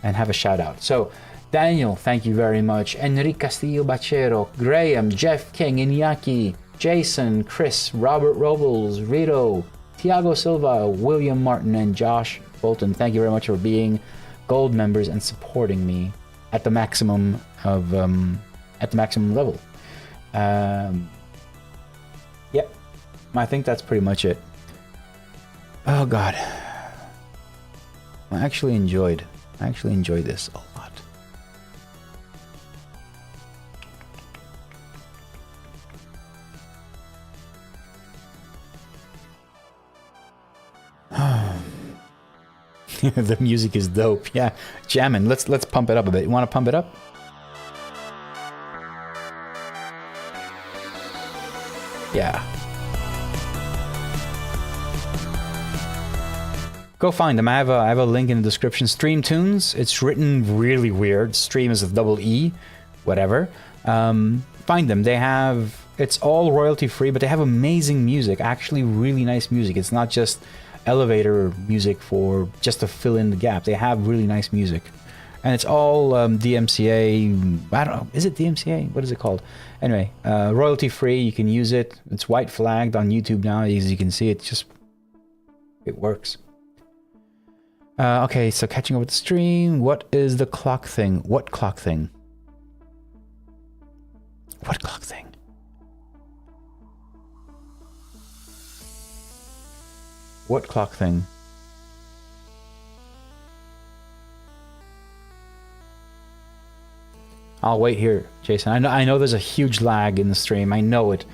and have a shout out. So Daniel, thank you very much. Enrique Castillo Bachero, Graham, Jeff King, Iñaki, Jason, Chris, Robert Robles, Rito, Tiago Silva, William Martin, and Josh Bolton. Thank you very much for being gold members and supporting me at the maximum of level. Yep, I think that's pretty much it. Oh God, I actually enjoyed this a lot. The music is dope. Yeah, jamming. Let's pump it up a bit. You want to pump it up? Yeah. Go find them. I have a link in the description. Stream Tunes. It's written really weird. Stream is a double E, whatever. Find them. They have. It's all royalty free, but they have amazing music. Actually, really nice music. It's not just elevator music for just to fill in the gap. They have really nice music, and it's all DMCA. I don't know. Is it DMCA? What is it called? Anyway, royalty free. You can use it. It's white flagged on YouTube now, as you can see. It works. Okay, so catching up with the stream. What is the clock thing? What clock thing? What clock thing? What clock thing? I'll wait here, Jason. I know there's a huge lag in the stream. I know it.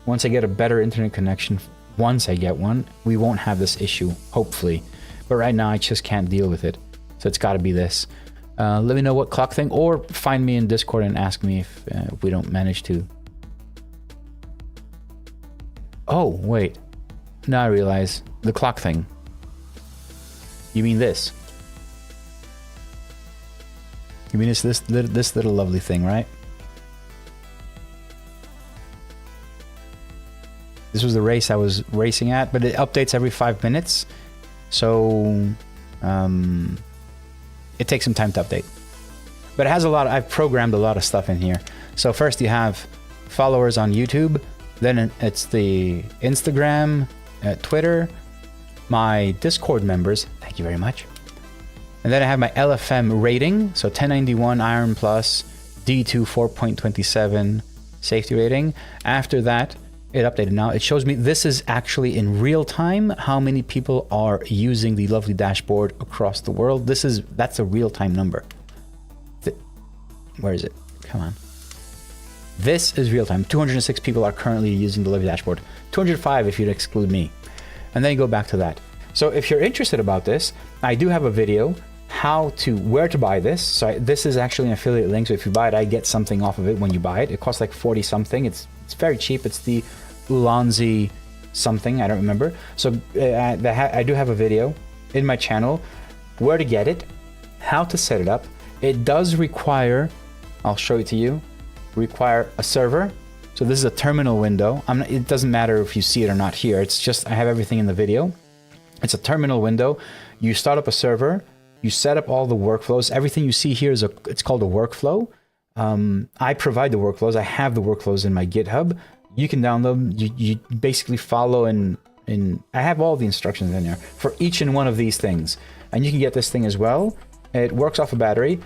Once I get a better internet connection, once I get one, we won't have this issue, hopefully. But right now, I just can't deal with it. So it's got to be this. Let me know what clock thing, or find me in Discord and ask me if we don't manage to. Oh, wait. Now I realize. The clock thing. You mean this? You mean it's this little lovely thing, right? This was the race I was racing at, but it updates every 5 minutes. So it takes some time to update. But it has a lot, I've programmed a lot of stuff in here. So first you have followers on YouTube, then it's the Instagram, Twitter, my Discord members, thank you very much. And then I have my LFM rating, so 1091 Iron Plus, D2 4.27 safety rating. After that, it updated now. It shows me this is actually in real time how many people are using the lovely dashboard across the world. That's a real time number. Where is it? Come on. This is real time. 206 people are currently using the lovely dashboard. 205 if you'd exclude me. And then you go back to that. So if you're interested about this, I do have a video where to buy this. So this is actually an affiliate link. So if you buy it, I get something off of it when you buy it. It costs like 40 something. It's very cheap. It's the Ulanzi something. I don't remember. So I do have a video in my channel where to get it, how to set it up. It does require, I'll show it to you, require a server. So this is a terminal window. It doesn't matter if you see it or not here. It's just, I have everything in the video. It's a terminal window. You start up a server. You set up all the workflows. Everything you see here it's called a workflow. I provide the workflows. I have the workflows in my GitHub. You can download. You basically follow and I have all the instructions in there for each and one of these things. And you can get this thing as well. It works off a battery.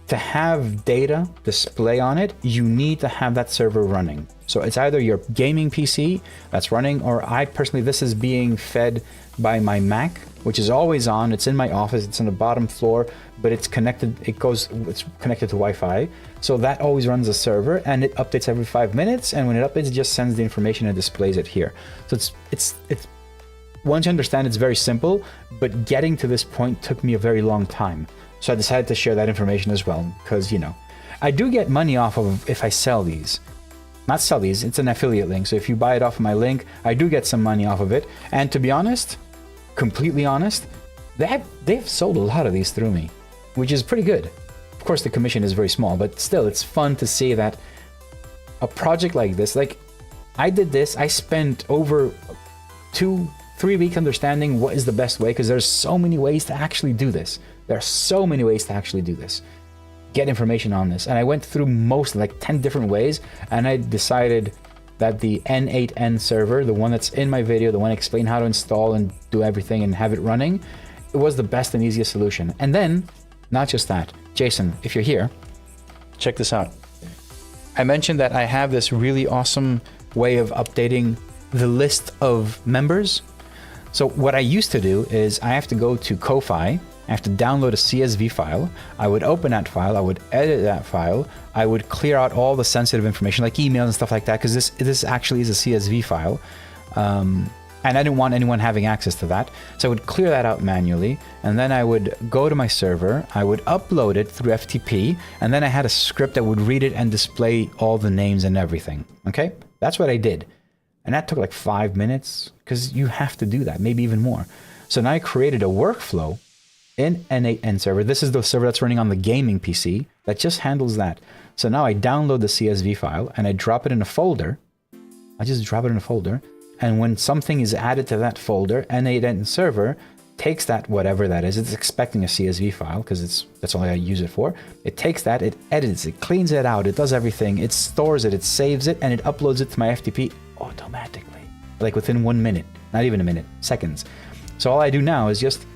To have data display on it, you need to have that server running. So it's either your gaming PC that's running, or I personally, this is being fed by my Mac, which is always on. It's in my office. It's on the bottom floor, but it's connected. It's connected to Wi-Fi. So that always runs a server, and it updates every 5 minutes. And when it updates, it just sends the information and displays it here. So it's once you understand, it's very simple, but getting to this point took me a very long time. So I decided to share that information as well, because, you know, I do get money off of if I sell these. Not sell these, it's an affiliate link. So if you buy it off of my link, I do get some money off of it. And to be honest, completely honest, they've sold a lot of these through me, which is pretty good. Of course, the commission is very small, but still, it's fun to see that a project like this, like I did this, I spent over 2-3 weeks understanding what is the best way, because there's so many ways to actually do this. There are so many ways to actually do this. Get information on this. And I went through like 10 different ways, and I decided that the N8N server, the one that's in my video, the one I explain how to install and do everything and have it running, it was the best and easiest solution. And then, not just that, Jason, if you're here, check this out. I mentioned that I have this really awesome way of updating the list of members. So what I used to do is I have to go to Ko-Fi, I have to download a CSV file. I would open that file. I would edit that file. I would clear out all the sensitive information like emails and stuff like that, because this actually is a CSV file. And I didn't want anyone having access to that. So I would clear that out manually. And then I would go to my server. I would upload it through FTP. And then I had a script that would read it and display all the names and everything. Okay? That's what I did. And that took like 5 minutes, because you have to do that, maybe even more. So now I created a workflow in N8N server. This is the server that's running on the gaming PC that just handles that. So now I download the CSV file and I drop it in a folder. I just drop it in a folder. And when something is added to that folder, N8N server takes that, whatever that is, it's expecting a CSV file because that's all I use it for. It takes that, it edits it, cleans it out, it does everything, it stores it, it saves it, and it uploads it to my FTP automatically. Like within 1 minute, not even a minute, seconds. So all I do now is just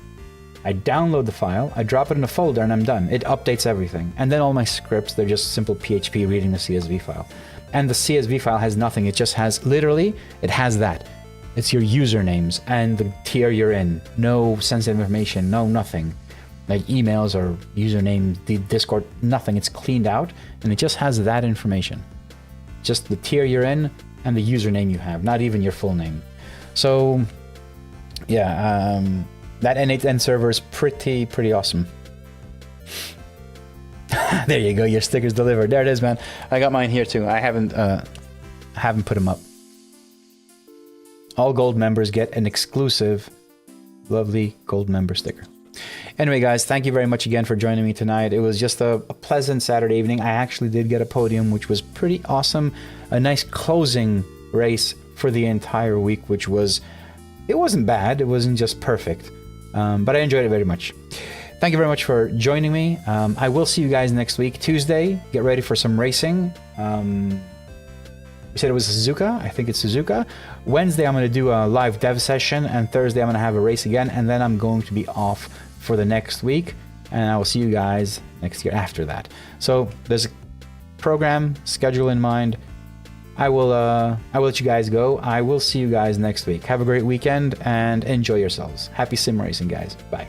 I download the file, I drop it in a folder, and I'm done. It updates everything. And then all my scripts, they're just simple PHP reading the CSV file. And the CSV file has nothing. It just has, literally, it has that. It's your usernames and the tier you're in. No sensitive information, no nothing. Like emails or username, the Discord, nothing. It's cleaned out, and it just has that information. Just the tier you're in and the username you have, not even your full name. So, yeah, that N8N server is pretty awesome. There you go, your sticker's delivered. There it is, man. I got mine here too. I haven't put them up. All gold members get an exclusive, lovely gold member sticker. Anyway, guys, thank you very much again for joining me tonight. It was just a pleasant Saturday evening. I actually did get a podium, which was pretty awesome. A nice closing race for the entire week, which was, it wasn't bad. It wasn't just perfect, but I enjoyed it very much. Thank you very much for joining me. I will see you guys next week. Tuesday, get ready for some racing. We said it was Suzuka. I think it's Suzuka. Wednesday, I'm going to do a live dev session, and Thursday, I'm going to have a race again, and then I'm going to be off for the next week, and I will see you guys next year after that. So there's a program, schedule in mind. I will let you guys go. I will see you guys next week. Have a great weekend and enjoy yourselves. Happy sim racing, guys. Bye.